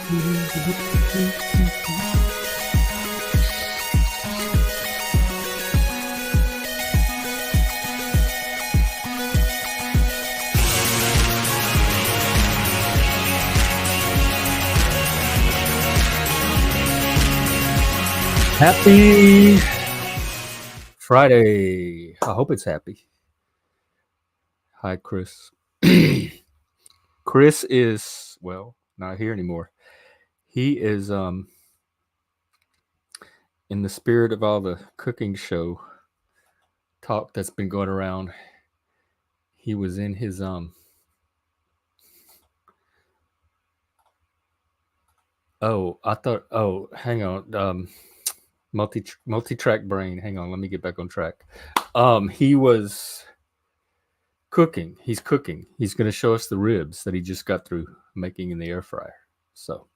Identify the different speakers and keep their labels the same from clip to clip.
Speaker 1: Happy Friday. I hope it's happy. Hi, Chris. Chris is, well, not here anymore. He is in the spirit of all the cooking show talk that's been going around. He was in his hang on. Multi-track brain. Hang on, let me get back on track. He was cooking. He's cooking. He's going to show us the ribs that he just got through making in the air fryer. So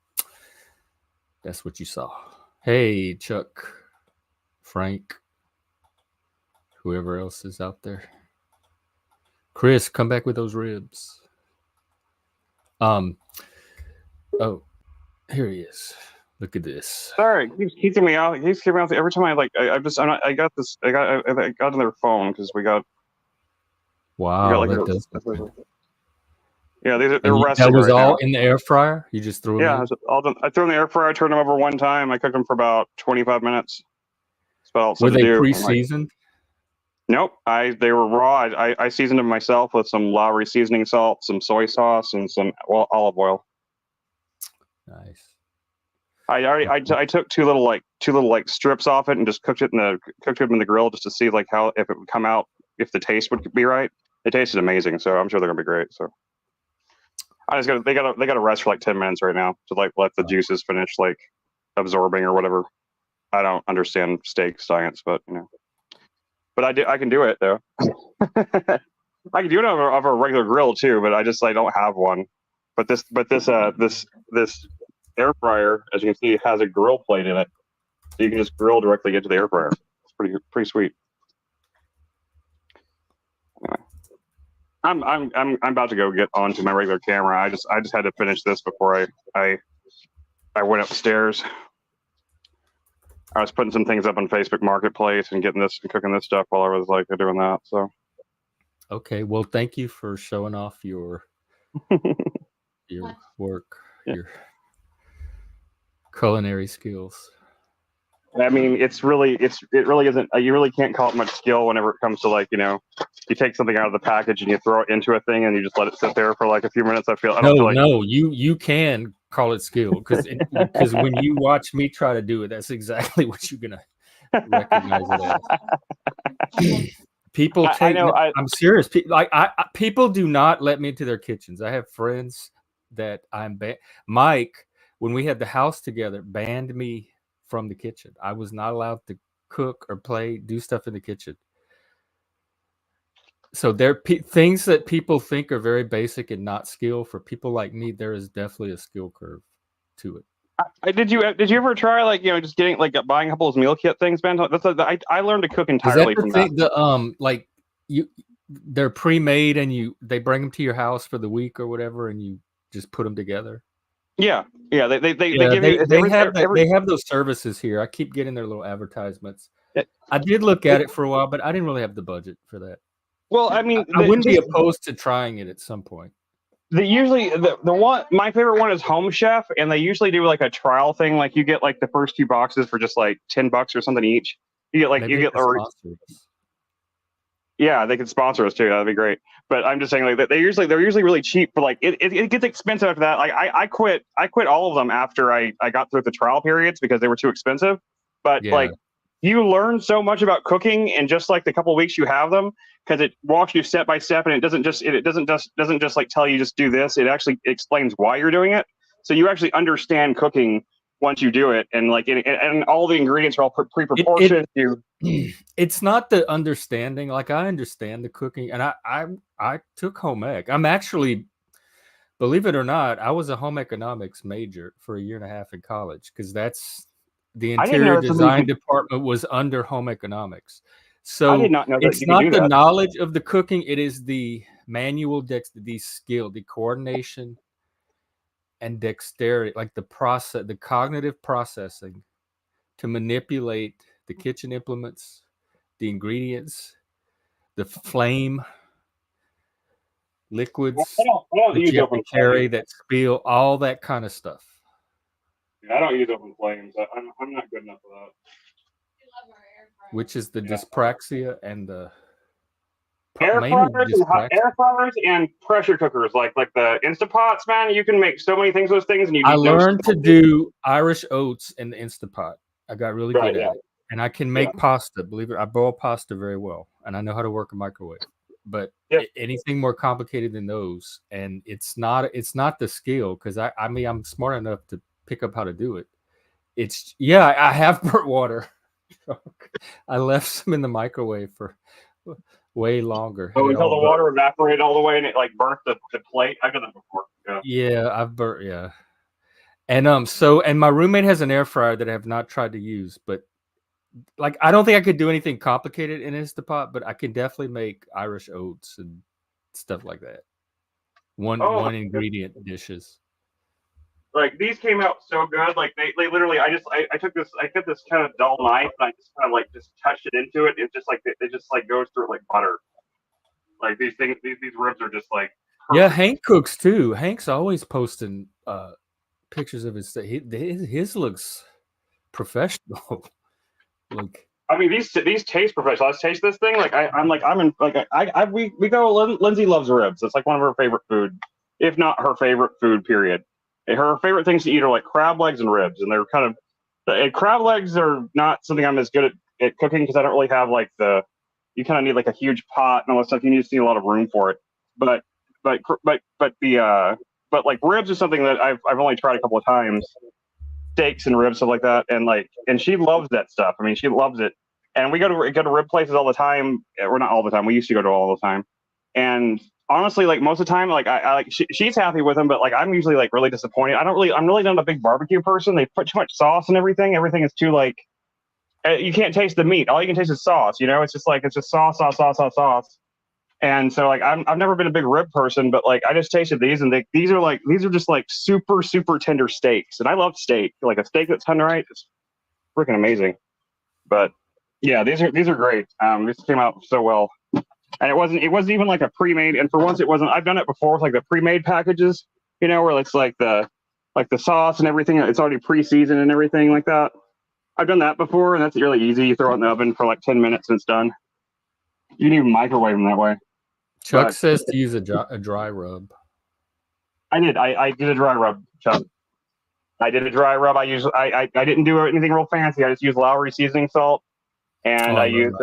Speaker 1: that's what you saw. Hey, Chuck, Frank, whoever else is out there. Chris, come back with those ribs. Oh, here he is. Look at this.
Speaker 2: Sorry, he's keeping me out. He's keeping me out every time I got another phone because we got.
Speaker 1: Wow,
Speaker 2: they're resting.
Speaker 1: That was all in the air fryer. You just threw them.
Speaker 2: Yeah, I threw them in the air fryer. I turned them over one time. I cooked them for about 25 minutes.
Speaker 1: Were they pre-seasoned?
Speaker 2: Nope. They were raw. I seasoned them myself with some Lowry seasoning salt, some soy sauce, and some olive oil.
Speaker 1: Nice.
Speaker 2: I took two little strips off it and just cooked it in the grill just to see like how if it would come out, if the taste would be right. It tasted amazing, so I'm sure they're gonna be great. So they gotta rest for like 10 minutes right now to like let the juices finish like absorbing or whatever. I don't understand steak science, but but I can do it though. I can do it over a regular grill too, but I don't have one. But this air fryer, as you can see, has a grill plate in it, so you can just grill directly into the air fryer. It's pretty sweet. Anyway, I'm about to go get onto my regular camera. I just had to finish this before I went upstairs. I was putting some things up on Facebook Marketplace and getting this and cooking this stuff while I was like doing that. So.
Speaker 1: Okay, well, thank you for showing off your work, your culinary skills.
Speaker 2: I mean, it really isn't. You really can't call it much skill whenever it comes to like you take something out of the package and you throw it into a thing and you just let it sit there for like a few minutes.
Speaker 1: You can call it skill because when you watch me try to do it, that's exactly what you're gonna recognize it as. People take. I'm serious. People do not let me into their kitchens. I have friends that Mike, when we had the house together, banned me from the kitchen. I was not allowed to cook or do stuff in the kitchen. So there are things that people think are very basic and not skill. For people like me, there is definitely a skill curve to it.
Speaker 2: Did you ever try just getting buying a couple of meal kit things, man? I learned to cook entirely from that.
Speaker 1: They're pre-made and they bring them to your house for the week or whatever, and you just put them together.
Speaker 2: Yeah. They give you.
Speaker 1: They have those services here. I keep getting their little advertisements. I did look at it for a while, but I didn't really have the budget for that.
Speaker 2: Well, I mean,
Speaker 1: I wouldn't be opposed to trying it at some point.
Speaker 2: The one, my favorite one is Home Chef, and they usually do like a trial thing. Like you get like the first 2 boxes for just like $10 or something each. Yeah, they could sponsor us too. That'd be great. But I'm just saying, like they're usually really cheap. But like it gets expensive after that. Like I quit all of them after I got through the trial periods because they were too expensive. But like you learn so much about cooking in just like the couple of weeks you have them, because it walks you step by step, and it doesn't just like tell you just do this. It actually explains why you're doing it. So you actually understand cooking once you do it, and and all the ingredients are all pre-proportioned.
Speaker 1: It's not the understanding. Like I understand the cooking, and I took home ec. I'm actually, believe it or not, I was a home economics major for a year and a half in college, because that's the interior design department was under home economics. So
Speaker 2: I did not know that
Speaker 1: it's not the knowledge of the cooking; it is the manual the skill, the coordination. and dexterity, like the cognitive processing to manipulate the kitchen implements, the ingredients, the flame, liquids
Speaker 2: I don't
Speaker 1: that
Speaker 2: use
Speaker 1: you have to
Speaker 2: open
Speaker 1: carry,
Speaker 2: flames.
Speaker 1: that spill, all that kind of stuff.
Speaker 2: Yeah, I don't use open flames. I'm not good enough for that.
Speaker 1: Which is the dyspraxia and the
Speaker 2: Air
Speaker 1: mainly
Speaker 2: fryers
Speaker 1: dyspraxia.
Speaker 2: and pressure cookers, like the Instapots, man. You can make so many things with those things, and you
Speaker 1: I
Speaker 2: need no
Speaker 1: learned to
Speaker 2: skill.
Speaker 1: do Irish oats in the Instapot. I got really
Speaker 2: Right,
Speaker 1: good
Speaker 2: yeah.
Speaker 1: at it. And I can
Speaker 2: Yeah.
Speaker 1: make pasta. Believe it, I boil pasta very well. And I know how to work a microwave. But
Speaker 2: Yep.
Speaker 1: anything more complicated than those, and it's not the skill, because I mean I'm smart enough to pick up how to do it. It's I have burnt water. I left some in the microwave for way longer.
Speaker 2: Oh, until the water evaporated all the way and it like burnt the plate. I've done that before. Yeah.
Speaker 1: Yeah, I've burnt. Yeah, and so my roommate has an air fryer that I have not tried to use, but like I don't think I could do anything complicated in Instapot, but I can definitely make Irish oats and stuff like that. One ingredient dishes.
Speaker 2: Like these came out so good. Like they literally, I took this kind of dull knife and I just kind of like just touched it into it. It just like it just like goes through it like butter. Like these things, these ribs are just like perfect.
Speaker 1: Yeah, Hank cooks too. Hank's always posting pictures of his looks professional. Like,
Speaker 2: I mean, these taste professional. Let's taste this thing. Like we go. Lindsay loves ribs. It's like one of her favorite food, if not her favorite food. Period. Her favorite things to eat are like crab legs and ribs, and they're kind of crab legs are not something I'm as good at cooking because I don't really have like you kind of need like a huge pot and all that stuff. You need a lot of room for it. But like ribs is something that I've only tried a couple of times. Steaks and ribs, stuff like that, and she loves that stuff. I mean, she loves it. And we go to rib places all the time. We're not all the time. We used to go to all the time. And honestly, like most of the time, like I like she's happy with them, but like I'm usually like really disappointed. I'm really not a big barbecue person. They put too much sauce and everything. Everything is too like you can't taste the meat. All you can taste is sauce. You know, it's just sauce. And so like I've never been a big rib person, but like I just tasted these and these are just like super super tender steaks, and I love steak. Like a steak that's done right, it's freaking amazing. But yeah, these are great. This came out so well, and it wasn't even like a pre-made. And for once, it wasn't. I've done it before with like the pre-made packages, you know, where it's like the sauce and everything. It's already pre-seasoned and everything like that. I've done that before, and that's really easy. You throw it in the oven for like 10 minutes and it's done. You can even microwave them that way.
Speaker 1: Chuck says to use a dry rub.
Speaker 2: I did a dry rub, Chuck. I did a dry rub. I didn't do anything real fancy. I just used Lowry seasoning salt, and I used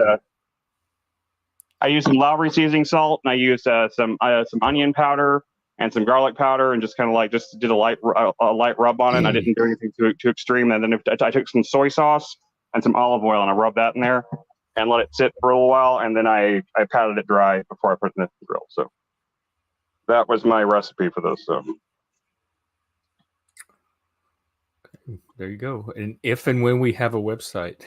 Speaker 2: some Lowry seasoning salt, and I used some onion powder and some garlic powder, and just kind of like just did a light rub on it. And I didn't do anything too extreme. And then I took some soy sauce and some olive oil, and I rubbed that in there and let it sit for a little while, and then I patted it dry before I put it in the grill. So that was my recipe for those. So
Speaker 1: there you go. And if and when we have a website,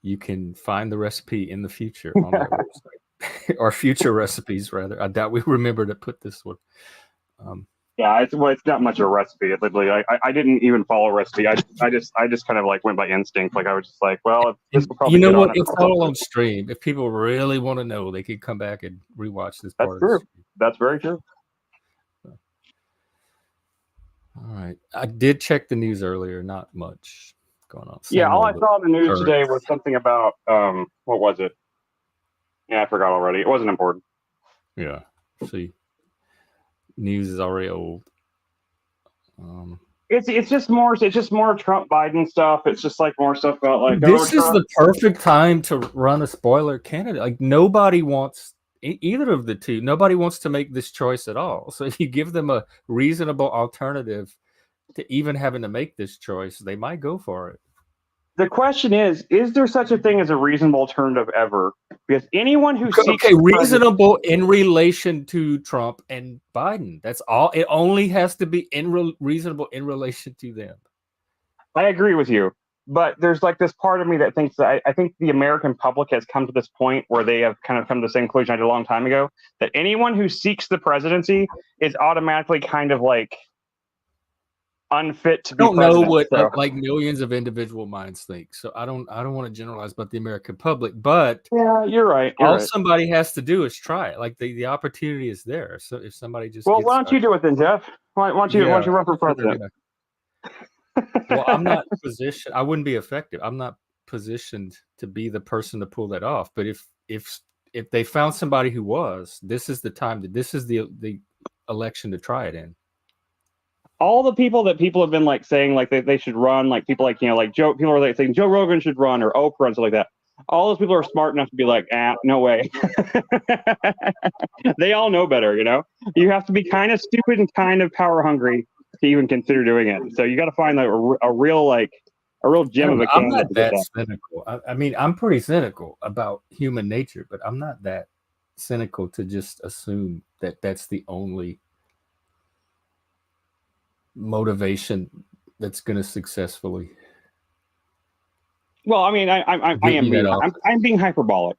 Speaker 1: you can find the recipe in the future on that website, or future recipes rather. I doubt we remember to put this one.
Speaker 2: Yeah, it's not much of a recipe. It literally, I didn't even follow a recipe. I just kind of like went by instinct. Like I was just like, well, this will probably.
Speaker 1: You know what? It's all on stream. If people really want to know, they could come back and rewatch this part.
Speaker 2: That's true. That's very true.
Speaker 1: All right, I did check the news earlier. Not much going on.
Speaker 2: Yeah, all I saw in the news today was something about what was it? Yeah, I forgot already. It wasn't important.
Speaker 1: Yeah. See, news is already old.
Speaker 2: It's just more Trump Biden stuff. It's just like more stuff about like
Speaker 1: this is the perfect time to run a spoiler candidate. Like nobody wants either of the two. Nobody wants to make this choice at all. So if you give them a reasonable alternative to even having to make this choice, they might go for it.
Speaker 2: The question is there such a thing as a reasonable alternative ever? Because anyone who seeks
Speaker 1: reasonable in relation to Trump and Biden. That's all. It only has to be reasonable in relation to them.
Speaker 2: I agree with you. But there's like this part of me that thinks that I think the American public has come to this point where they have kind of come to the same conclusion I did a long time ago, that anyone who seeks the presidency is automatically kind of like unfit to
Speaker 1: I
Speaker 2: be
Speaker 1: don't know
Speaker 2: president.
Speaker 1: what
Speaker 2: So.
Speaker 1: like millions of individual minds think, so I don't want to generalize about the American public, but
Speaker 2: Yeah, you're right.
Speaker 1: all somebody has to do is try it. Like the opportunity is there. So if somebody just
Speaker 2: Well,
Speaker 1: gets
Speaker 2: why don't you do it then, Jeff? Why don't you run for president?
Speaker 1: Well, I'm not positioned. I wouldn't be effective. I'm not positioned to be the person to pull that off. But if they found somebody who was, this is the time this is the election to try it in.
Speaker 2: All the people that people have been like saying like they should run, like people like like Joe, people are like saying Joe Rogan should run or Oprah and stuff like that. All those people are smart enough to be like, no way. They all know better, You have to be kind of stupid and kind of power hungry to even consider doing it. So you got to find like a real gem of a candidate.
Speaker 1: I'm not that cynical. I mean, I'm pretty cynical about human nature, but I'm not that cynical to just assume that that's the only motivation that's going to successfully.
Speaker 2: Well, I mean, I'm being hyperbolic.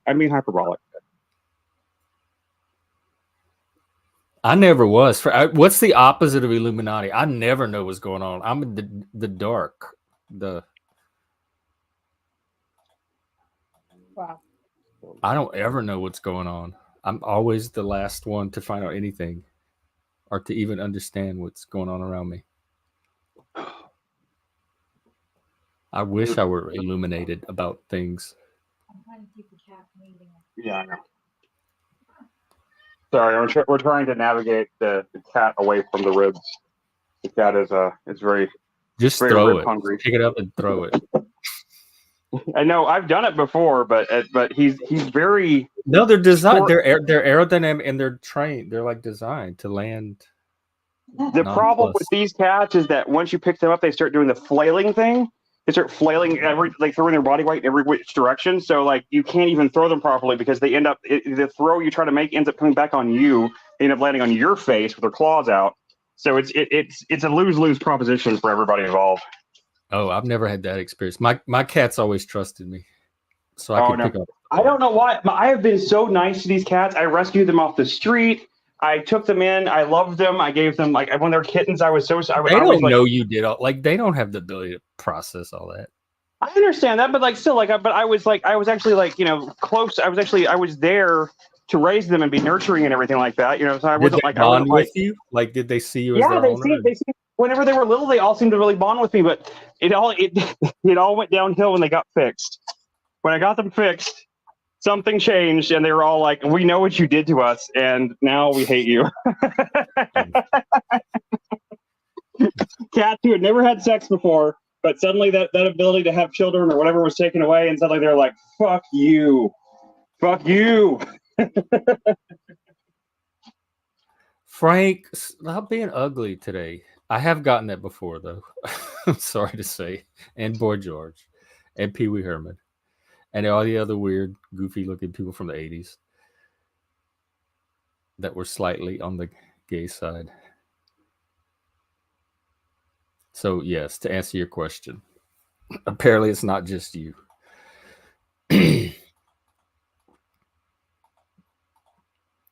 Speaker 1: I never was. What's the opposite of Illuminati? I never know what's going on. I'm in the dark.
Speaker 3: Wow.
Speaker 1: I don't ever know what's going on. I'm always the last one to find out anything or to even understand what's going on around me. I wish I were illuminated about things.
Speaker 3: I'm trying to keep the cat from eating it.
Speaker 2: Yeah, I know. Sorry, we're trying to navigate the cat away from the ribs. The cat is very
Speaker 1: just
Speaker 2: very
Speaker 1: throw it.
Speaker 2: Hungry.
Speaker 1: Pick it up and throw it.
Speaker 2: I know I've done it before, but he's very.
Speaker 1: No, they're designed. They're aerodynamic and they're trained. They're like designed to land.
Speaker 2: The problem with these cats is that once you pick them up, they start doing the flailing thing. They start flailing throwing their body weight in every which direction. So like you can't even throw them properly because they end up the throw you try to make ends up coming back on you. They end up landing on your face with their claws out. So it's a lose-lose proposition for everybody involved.
Speaker 1: Oh, I've never had that experience. My cats always trusted me, so I could pick up.
Speaker 2: I don't know why. I have been so nice to these cats. I rescued them off the street. I took them in. I loved them. I gave them when they're kittens. I was so. They
Speaker 1: don't know you did all. They don't have the ability to process all that.
Speaker 2: I understand that, but but I was actually close. I was there to raise them and be nurturing and everything like that. So I wasn't
Speaker 1: like bond with you. Like, did they see you?
Speaker 2: Yeah, they see. Whenever they were little, they all seemed to really bond with me. But it all went downhill when they got fixed. When I got them fixed, something changed, and they were all like, "We know what you did to us, and now we hate you." Cats who had never had sex before, but suddenly that ability to have children or whatever was taken away, and suddenly they're like, "Fuck you, fuck you."
Speaker 1: Frank, stop being ugly today. I have gotten that before, though. I'm sorry to say. And Boy George, and Pee Wee Herman, and all the other weird, goofy-looking people from the 80s that were slightly on the gay side. So, yes, to answer your question, apparently it's not just you.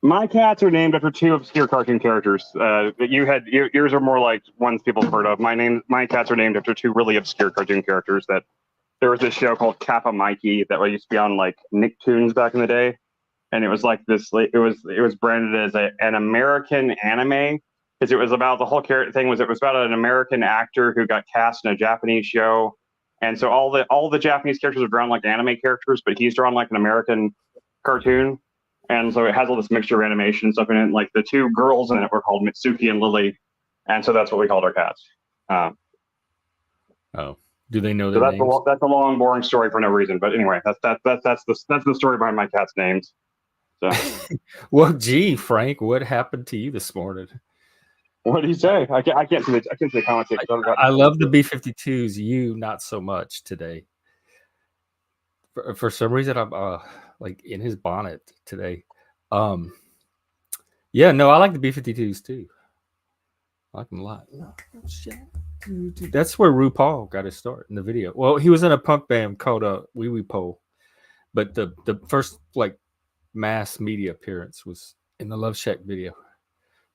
Speaker 2: My cats are named after two obscure cartoon characters. Yours are more like ones people have heard of. My cats are named after two really obscure cartoon characters. That there was this show called Kappa Mikey that used to be on like Nicktoons back in the day, and it was like this. It was branded as an American anime because it was about the whole thing was it was about an American actor who got cast in a Japanese show, and so all the Japanese characters are drawn like anime characters, but he's drawn like an American cartoon. And so it has all this mixture of animation and stuff in it. Like the two girls in it were called Mitsuki and Lily, and so that's what we called our cats.
Speaker 1: Do they know their names?
Speaker 2: That's a long, boring story for no reason. But anyway, that's the story behind my cats' names. So.
Speaker 1: Well, gee, Frank, what happened to you this morning?
Speaker 2: What did he say? I can't see the comments.
Speaker 1: I love the B-52s. You not so much today. For some reason, I'm like in his bonnet today. Yeah, no, I like the B-52s too. I like them a lot. That's where RuPaul got his start in the video. Well, he was in a punk band called Wee Wee Pole, but the first like mass media appearance was in the Love Shack video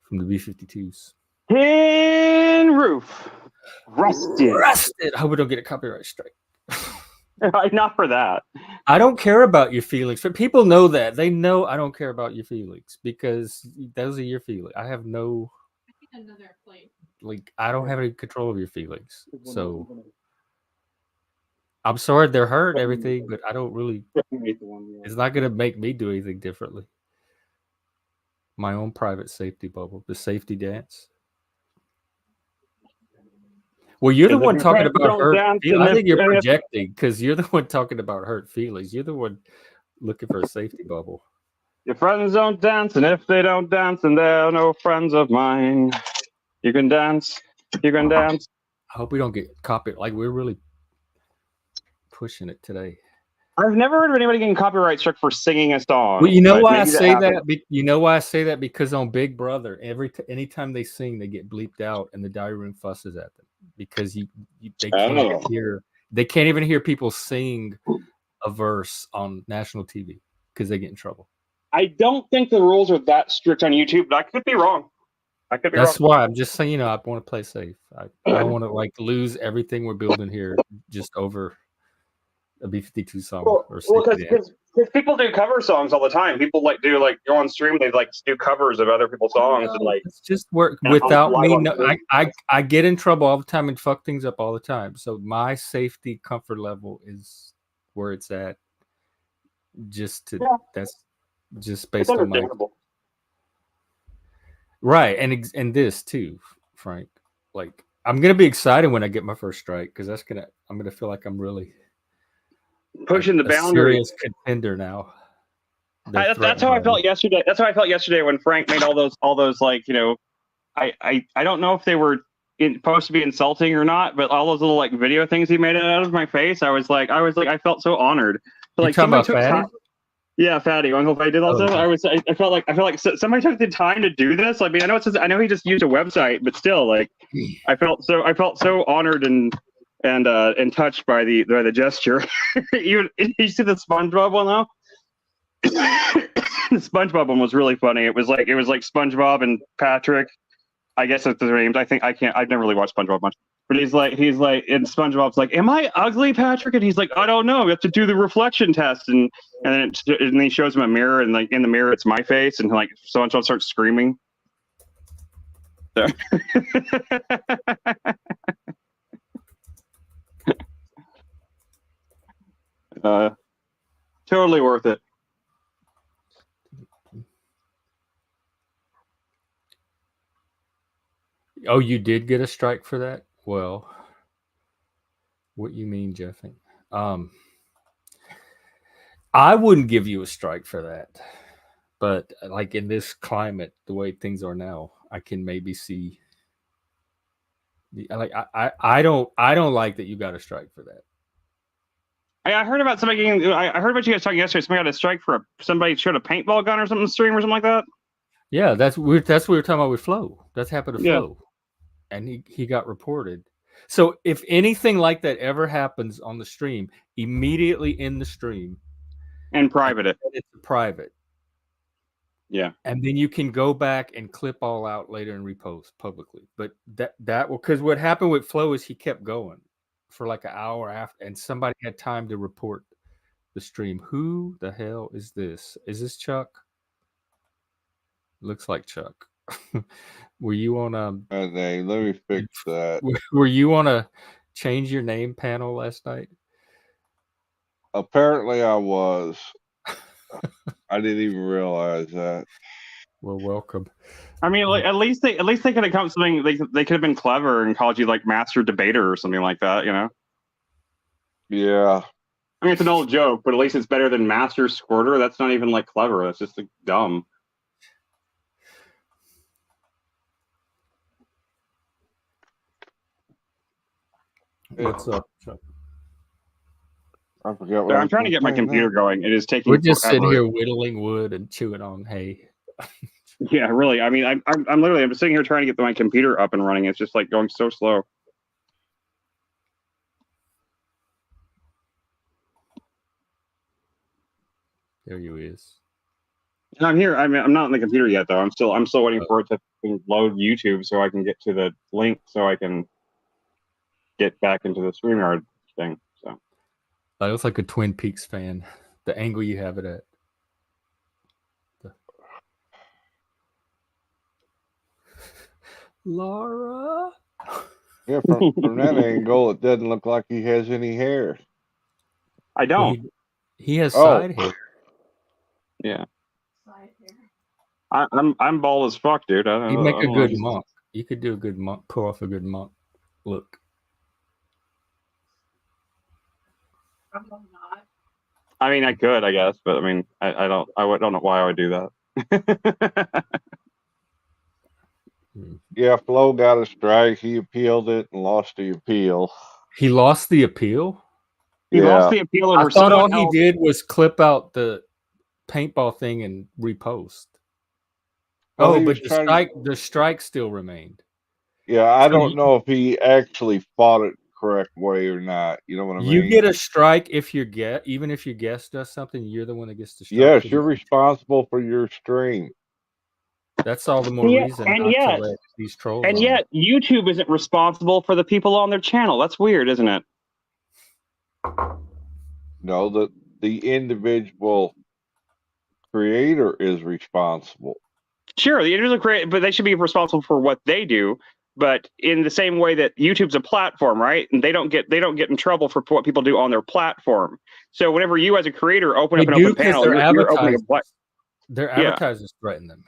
Speaker 1: from the B-52s.
Speaker 2: Tin Roof.
Speaker 1: Rusted. I hope we don't get a copyright strike.
Speaker 2: Not for that.
Speaker 1: I don't care about your feelings. But people know that. They know I don't care about your feelings because those are your feelings. I have no
Speaker 3: Another plate.
Speaker 1: like I don't have any control of your feelings. So I'm sorry they're hurt and everything, but I don't really it's not gonna make me do anything differently. My own private safety bubble, the safety dance. Well, you're the one talking about hurt feelings. I think you're projecting because you're the one talking about hurt feelings. You're the one looking for a safety bubble.
Speaker 2: Your friends don't dance, and if they don't dance, then they're no friends of mine. You can dance. You can dance.
Speaker 1: I hope we don't get copyright. Like we're really pushing it today.
Speaker 2: I've never heard of anybody getting copyright struck for singing a song.
Speaker 1: Well, you know why I say that? You know why I say that? Because on Big Brother, anytime they sing, they get bleeped out, and the diary room fusses at them because they can't even hear people sing a verse on national TV because they get in trouble.
Speaker 2: I don't think the rules are that strict on YouTube, but I could be wrong.
Speaker 1: That's why I'm just saying, I want to play safe. I don't want to like lose everything we're building here just over a B-52 song.
Speaker 2: Because people do cover songs all the time. People go on stream, they do covers of other people's songs and
Speaker 1: it's just work without me. I get in trouble all the time and fuck things up all the time. So my safety comfort level is where it's at. That's just based on my right, and this too, Frank. Like I'm gonna be excited when I get my first strike because I'm gonna feel like I'm really
Speaker 2: pushing the boundary.
Speaker 1: Serious contender now.
Speaker 2: That's how I felt yesterday. That's how I felt yesterday when Frank made all those I don't know if they were supposed to be insulting or not, but all those little video things he made out of my face, I felt so honored.
Speaker 1: So, talking about Fatty?
Speaker 2: Yeah, Fatty. Uncle Fatty did also. I felt like somebody took the time to do this. I mean, I know he just used a website, but still, I felt so honored and touched by the gesture. you see the SpongeBob one though? The SpongeBob one was really funny. It was like SpongeBob and Patrick. I guess that's their names. I've never really watched SpongeBob much. But he's like, and SpongeBob's like, "Am I ugly, Patrick?" And he's like, "I don't know. We have to do the reflection test." And then he shows him a mirror, and in the mirror, it's my face, and SpongeBob starts screaming. So. Totally worth it.
Speaker 1: Oh, you did get a strike for that? Well, what you mean, Jeffy? I wouldn't give you a strike for that. But in this climate, the way things are now, I can maybe see I don't like that you got a strike for that.
Speaker 2: I heard about somebody getting. I heard about you guys talking yesterday. Somebody got a strike for somebody showed a paintball gun or something on the stream or something like that.
Speaker 1: Yeah, that's what we were talking about with Flo. That's happened to Flo, and he got reported. So if anything like that ever happens on the stream, immediately in the stream,
Speaker 2: and private
Speaker 1: it's private.
Speaker 2: Yeah,
Speaker 1: and then you can go back and clip all out later and repost publicly. But that because what happened with Flo is he kept going for an hour after, and somebody had time to report the stream. Who the hell is this? Is this Chuck? Looks like Chuck. Were you on
Speaker 4: let me fix that.
Speaker 1: Were you on a change your name panel last night?
Speaker 4: Apparently I was. I didn't even realize that.
Speaker 1: Well, welcome.
Speaker 2: I mean, at least they could have come something. They could have been clever and called you master debater or something like that.
Speaker 4: Yeah.
Speaker 2: I mean, it's an old joke, but at least it's better than master squirter. That's not even clever. That's just dumb.
Speaker 1: What's up, Chuck?
Speaker 4: I forgot what
Speaker 2: I'm trying to get my computer going. It is taking.
Speaker 1: We're just
Speaker 2: forever.
Speaker 1: sitting here whittling wood and chewing on hay.
Speaker 2: Yeah, really. I mean, I'm literally just sitting here trying to get my computer up and running. It's just going so slow.
Speaker 1: There you is.
Speaker 2: And I'm here. I mean, I'm not on the computer yet, though. I'm still waiting for it to load YouTube so I can get to the link so I can get back into the StreamYard thing. So
Speaker 1: I look like a Twin Peaks fan. The angle you have it at. Laura.
Speaker 4: Yeah, from that angle, it doesn't look like he has any hair.
Speaker 2: I don't.
Speaker 1: Well, he has
Speaker 4: Oh.
Speaker 1: side hair.
Speaker 2: Yeah,
Speaker 3: Side hair.
Speaker 2: I'm bald as fuck, dude. I don't
Speaker 1: You
Speaker 2: know.
Speaker 1: make
Speaker 2: I
Speaker 1: a
Speaker 2: don't
Speaker 1: good
Speaker 2: know.
Speaker 1: monk. You could do a good monk. Pull off a good monk look.
Speaker 3: I'm not.
Speaker 2: I mean, I could, I guess, but I mean, I don't know why I would do that.
Speaker 4: Yeah, Flo got a strike. He appealed it and lost the appeal.
Speaker 1: He lost the appeal.
Speaker 2: He
Speaker 4: Yeah.
Speaker 2: lost the appeal over
Speaker 1: I thought all
Speaker 2: someone else.
Speaker 1: he did was clip out the paintball thing and repost.
Speaker 4: Well,
Speaker 1: Oh,
Speaker 4: he
Speaker 1: but
Speaker 4: was trying to-
Speaker 1: the strike still remained.
Speaker 4: Yeah, I
Speaker 1: So
Speaker 4: don't know if he actually fought it the correct way or not. You know what I
Speaker 1: You
Speaker 4: mean?
Speaker 1: get a strike if your guest, even if your guest does something, you're the one that gets the strike.
Speaker 4: Yes,
Speaker 1: for
Speaker 4: you're
Speaker 1: the-
Speaker 4: responsible for your stream.
Speaker 1: That's all the more
Speaker 2: Yeah,
Speaker 1: reason
Speaker 2: and
Speaker 1: not
Speaker 2: yet-
Speaker 1: to let these trolls
Speaker 2: And
Speaker 1: on.
Speaker 2: yet, YouTube isn't responsible for the people on their channel. That's weird, isn't it?
Speaker 4: No, the individual creator is responsible.
Speaker 2: Sure, the individual create, but they should be responsible for what they do. But in the same way that YouTube's a platform, right? And they don't get in trouble for what people do on their platform. So whenever you, as a creator, open
Speaker 1: They
Speaker 2: up an
Speaker 1: do
Speaker 2: open
Speaker 1: because
Speaker 2: panel,
Speaker 1: their
Speaker 2: you're opening a
Speaker 1: advertisers, their
Speaker 2: Yeah.
Speaker 1: advertisers threaten them.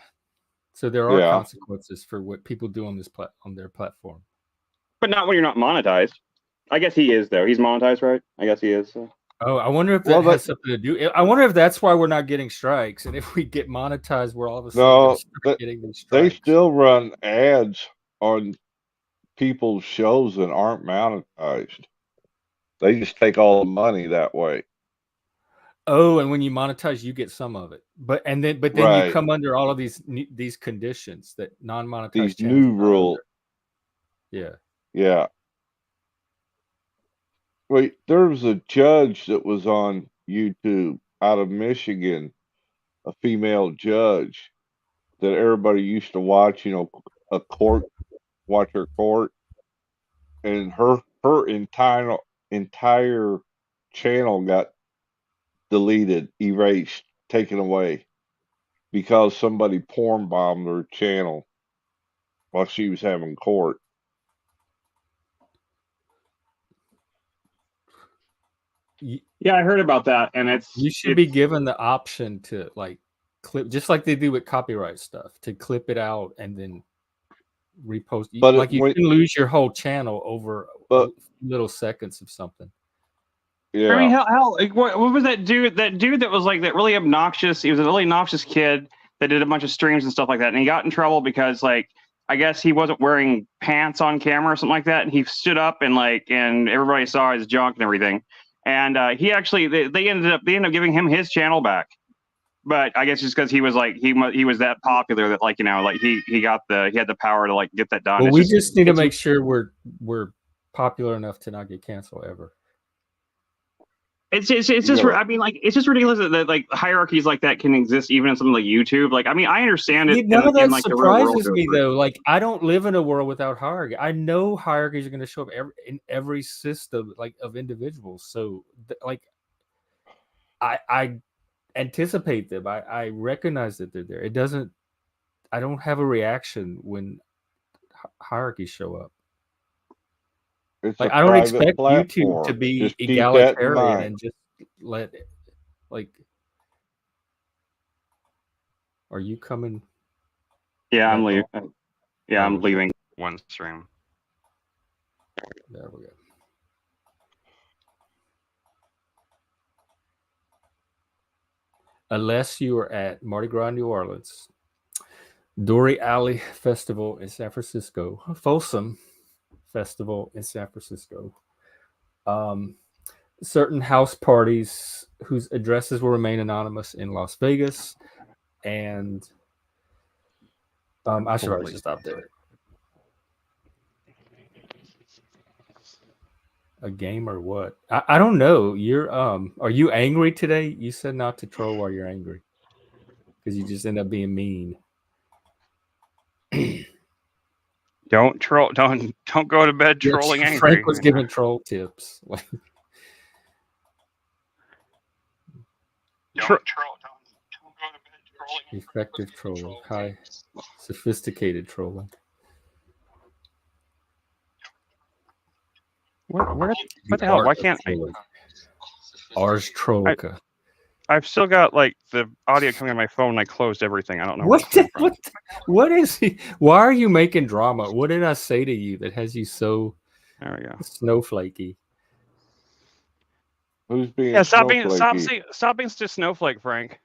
Speaker 1: So there are
Speaker 4: Yeah.
Speaker 1: consequences for what people do on on their platform.
Speaker 2: but not when you're not monetized. I guess he is though. He's monetized, right? I guess he is. So.
Speaker 1: Oh, I wonder if that
Speaker 4: Well,
Speaker 1: has something to do. I wonder if that's why we're not getting strikes, and if we get monetized, we're all of a sudden
Speaker 4: No,
Speaker 1: gonna start getting these
Speaker 4: They
Speaker 1: strikes.
Speaker 4: still run ads on people's shows that aren't monetized. They just take all the money that way.
Speaker 1: Oh, and when you monetize, you get some of it, but then you
Speaker 4: Right.
Speaker 1: come under all of these conditions that non-monetized
Speaker 4: These
Speaker 1: channels
Speaker 4: new
Speaker 1: are not
Speaker 4: rules.
Speaker 1: under. Yeah.
Speaker 4: Yeah. Wait, there was a judge that was on YouTube out of Michigan, a female judge that everybody used to watch, watch her court, and her entire channel got deleted, erased, taken away because somebody porn bombed her channel while she was having court.
Speaker 2: Yeah, I heard about that, and
Speaker 1: You should be given the option to like clip, just like they do with copyright stuff, to clip it out and then repost.
Speaker 4: But
Speaker 1: like you can lose your whole channel over a little seconds of something.
Speaker 4: Yeah.
Speaker 2: I mean, hell, like, what was that dude? That dude that was like that really obnoxious. He was a really obnoxious kid that did a bunch of streams and stuff like that, and he got in trouble because, like, I guess he wasn't wearing pants on camera or something like that, and he stood up and everybody saw his junk and everything. And he actually, they ended up giving him his channel back, but I guess just because he was he was that popular that he had the power to like get that done.
Speaker 1: Well, we just need to make sure we're popular enough to not get canceled ever.
Speaker 2: It's just I mean, like, it's just ridiculous that like hierarchies like that can exist even in something like YouTube. Like, I mean, I understand it.
Speaker 1: None of that
Speaker 2: like,
Speaker 1: surprises me though. Like, I don't live in a world without hierarchy. I know hierarchies are going to show up in every system, like, of individuals. So, like, I anticipate them. I recognize that they're there. It doesn't. I don't have a reaction when hierarchies show up.
Speaker 4: It's
Speaker 1: like,
Speaker 4: a
Speaker 1: I don't
Speaker 4: private
Speaker 1: expect
Speaker 4: platform.
Speaker 1: YouTube to be
Speaker 4: Just keep that in
Speaker 1: egalitarian
Speaker 4: mind.
Speaker 1: and just let it, like. Are you coming?
Speaker 2: Yeah, I'm leaving. Yeah, I'm
Speaker 1: Okay.
Speaker 2: leaving one stream.
Speaker 1: There we go. Unless you are at Mardi Gras, New Orleans, Dory Alley Festival in San Francisco, Folsom Festival in San Francisco, certain house parties whose addresses will remain anonymous in Las Vegas, and I should probably just stop there. A game or what? I don't know. You're are you angry today? You said not to troll while you're angry because you just end up being mean.
Speaker 2: Don't troll. Don't go to bed
Speaker 1: Yeah,
Speaker 2: trolling angry.
Speaker 1: Frank was giving troll tips. Effective trolling, high sophisticated trolling.
Speaker 2: What the hell? Why can't I?
Speaker 1: Ars Trollica.
Speaker 2: I've still got like the audio coming on my phone. And I closed everything. I don't know
Speaker 1: what is he? Why are you making drama? What did I say to you that has you so
Speaker 2: there we go
Speaker 1: snowflakey?
Speaker 4: Who's being
Speaker 2: stop being just snowflake, Frank.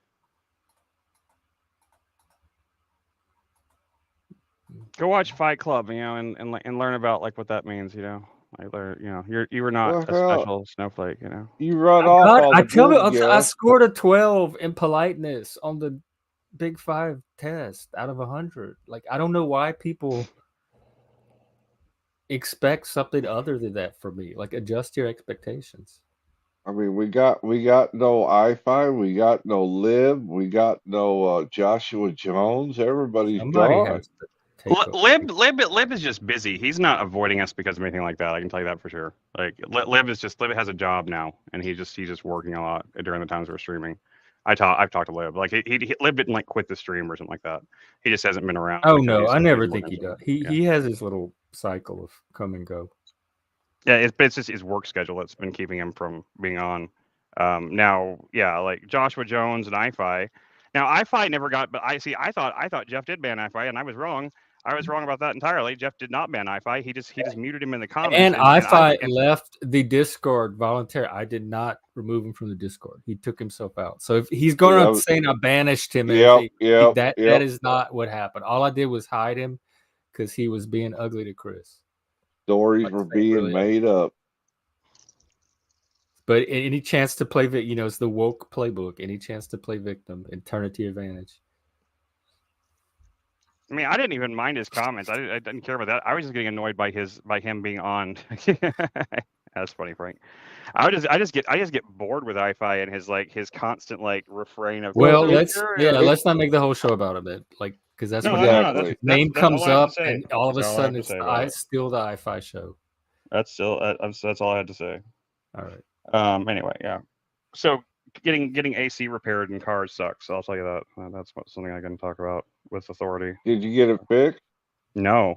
Speaker 2: Go watch Fight Club, and learn about like what that means, I learned, you were not a special snowflake,
Speaker 4: You run off.
Speaker 1: I scored a 12 in politeness on the Big 5 test out of 100. Like, I don't know why people expect something other than that from me. Like, adjust your expectations.
Speaker 4: I mean, we got no iFi, we got no Lib, we got no Joshua Jones. Everybody's gone.
Speaker 2: Lib is just busy. He's not avoiding us because of anything like that. I can tell you that for sure. Like Lib has a job now, and he's just working a lot during the times we're streaming. I've talked to Lib. Like Lib didn't like quit the stream or something like that. He just hasn't been around.
Speaker 1: Oh no, I never think he does. He has his little cycle of come and go.
Speaker 2: Yeah, it's just his work schedule that's been keeping him from being on. Now, yeah, like Joshua Jones and iFi. Now iFi never got, but I thought Jeff did ban iFi, and I was wrong. I was wrong about that entirely. Jeff did not ban iFi. He just muted him in the comments.
Speaker 1: And iFi left the Discord voluntarily. I did not remove him from the Discord. He took himself out. So if he's going to say I banished him, that is not what happened. All I did was hide him because he was being ugly to Chris.
Speaker 4: Stories were being made up.
Speaker 1: But any chance to play, it's the woke playbook. Any chance to play victim and turn it to your advantage.
Speaker 2: I mean, I didn't even mind his comments. I didn't care about that. I was just getting annoyed by him being on. That's funny, Frank. I just get bored with iFi and his constant refrain of.
Speaker 1: Well, let's not make the whole show about it, because that's what his name comes up, and all of a sudden it's still the iFi show.
Speaker 2: That's all I had to say.
Speaker 1: All right.
Speaker 2: Anyway, yeah. So getting AC repaired in cars sucks. I'll tell you that. That's something I can talk about with authority.
Speaker 4: Did you get it fixed?
Speaker 2: No.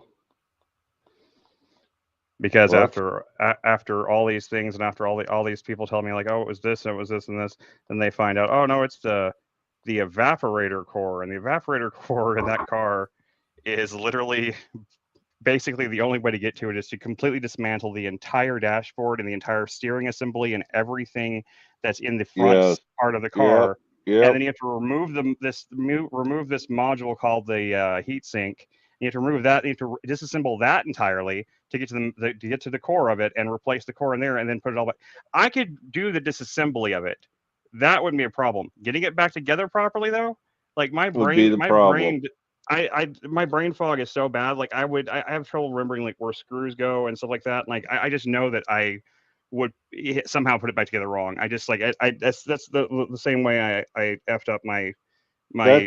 Speaker 2: Because after all these things and after all these people tell me like, oh, it was this and it was this and this, then they find out, oh no, it's the evaporator core, and the evaporator core in that car is literally basically the only way to get to it is to completely dismantle the entire dashboard and the entire steering assembly and everything that's in the front part of the car.
Speaker 4: Yep.
Speaker 2: And then you have to remove this module called the heat sink. You have to remove that. You have to disassemble that entirely to get to the core of it and replace the core in there and then put it all back. I could do the disassembly of it. That wouldn't be a problem. Getting it back together properly though, like my brain fog is so bad. Like I have trouble remembering like where screws go and stuff like that. Like I just know that I would somehow put it back together wrong. I just that's the same way I effed up my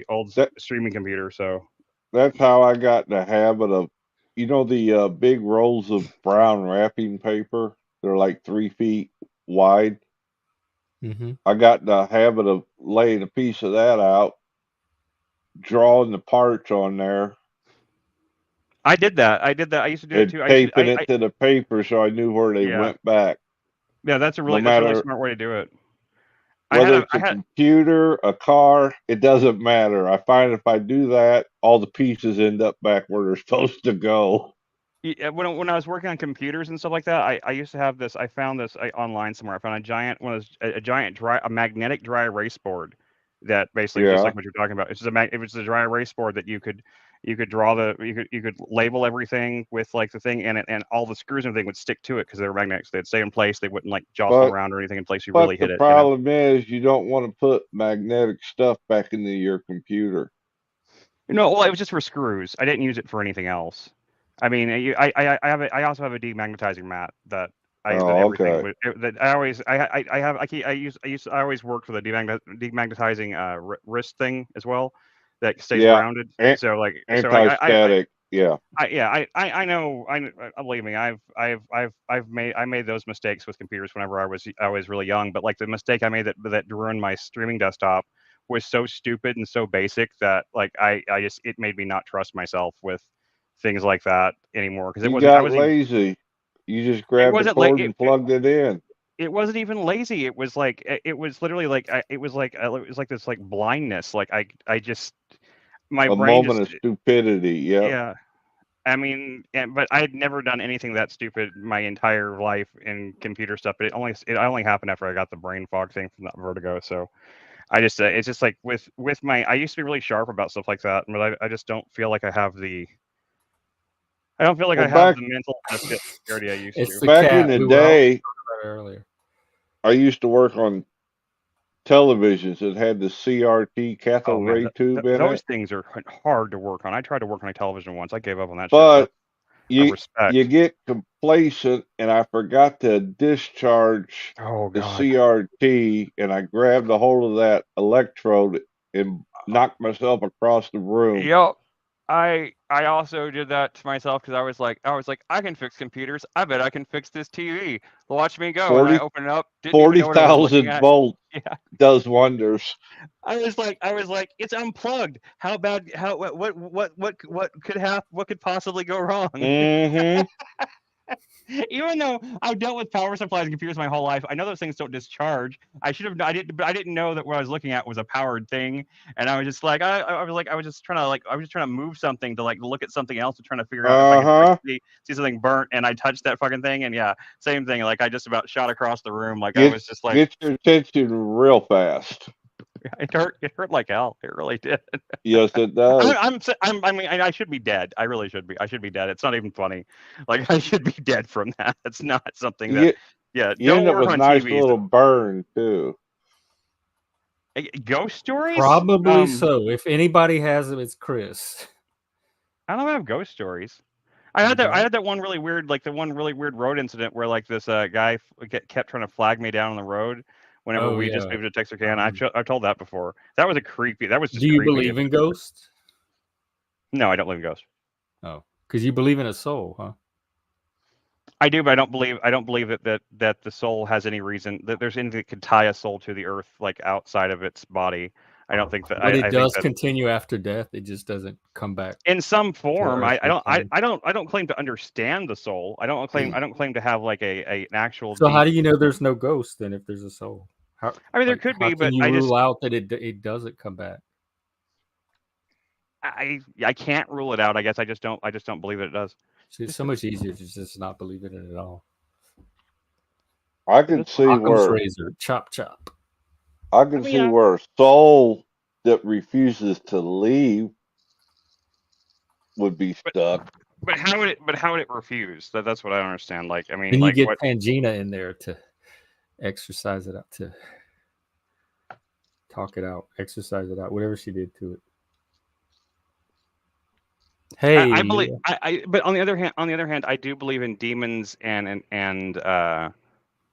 Speaker 2: old streaming computer. So
Speaker 4: that's how I got in the habit of, the big rolls of brown wrapping paper. They're like 3 feet wide.
Speaker 1: Mm-hmm.
Speaker 4: I got in the habit of laying a piece of that out, drawing the parts on there.
Speaker 2: I did that. I used to do it too.
Speaker 4: Taping it to the paper so I knew where they went back.
Speaker 2: Yeah, that's a really smart way to do it.
Speaker 4: Whether it's a computer, a car, it doesn't matter. I find if I do that, all the pieces end up back where they're supposed to go.
Speaker 2: Yeah, when I was working on computers and stuff like that, I used to have this. I found this online somewhere. I found a magnetic dry erase board that basically just like what you're talking about. It's just it was a dry erase board that you could draw you could label everything with like the thing and all the screws and everything would stick to it because they were magnets. They'd stay in place. They wouldn't like jostle around or anything in place. You really hit it.
Speaker 4: The problem is you don't want to put magnetic stuff back into your computer.
Speaker 2: Well, it was just for screws. I didn't use it for anything else. I mean, I also have a demagnetizing mat that I always worked with a demagnetizing wrist thing as well that stays grounded.
Speaker 4: Anti-static. Yeah.
Speaker 2: I know. Believe me, I made those mistakes with computers whenever I was really young. But like the mistake I made that ruined my streaming desktop was so stupid and so basic that like I just it made me not trust myself with things like that anymore because
Speaker 4: You
Speaker 2: I
Speaker 4: got
Speaker 2: wasn't even
Speaker 4: lazy. You just
Speaker 2: it
Speaker 4: grabbed the
Speaker 2: wasn't like
Speaker 4: cord and plugged it in.
Speaker 2: it wasn't even lazy. It was like it was literally like it was like this like blindness. Like I just my
Speaker 4: A
Speaker 2: brain
Speaker 4: moment
Speaker 2: just
Speaker 4: of stupidity. Yep.
Speaker 2: yeah. I mean, but I had never done anything that stupid my entire life in computer stuff. But it only happened after I got the brain fog thing from that vertigo. So I just it's just like with my I used to be really sharp about stuff like that, but I just don't feel like I have the I don't feel like I
Speaker 4: Well,
Speaker 2: have the mental dexterity I used
Speaker 1: It's
Speaker 2: to.
Speaker 1: the
Speaker 4: back
Speaker 1: cat.
Speaker 4: in the
Speaker 1: We were all
Speaker 4: day,
Speaker 1: talking about it earlier.
Speaker 4: I used to work on televisions that had the CRT
Speaker 2: Oh
Speaker 4: cathode
Speaker 2: man,
Speaker 4: ray tube in
Speaker 2: those
Speaker 4: it.
Speaker 2: things are hard to work on. I tried to work on a television once. I gave up on that shit.
Speaker 4: But
Speaker 2: Of
Speaker 4: you
Speaker 2: respect.
Speaker 4: get complacent, and I forgot to discharge
Speaker 2: Oh
Speaker 4: the
Speaker 2: god.
Speaker 4: CRT, and I grabbed a hold of that electrode and knocked myself across the room.
Speaker 2: Yep. I also did that to myself because I was like I can fix computers. I bet I can fix this TV. Watch me go. And I
Speaker 4: 40
Speaker 2: opened it up. Didn't even know what I was looking
Speaker 4: 40,000
Speaker 2: at.
Speaker 4: volt
Speaker 2: Yeah.
Speaker 4: does wonders.
Speaker 2: I was like it's unplugged. How bad? How what could happen? What could possibly go wrong?
Speaker 4: Mm-hmm.
Speaker 2: Even though I've dealt with power supplies and computers my whole life, I know those things don't discharge. I should have. I didn't. But I didn't know that what I was looking at was a powered thing. And I was just like, I was just trying to I was just trying to move something to like look at something else and trying to figure out if I could like,
Speaker 4: Uh-huh.
Speaker 2: see something burnt. And I touched that fucking thing, and yeah, same thing. Like I just about shot across the room. Like I was just like,
Speaker 4: Get your attention real fast.
Speaker 2: it hurt. It hurt like hell. It really did.
Speaker 4: Yes, it does.
Speaker 2: I mean, I should be dead. I really should be. I should be dead. It's not even funny. Like I should be dead from that. It's not something that. Yeah,
Speaker 4: You
Speaker 2: don't
Speaker 4: end up
Speaker 2: work
Speaker 4: with
Speaker 2: on
Speaker 4: nice
Speaker 2: TVs.
Speaker 4: little burn too.
Speaker 2: Ghost stories?
Speaker 1: Probably so. If anybody has them, it's Chris.
Speaker 2: I don't have ghost stories. I had that one really weird, like the one really weird road incident where like this guy kept trying to flag me down on the road whenever we just moved to Texarkana. I've told that before. That was creepy. That was just.
Speaker 1: Do you
Speaker 2: creepy.
Speaker 1: believe in ghosts?
Speaker 2: No, I don't believe in ghosts.
Speaker 1: Oh, because you believe in a soul, huh?
Speaker 2: I do, but I don't believe that the soul has any reason that there's anything that could tie a soul to the earth like outside of its body. I don't think that.
Speaker 1: But it
Speaker 2: I
Speaker 1: does
Speaker 2: think that
Speaker 1: continue after death. It just doesn't come back
Speaker 2: in some form.
Speaker 1: Earth
Speaker 2: I don't claim to understand the soul. I don't claim to have like an actual.
Speaker 1: So how do you know there's no ghost then if there's a soul? How,
Speaker 2: I mean, there could be, but
Speaker 1: can you
Speaker 2: I
Speaker 1: rule
Speaker 2: just
Speaker 1: out that it doesn't come back?
Speaker 2: I can't rule it out. I guess I just don't believe that it does.
Speaker 1: See, it's so much easier to just not believe in it at all.
Speaker 4: I can see
Speaker 1: Occam's
Speaker 4: where
Speaker 1: razor, chop chop.
Speaker 4: I can see where a soul that refuses to leave would be stuck.
Speaker 2: But how would it refuse? That's what I don't understand. Like, I mean,
Speaker 1: Then you
Speaker 2: like
Speaker 1: get
Speaker 2: what?
Speaker 1: Pangina in there to exercise it out, to talk it out, exercise it out, whatever she did to it. Hey,
Speaker 2: I believe. But on the other hand, I do believe in demons and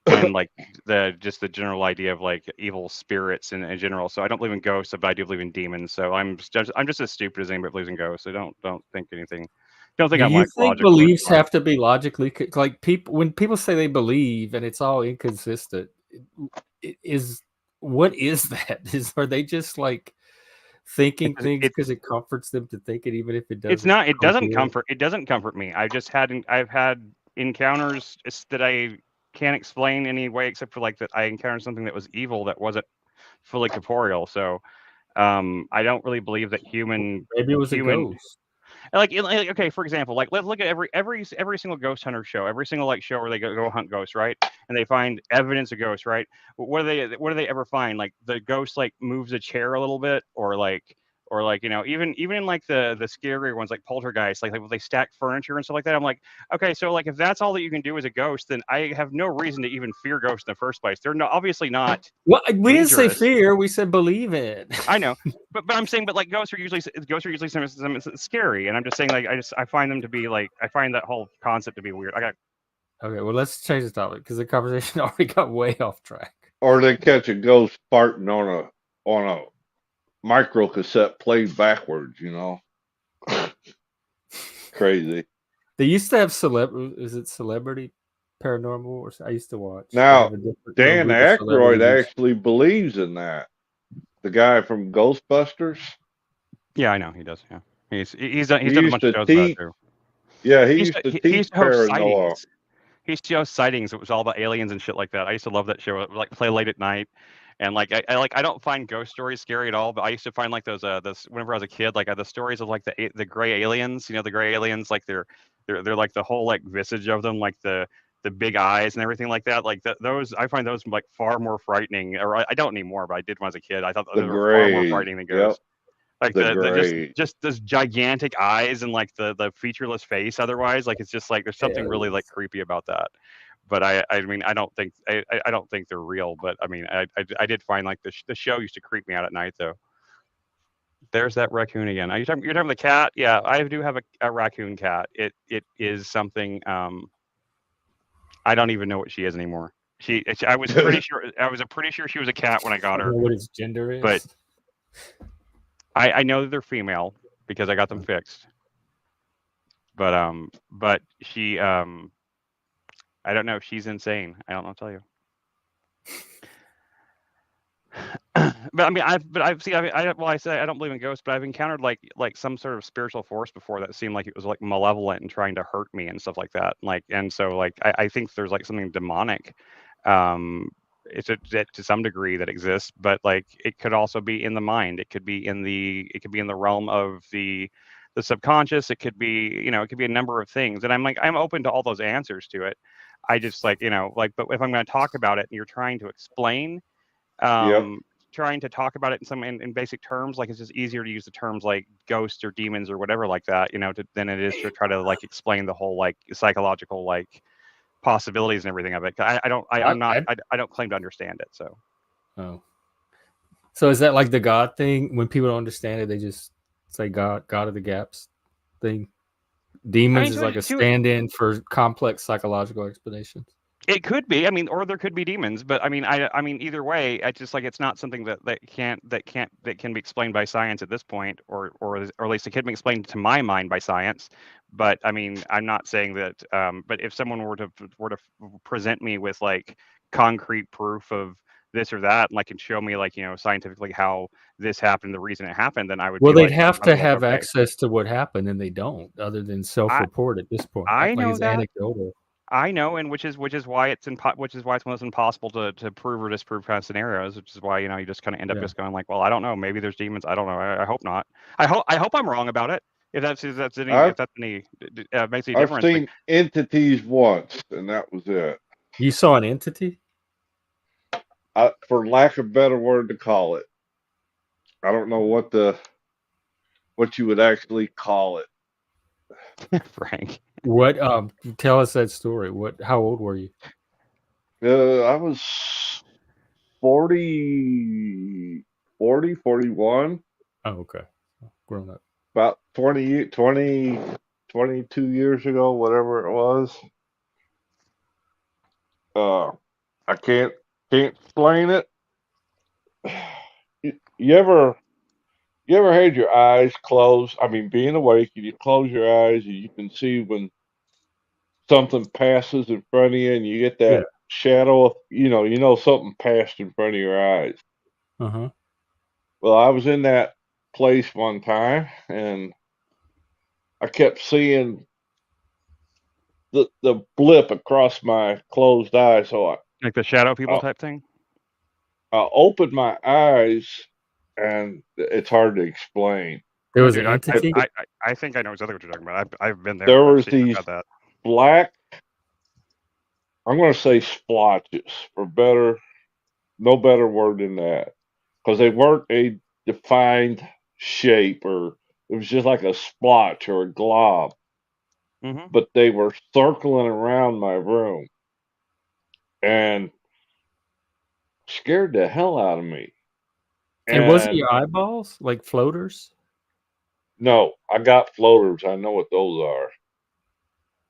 Speaker 2: like the general idea of like evil spirits in general. So I don't believe in ghosts, but I do believe in demons. So I'm just as stupid as anybody believes in ghosts. So don't think anything. Don't think
Speaker 1: do
Speaker 2: I'm
Speaker 1: you
Speaker 2: like
Speaker 1: think
Speaker 2: logical.
Speaker 1: beliefs have to be logically like people when people say they believe and it's all inconsistent? What is that? Are they just like thinking things because it comforts them to think it, even if it doesn't?
Speaker 2: It's not. It doesn't comfort. It doesn't comfort me. I've had encounters that I can't explain any way except for like that I encountered something that was evil that wasn't fully corporeal. So I don't really believe that
Speaker 1: maybe it was a ghost.
Speaker 2: Like okay, for example, like let's look at every single ghost hunter show, every single like show where they go hunt ghosts, right? And they find evidence of ghosts, right? What do they ever find? Like the ghost like moves a chair a little bit, or like you know, even in like the scarier ones like poltergeist, like they stack furniture and stuff like that. I'm like, okay, so like if that's all that you can do as a ghost, then I have no reason to even fear ghosts in the first place. They're obviously not.
Speaker 1: Well, we didn't say
Speaker 2: dangerous.
Speaker 1: fear. We said believe it.
Speaker 2: I know, but I'm saying, but like ghosts are usually something scary, and I'm just saying like I find them to be like I find that whole concept to be weird.
Speaker 1: Okay, well let's change the topic because the conversation already got way off track.
Speaker 4: Or they catch a ghost farting on a micro cassette played backwards, you know. crazy.
Speaker 1: They used to have is it Celebrity Paranormal? Or I used to watch. They
Speaker 4: Now,
Speaker 1: have a different
Speaker 4: Dan
Speaker 1: group of
Speaker 4: Aykroyd
Speaker 1: celebrities.
Speaker 4: actually believes in that. The guy from Ghostbusters.
Speaker 2: Yeah, I know he does. Yeah, he's done a
Speaker 4: used
Speaker 2: bunch
Speaker 4: to
Speaker 2: of shows about it
Speaker 4: teach.
Speaker 2: too.
Speaker 4: Yeah, he
Speaker 2: He
Speaker 4: used to
Speaker 2: he
Speaker 4: teach
Speaker 2: used to host
Speaker 4: paranoia.
Speaker 2: sightings. He used to host sightings. It was all about aliens and shit like that. I used to love that show. It would, like, play late at night, and like I don't find ghost stories scary at all. But I used to find like those whenever I was a kid, like the stories of like the gray aliens. You know, the gray aliens, like they're like the whole like visage of them, like the big eyes and everything like that. Like those, I find those like far more frightening. Or I don't anymore, but I did when I was a kid. I thought
Speaker 4: The
Speaker 2: those were far more
Speaker 4: Greys.
Speaker 2: frightening than
Speaker 4: Yep.
Speaker 2: ghosts. Like
Speaker 4: The
Speaker 2: the
Speaker 4: Greys.
Speaker 2: just those gigantic eyes and like the featureless face. Otherwise, like it's just like there's something really like creepy about that. But I mean I don't think I don't think they're real. But I mean I did find like the show used to creep me out at night though. There's that raccoon again. You're talking the cat? Yeah, I do have a raccoon cat. It is something. I don't even know what she is anymore. I was pretty sure she was a cat when I got her.
Speaker 1: I don't know what his gender is.
Speaker 2: But I know that they're female because I got them fixed. But she I don't know. She's insane. I don't know what to tell you. But I mean, I say I don't believe in ghosts, but I've encountered like some sort of spiritual force before that seemed like it was like malevolent and trying to hurt me and stuff like that. Like, and so like I think there's like something demonic, it's to some degree that exists, but like it could also be in the mind. It could be in the realm of the subconscious. It could be, you know, it could be a number of things. And I'm open to all those answers to it. I just like, you know, like, but if I'm going to talk about it and you're trying to explain,
Speaker 4: Yep.
Speaker 2: trying to talk about it in basic terms, like it's just easier to use the terms like ghosts or demons or whatever like that, you know, than it is to try to like explain the whole like psychological like possibilities and everything of it. I don't claim to understand it. So.
Speaker 1: Oh. So is that like the God thing? When people don't understand it, they just say God of the gaps thing. Demons is like a stand-in for complex psychological explanations.
Speaker 2: It could be. I mean, or there could be demons, but I mean, I mean, either way, I just like it's not something that can be explained by science at this point, or at least it can be explained to my mind by science. But I mean, I'm not saying that. But if someone were to present me with like concrete proof of this or that, and like can show me like, you know, scientifically how this happened, the reason it happened, then I would.
Speaker 1: Well,
Speaker 2: they'd
Speaker 1: have to have access to what happened, and they don't, other than self-report at this point.
Speaker 2: I know
Speaker 1: like it's
Speaker 2: that.
Speaker 1: Anecdotal.
Speaker 2: I know, and which is why it's one of those impossible to prove or disprove kind of scenarios. Which is why, you know, you just kind of end up just going like, well, I don't know, maybe there's demons. I don't know. I hope not. I hope I'm wrong about it. If that's any makes any difference.
Speaker 4: I've seen entities once, and that was it.
Speaker 1: You saw an entity?
Speaker 4: For lack of a better word to call it, I don't know what you would actually call it.
Speaker 2: Frank.
Speaker 1: What? Tell us that story. How old were you?
Speaker 4: I was 40, 41.
Speaker 1: Oh, okay. Grown up.
Speaker 4: About 22 years ago, whatever it was. I can't explain it. You ever had your eyes closed? I mean, being awake, and you close your eyes, and you can see when something passes in front of you, and you get that shadow of, you know something passed in front of your eyes.
Speaker 1: Uh-huh.
Speaker 4: Well, I was in that place one time, and I kept seeing the blip across my closed eye. So
Speaker 2: like the shadow people type thing.
Speaker 4: I opened my eyes, and it's hard to explain.
Speaker 1: There was an entity.
Speaker 2: I think I know exactly what you're talking about. I've been there.
Speaker 4: There was these black, I'm going to say splotches, no better word than that, because they weren't a defined shape, or it was just like a splotch or a glob.
Speaker 2: Mm-hmm.
Speaker 4: But they were circling around my room and scared the hell out of me.
Speaker 1: And was it your eyeballs, like floaters?
Speaker 4: No, I got floaters. I know what those are.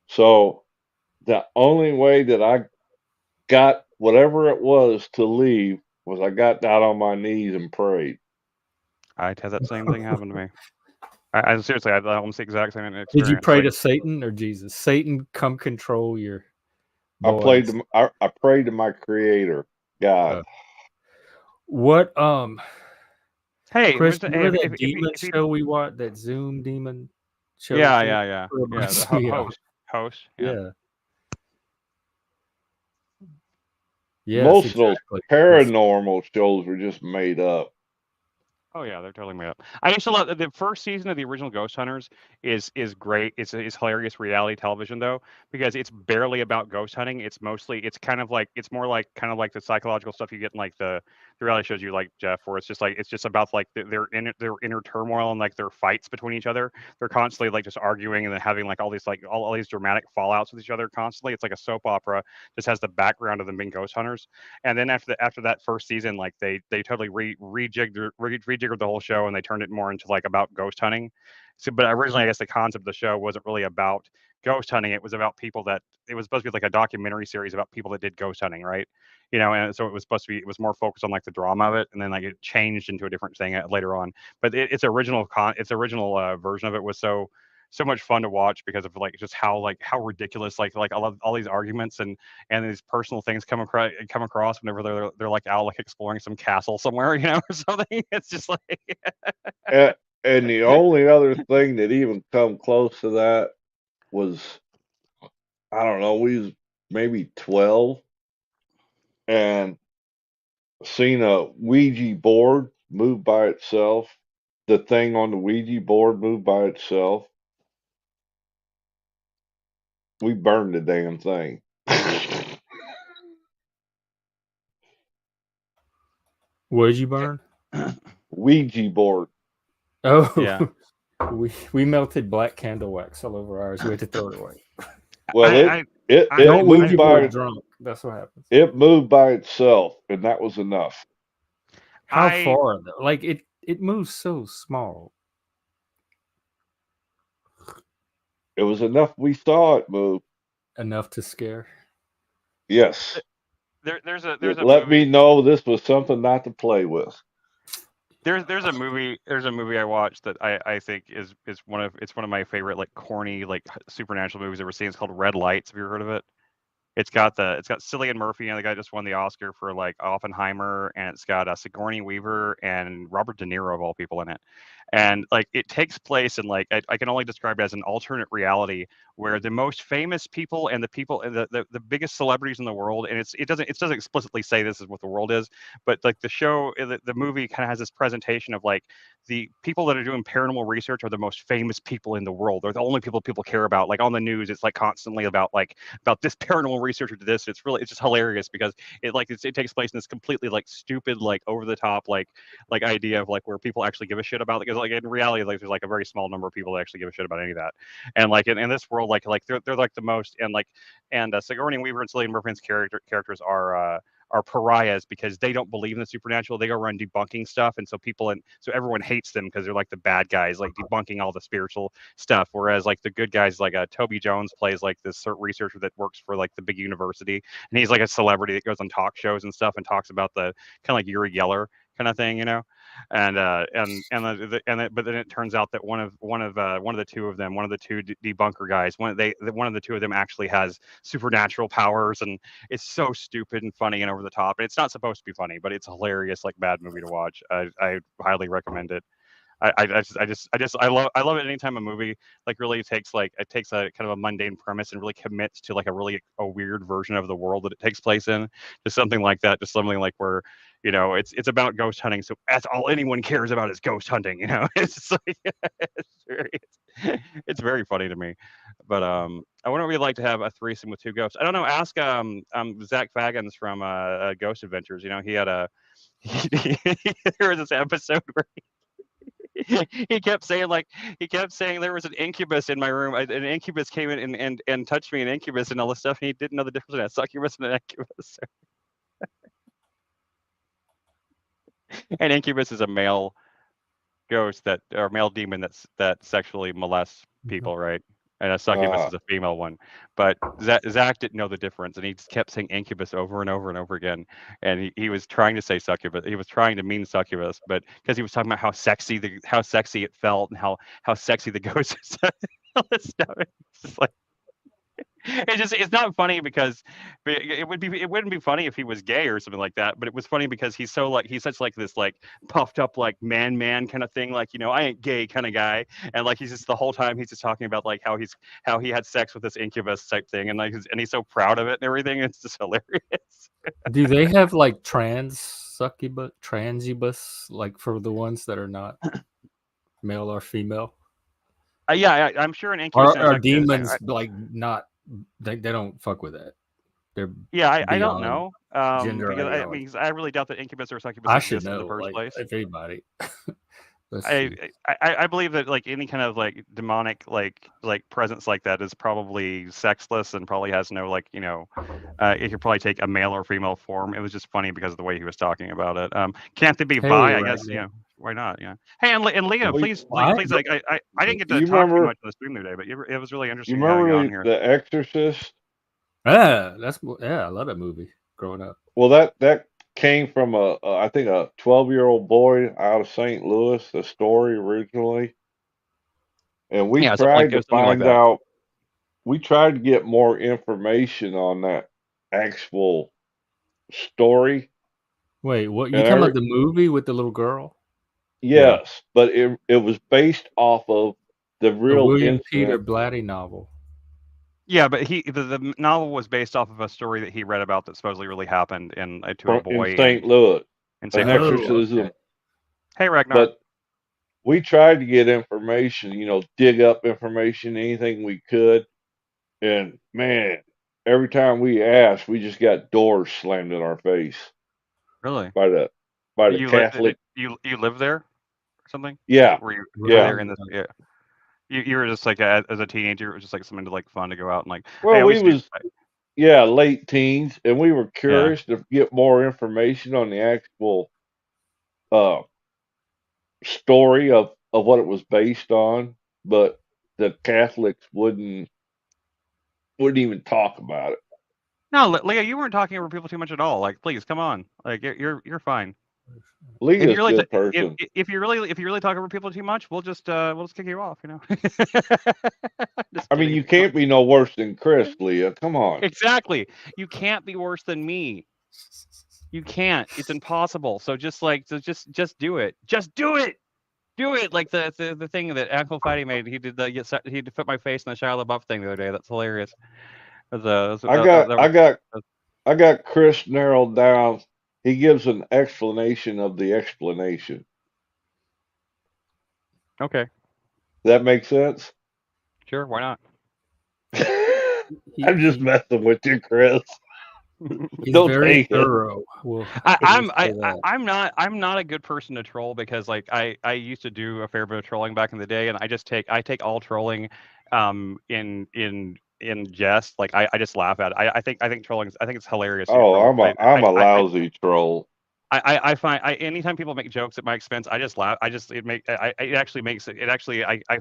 Speaker 4: So the only way that I got whatever it was to leave was I got down on my knees and prayed.
Speaker 2: I had that same thing happen to me. I seriously, I almost the exact same experience.
Speaker 1: Did you pray
Speaker 2: like,
Speaker 1: to Satan or Jesus? Satan, come control your
Speaker 4: I
Speaker 1: boys.
Speaker 4: prayed to my creator, God.
Speaker 1: What
Speaker 2: hey,
Speaker 1: Chris, remember that
Speaker 2: if
Speaker 1: demon
Speaker 2: you,
Speaker 1: show we watched, that Zoom demon show?
Speaker 2: yeah.
Speaker 1: Reminds
Speaker 2: The
Speaker 1: me of-
Speaker 2: host. Yeah.
Speaker 1: Yes,
Speaker 4: Most of those
Speaker 1: exactly.
Speaker 4: paranormal shows were just made up.
Speaker 2: Oh yeah, they're totally made up. I used to love the first season of the original Ghost Hunters is great. It's hilarious reality television though, because it's barely about ghost hunting. It's more like kind of like the psychological stuff you get in like the reality shows you like, Jeff, where it's just about like their inner turmoil and like their fights between each other. They're constantly like just arguing and then having like all these like all these dramatic fallouts with each other constantly. It's like a soap opera, just has the background of them being ghost hunters. And then after that first season, like they totally rejiggered the whole show and they turned it more into like about ghost hunting. So, but originally, I guess the concept of the show wasn't really about ghost hunting. It was about people that it was supposed to be like a documentary series about people that did ghost hunting, right? And so it was more focused on like the drama of it, and then like it changed into a different thing later on. But its original version of it was so much fun to watch because of like just how ridiculous like all these arguments and these personal things come across whenever they're like out like exploring some castle somewhere, or something. It's just like
Speaker 4: And the only other thing that even come close to that was, I don't know, we was maybe 12 and seen a Ouija board move by itself. The thing on the Ouija board moved by itself. We burned the damn thing.
Speaker 1: What did you burn?
Speaker 4: Ouija board.
Speaker 1: Oh,
Speaker 2: yeah.
Speaker 1: we melted black candle wax all over ours. We had to throw it away.
Speaker 4: Well,
Speaker 2: I
Speaker 4: it
Speaker 1: Don't
Speaker 4: moved
Speaker 1: Ouija
Speaker 4: by
Speaker 1: board drunk. That's what happens.
Speaker 4: it moved by itself, and that was enough.
Speaker 1: How
Speaker 2: I
Speaker 1: far though? Like it moves so small.
Speaker 4: It was enough. We saw it move.
Speaker 1: Enough to scare.
Speaker 4: Yes.
Speaker 2: there's a
Speaker 4: It let me
Speaker 2: movie
Speaker 4: know this was something not to play with.
Speaker 2: there's a movie I watched that I think is one of my favorite like corny like supernatural movies I've ever seen. It's called Red Lights. Have you ever heard of it? It's got Cillian Murphy, the guy just won the Oscar for like Oppenheimer, and it's got Sigourney Weaver and Robert De Niro of all people in it. And like it takes place in like I can only describe it as an alternate reality where the most famous people and the people the biggest celebrities in the world, and it doesn't explicitly say this is what the world is, but like the movie kind of has this presentation of like the people that are doing paranormal research are the most famous people in the world. They're the only people care about. Like on the news, it's like constantly about this paranormal researcher to this. It's just hilarious because it takes place in this completely like stupid, like over the top, like idea of like where people actually give a shit about it. Because like in reality, like there's like a very small number of people that actually give a shit about any of that. And like in this world, like they're like the most, and Sigourney Weaver and Cillian Murphy's characters are pariahs because they don't believe in the supernatural. They go around debunking stuff, and so everyone hates them because they're like the bad guys, like debunking all the spiritual stuff. Whereas like the good guys, like Toby Jones plays like this researcher that works for like the big university, and he's like a celebrity that goes on talk shows and stuff and talks about the kind of like Uri Geller kind of thing, but then it turns out that one of the two of them, one of the two debunker guys, one of the two of them actually has supernatural powers, and it's so stupid and funny and over the top. It's not supposed to be funny, but it's a hilarious, like bad movie to watch. I highly recommend it. I love it anytime a movie like really takes a kind of a mundane premise and really commits to like a weird version of the world that it takes place in. Just something like that. Just something like where it's about ghost hunting, so that's all anyone cares about is ghost hunting. It's just like it's very funny to me. But I wouldn't really like to have a threesome with two ghosts. I don't know. Ask Zach Fagans from Ghost Adventures. He had a there was this episode where he kept saying there was an incubus in my room. An incubus came in and touched me, an incubus and all this stuff, and he didn't know the difference between a succubus and an incubus. An incubus is a male ghost or male demon that sexually molests people, right?
Speaker 5: and a succubus is a female one. But Zach didn't know the difference, and he just kept saying incubus over and over and over again. And he was trying to say succubus. He was trying to mean succubus, but because he was talking about how sexy it felt and how sexy the ghost is. All this stuff. It's just like it's not funny because it wouldn't be funny if he was gay or something like that, but it was funny because he's such like this like puffed up like man kind of thing, like, you know, I ain't gay kind of guy, and like he's just the whole time he's just talking about like how he had sex with this incubus type thing, and like he's so proud of it and everything. It's just hilarious.
Speaker 1: Do they have like transubus, like for the ones that are not male or female?
Speaker 5: Yeah, I'm sure an incubus
Speaker 1: Are demons like not? They don't fuck with that. They're
Speaker 5: I don't know.
Speaker 1: gender
Speaker 5: Because
Speaker 1: ideology.
Speaker 5: I really doubt that incubus or succubus
Speaker 1: I should
Speaker 5: exists in
Speaker 1: know,
Speaker 5: the first
Speaker 1: like,
Speaker 5: place.
Speaker 1: if anybody.
Speaker 5: I believe that like any kind of like demonic like presence like that is probably sexless and probably has no like, you know, it could probably take a male or female form. It was just funny because of the way he was talking about it. Can't they be bi? I guess, you know, why not? Yeah. Hey, and Leah, please, like I didn't get to talk too much on the stream today, but it was really interesting.
Speaker 4: You remember The Exorcist?
Speaker 1: Yeah, I love that movie growing up.
Speaker 4: Well, that came from I think a 12-year-old boy out of St. Louis, the story originally. And we tried to find out, we tried to get more information on that actual story.
Speaker 1: Wait, what? You talking about the movie with the little girl?
Speaker 4: Yes, but it was based off of the real
Speaker 1: William
Speaker 4: incident.
Speaker 1: Peter Blatty novel.
Speaker 5: Yeah, but the novel was based off of a story that he read about that supposedly really happened to a boy
Speaker 4: in St. Louis.
Speaker 5: In St.
Speaker 4: Louis. Exorcism.
Speaker 5: Okay. Hey, Ragnar.
Speaker 4: But we tried to get information, you know, dig up information, anything we could. And man, every time we asked, we just got doors slammed in our face.
Speaker 5: Really?
Speaker 4: By the Catholic.
Speaker 5: You live there or something?
Speaker 4: Yeah.
Speaker 5: Were you there in this? Yeah. You were just like as a teenager, it was just like something to like fun to go out and like.
Speaker 4: Well, hey, late teens, and we were curious to get more information on the actual story of what it was based on, but the Catholics wouldn't even talk about it.
Speaker 5: No, Leah, you weren't talking over people too much at all. Like, please, come on. Like, you're fine.
Speaker 4: Leah's a good person.
Speaker 5: If you really talk over people too much, we'll just kick you off. You know.
Speaker 4: I mean, you can't be no worse than Chris, Leah. Come on.
Speaker 5: Exactly. You can't be worse than me. You can't. It's impossible. So just do it. Just do it. Do it. Like the thing that Uncle Fatty made. He did he put my face in the Shia LaBeouf thing the other day. That's hilarious.
Speaker 4: I got Chris narrowed down. He gives an explanation of the explanation.
Speaker 5: Okay.
Speaker 4: That makes sense?
Speaker 5: Sure, why not?
Speaker 4: I'm just messing with you, Chris.
Speaker 1: He's very thorough.
Speaker 5: I'm not a good person to troll because like I used to do a fair bit of trolling back in the day, and I take all trolling in jest. Like I just laugh at it. I think trolling. I think it's hilarious.
Speaker 4: Oh, I'm a lousy troll.
Speaker 5: I find anytime people make jokes at my expense, I just laugh. I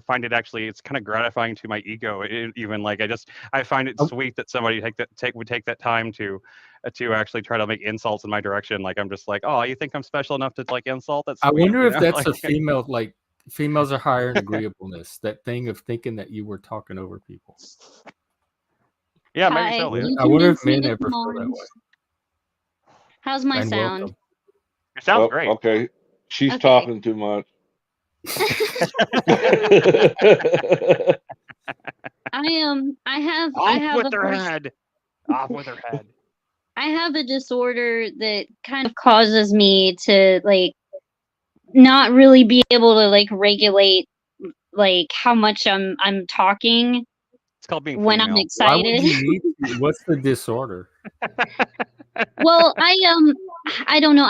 Speaker 5: find it actually it's kind of gratifying to my ego. Even like I find it sweet that somebody would take that time to actually try to make insults in my direction. Like I'm just like, oh, you think I'm special enough to like insult? That's sweet,
Speaker 1: I wonder if that's a female like. Females are higher in agreeableness. That thing of thinking that you were talking over people.
Speaker 5: Yeah, maybe so.
Speaker 1: I wonder if men ever feel that way.
Speaker 6: How's my sound?
Speaker 5: Welcome. It sounds great.
Speaker 4: Okay, she's talking too much.
Speaker 6: I have
Speaker 5: Off with her head.
Speaker 6: I have a disorder that kind of causes me to like not really be able to like regulate like how much I'm talking.
Speaker 5: It's called being
Speaker 6: when
Speaker 5: female.
Speaker 6: I'm excited.
Speaker 1: Why would you need to? What's the disorder?
Speaker 6: Well, I don't know.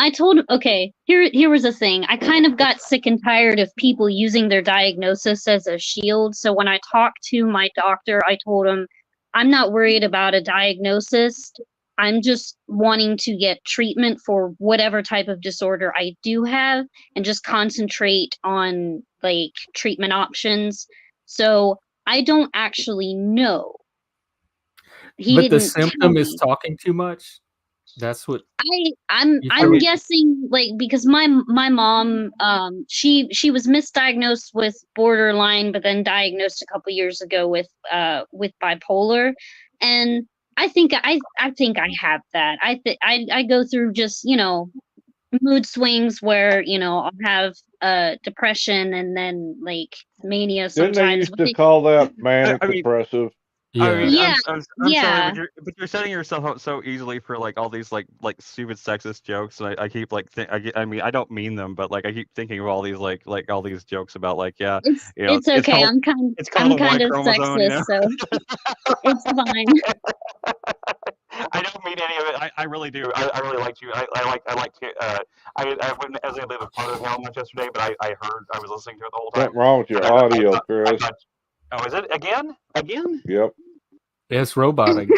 Speaker 6: Here was the thing. I kind of got sick and tired of people using their diagnosis as a shield. So when I talked to my doctor, I told him I'm not worried about a diagnosis. I'm just wanting to get treatment for whatever type of disorder I do have and just concentrate on like treatment options. So I don't actually know.
Speaker 1: But the
Speaker 6: didn't
Speaker 1: symptom
Speaker 6: tell
Speaker 1: is
Speaker 6: me.
Speaker 1: talking too much. That's what
Speaker 6: I'm
Speaker 1: you feel like-
Speaker 6: guessing, like, because my mom she was misdiagnosed with borderline, but then diagnosed a couple years ago with bipolar, and I think I have that. I go through just, you know, mood swings where, you know, I'll have depression and then like mania
Speaker 4: Didn't they
Speaker 6: sometimes.
Speaker 4: used
Speaker 6: but
Speaker 4: to
Speaker 6: they-
Speaker 4: call that manic
Speaker 5: I mean-
Speaker 4: depressive?
Speaker 5: I
Speaker 1: yeah.
Speaker 5: mean,
Speaker 6: Yeah,
Speaker 5: I'm sorry,
Speaker 6: yeah.
Speaker 5: but you're setting yourself up so easily for like all these like stupid sexist jokes, and I keep like I mean I don't mean them, but like I keep thinking of all these like all these jokes about like you know
Speaker 6: It's okay.
Speaker 5: called,
Speaker 6: I'm kind
Speaker 5: it's called
Speaker 6: I'm
Speaker 5: a Y
Speaker 6: kind of
Speaker 5: chromosome, you
Speaker 6: sexist,
Speaker 5: know?
Speaker 6: so it's fine.
Speaker 5: I don't mean any of it. I really do. I really liked you. I like to. I wouldn't as I live a part of hell much yesterday, but I was listening to it the whole time.
Speaker 4: Something wrong with your
Speaker 5: And I
Speaker 4: audio,
Speaker 5: thought-
Speaker 4: Chris.
Speaker 5: oh, is it again?
Speaker 4: Yep.
Speaker 1: It's robotic.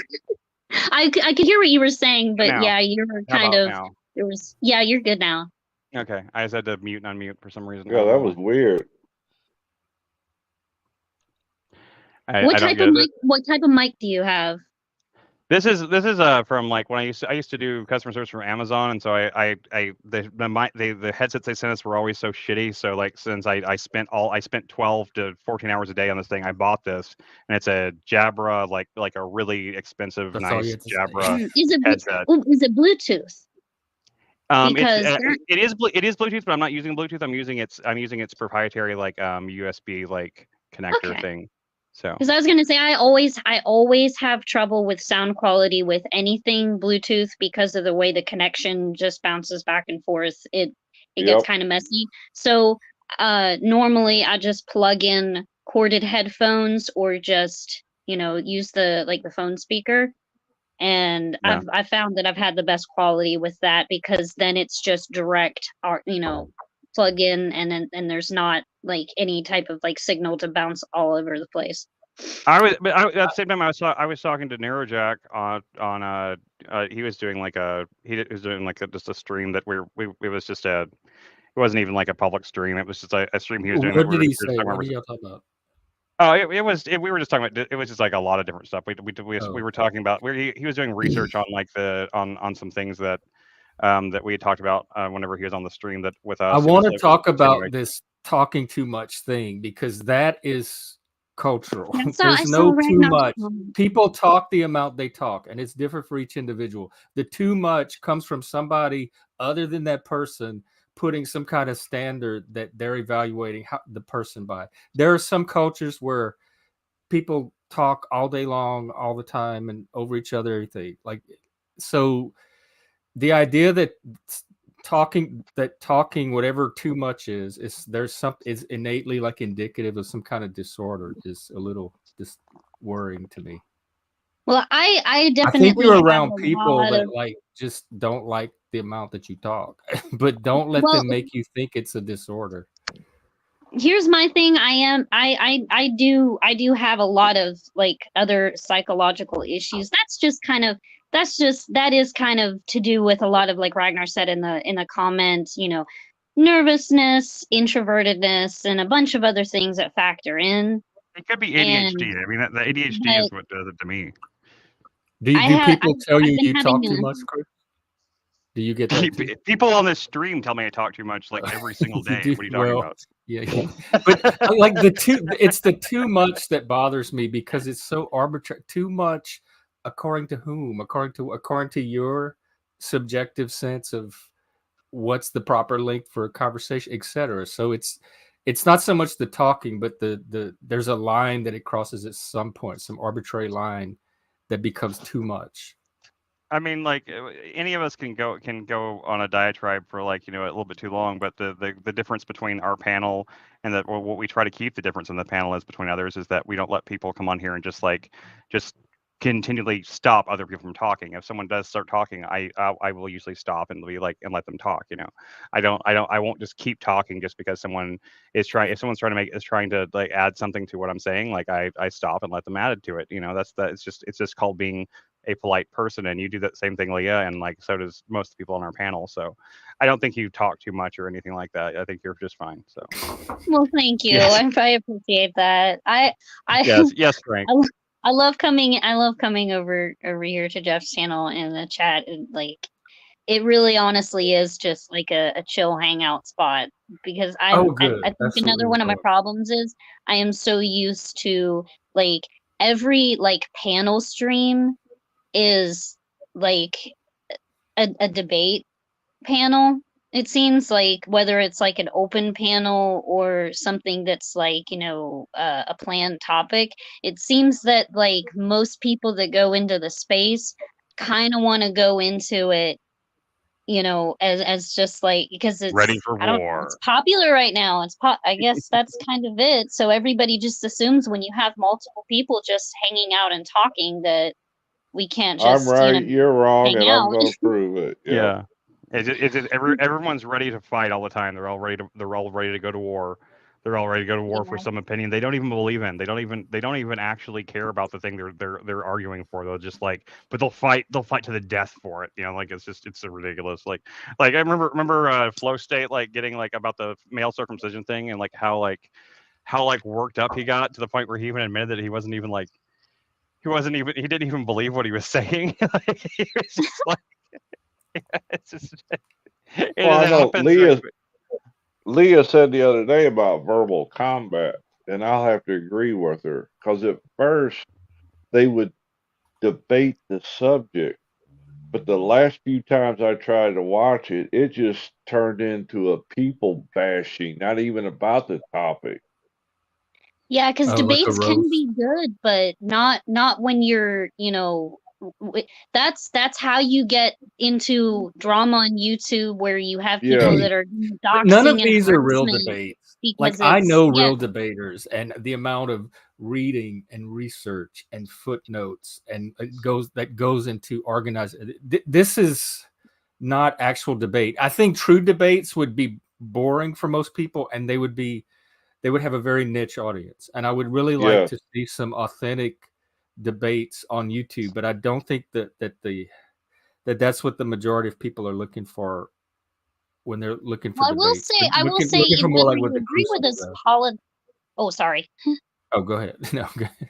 Speaker 6: I could hear what you were saying, but
Speaker 5: Now.
Speaker 6: yeah, you were
Speaker 5: How
Speaker 6: kind
Speaker 5: about
Speaker 6: of
Speaker 5: now?
Speaker 6: there was yeah, you're good now.
Speaker 5: Okay, I just had to mute and unmute for some reason. I
Speaker 4: Yeah,
Speaker 5: don't
Speaker 4: that
Speaker 5: know
Speaker 4: was
Speaker 5: why.
Speaker 4: weird.
Speaker 5: I don't
Speaker 6: What
Speaker 5: get it.
Speaker 6: type of mic do you have?
Speaker 5: This is from like when I used to do customer service from Amazon, and so the headsets they sent us were always so shitty. So like since I spent 12 to 14 hours a day on this thing, I bought this, and it's a Jabra, like a really expensive,
Speaker 1: That's all you
Speaker 5: nice
Speaker 1: had to say.
Speaker 5: Jabra
Speaker 6: Is it
Speaker 5: headset.
Speaker 6: is it Bluetooth? Because
Speaker 5: It is Bluetooth, but I'm not using Bluetooth. I'm using its proprietary like USB like connector
Speaker 6: Okay.
Speaker 5: thing. So
Speaker 6: Because I was gonna say I always have trouble with sound quality with anything Bluetooth because of the way the connection just bounces back and forth. It gets
Speaker 4: Yep.
Speaker 6: kind of messy. So normally I just plug in corded headphones or just, you know, use the phone speaker. And
Speaker 5: Yeah.
Speaker 6: I found that I've had the best quality with that because then it's just direct, you know, plug in, and there's not like any type of like signal to bounce all over the place.
Speaker 5: at the same time I was talking to Neurojack on he was doing like just a stream that it was just it wasn't even like a public stream. It was just a stream he was doing.
Speaker 1: What did he say? What did y'all talk about?
Speaker 5: Oh, we were just talking about, it was just like a lot of different stuff. We were talking about where he was doing research on like on some things that that we had talked about whenever he was on the stream that with us.
Speaker 1: I want to
Speaker 5: like,
Speaker 1: talk about
Speaker 5: anyway.
Speaker 1: this talking too much thing because that is cultural.
Speaker 6: I
Speaker 1: There's
Speaker 6: saw
Speaker 1: no too
Speaker 6: Ragnar's
Speaker 1: much.
Speaker 6: comment.
Speaker 1: People talk the amount they talk, and it's different for each individual. The too much comes from somebody other than that person putting some kind of standard that they're evaluating the person by. There are some cultures where people talk all day long, all the time, and over each other, everything. Like, so the idea that talking whatever too much is innately like indicative of some kind of disorder is a little just worrying to me.
Speaker 6: Well, I
Speaker 1: I
Speaker 6: definitely
Speaker 1: think you're
Speaker 6: have
Speaker 1: around
Speaker 6: a
Speaker 1: people
Speaker 6: lot
Speaker 1: that
Speaker 6: of-
Speaker 1: like just don't like the amount that you talk, but don't let them make you think it's a disorder.
Speaker 6: Here's my thing. I do have a lot of like other psychological issues. That is kind of to do with a lot of, like Ragnar said in the comments, you know, nervousness, introvertedness, and a bunch of other things that factor in.
Speaker 5: It could be ADHD. I mean, the ADHD is what does it to me.
Speaker 1: Do people tell you you talk too much, Chris? Do you get that too?
Speaker 5: People on this stream tell me I talk too much like every single day. What are you talking about?
Speaker 1: Yeah, but like it's the too much that bothers me because it's so arbitrary. Too much, according to whom? According to your subjective sense of what's the proper length for a conversation, etc. So it's not so much the talking, but there's a line that it crosses at some point, some arbitrary line that becomes too much.
Speaker 5: I mean, like any of us can go on a diatribe for like, you know, a little bit too long, but the difference between our panel and what we try to keep the difference in the panel is between others is that we don't let people come on here and just continually stop other people from talking. If someone does start talking, I will usually stop and be like and let them talk. You know, I won't just keep talking just because someone is trying. If someone's trying to like add something to what I'm saying, like I stop and let them add it to it. You know, it's just called being a polite person, and you do that same thing, Leah, and like so does most of the people on our panel. So I don't think you talk too much or anything like that. I think you're just fine. So
Speaker 6: Well, thank you.
Speaker 5: Yes.
Speaker 6: I appreciate that. I
Speaker 5: Yes, Frank.
Speaker 6: I love coming. I love coming over here to Jeff's channel and the chat, and like it really honestly is just like a chill hangout spot, because I
Speaker 1: good.
Speaker 6: think
Speaker 1: That's
Speaker 6: another
Speaker 1: really
Speaker 6: one of my
Speaker 1: cool.
Speaker 6: problems is I am so used to like every like panel stream is like a debate panel. It seems like whether it's like an open panel or something that's like, you know, a planned topic, it seems that like most people that go into the space kind of want to go into it, you know, as just like, because
Speaker 5: Ready
Speaker 6: it's,
Speaker 5: for
Speaker 6: I don't know, it's
Speaker 5: war.
Speaker 6: popular right now. I guess that's kind of it. So everybody just assumes when you have multiple people just hanging out and talking that we can't
Speaker 4: I'm
Speaker 6: just, you know,
Speaker 4: right, you're wrong,
Speaker 6: hang
Speaker 4: and I'm
Speaker 6: out.
Speaker 4: going to prove it.
Speaker 5: Yeah. Everyone's ready to fight all the time. They're all ready to go to war. They're all ready to go to war for
Speaker 6: Yeah.
Speaker 5: some opinion they don't even believe in. They don't even actually care about the thing they're arguing for. They'll just like, but they'll fight to the death for it. You know, like it's so ridiculous. Like I remember Flow State like getting like about the male circumcision thing, and like how worked up he got to the point where he even admitted that he didn't even believe what he was saying. Like, he was just like, it's just it
Speaker 4: Well, I
Speaker 5: just
Speaker 4: know
Speaker 5: happens right.
Speaker 4: Leah said the other day about verbal combat, and I'll have to agree with her, because at first they would debate the subject, but the last few times I tried to watch it, it just turned into a people bashing, not even about the topic.
Speaker 6: Yeah, because
Speaker 1: Oh, like a
Speaker 6: debates can
Speaker 1: roast.
Speaker 6: be good, but not when you're, you know, that's how you get into drama on YouTube, where you have people
Speaker 4: Yeah,
Speaker 6: that are
Speaker 1: But none of
Speaker 6: doxing and
Speaker 1: these are real
Speaker 6: harassment
Speaker 1: debates. Like
Speaker 6: because
Speaker 1: I
Speaker 6: it's,
Speaker 1: know
Speaker 6: yeah,
Speaker 1: real debaters, and the amount of reading and research and footnotes and that goes into organizing. This is not actual debate. I think true debates would be boring for most people, and they would have a very niche audience. And I would really like
Speaker 4: yeah.
Speaker 1: to see some authentic debates on YouTube, but I don't think that's what the majority of people are looking for when they're looking for
Speaker 6: well,
Speaker 1: debates. They're
Speaker 6: I will say
Speaker 1: looking for more
Speaker 6: whether
Speaker 1: like what
Speaker 6: you
Speaker 1: the
Speaker 6: agree with
Speaker 1: Crucible
Speaker 6: this
Speaker 1: does.
Speaker 6: oh, sorry.
Speaker 1: Oh, go ahead. No, go ahead.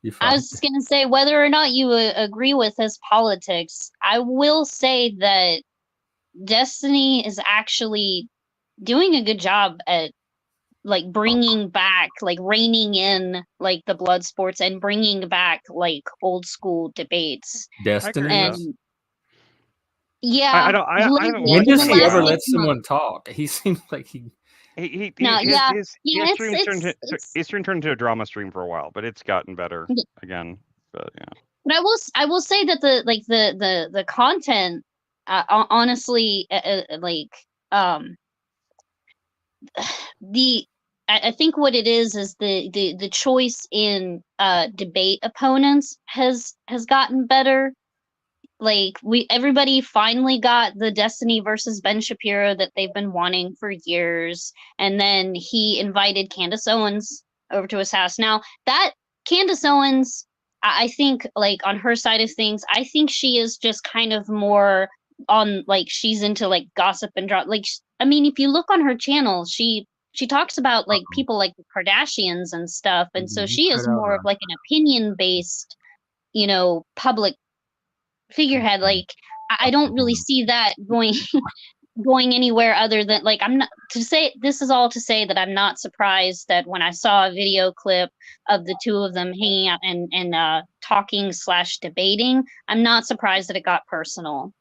Speaker 1: You're
Speaker 6: I
Speaker 1: fine.
Speaker 6: was just gonna say whether or not you agree with his politics, I will say that Destiny is actually doing a good job at like bringing back, like reining in like the blood sports and bringing back like old school debates.
Speaker 5: I agree with
Speaker 1: Destiny
Speaker 5: that.
Speaker 1: is.
Speaker 6: And yeah,
Speaker 5: I haven't
Speaker 6: lately
Speaker 1: When
Speaker 5: watched
Speaker 6: in
Speaker 5: it
Speaker 1: does
Speaker 6: the
Speaker 5: in a
Speaker 1: he
Speaker 6: last
Speaker 1: ever
Speaker 5: while.
Speaker 1: let
Speaker 6: 6 months.
Speaker 1: someone talk? He seems like he.
Speaker 6: No, yeah, yeah,
Speaker 5: His stream turned into a drama stream for a while, but it's gotten better
Speaker 6: yeah.
Speaker 5: again. But yeah.
Speaker 6: But I will say that the content, honestly, like the I think what it is the choice in debate opponents has gotten better. Like everybody finally got the Destiny versus Ben Shapiro that they've been wanting for years, and then he invited Candace Owens over to his house. Now that Candace Owens, I think like on her side of things, I think she is just kind of more on like she's into like gossip and drama. Like I mean, if you look on her channel, she talks about like
Speaker 1: Uh-oh.
Speaker 6: people like the Kardashians and stuff, and so
Speaker 1: You
Speaker 6: she
Speaker 1: cut
Speaker 6: is
Speaker 1: out
Speaker 6: more of like an opinion based, you know, public figurehead. Like I don't really see that going anywhere other than like I'm not to say this is all to say that I'm not surprised that when I saw a video clip of the two of them hanging out and talking / debating, I'm not surprised that it got personal.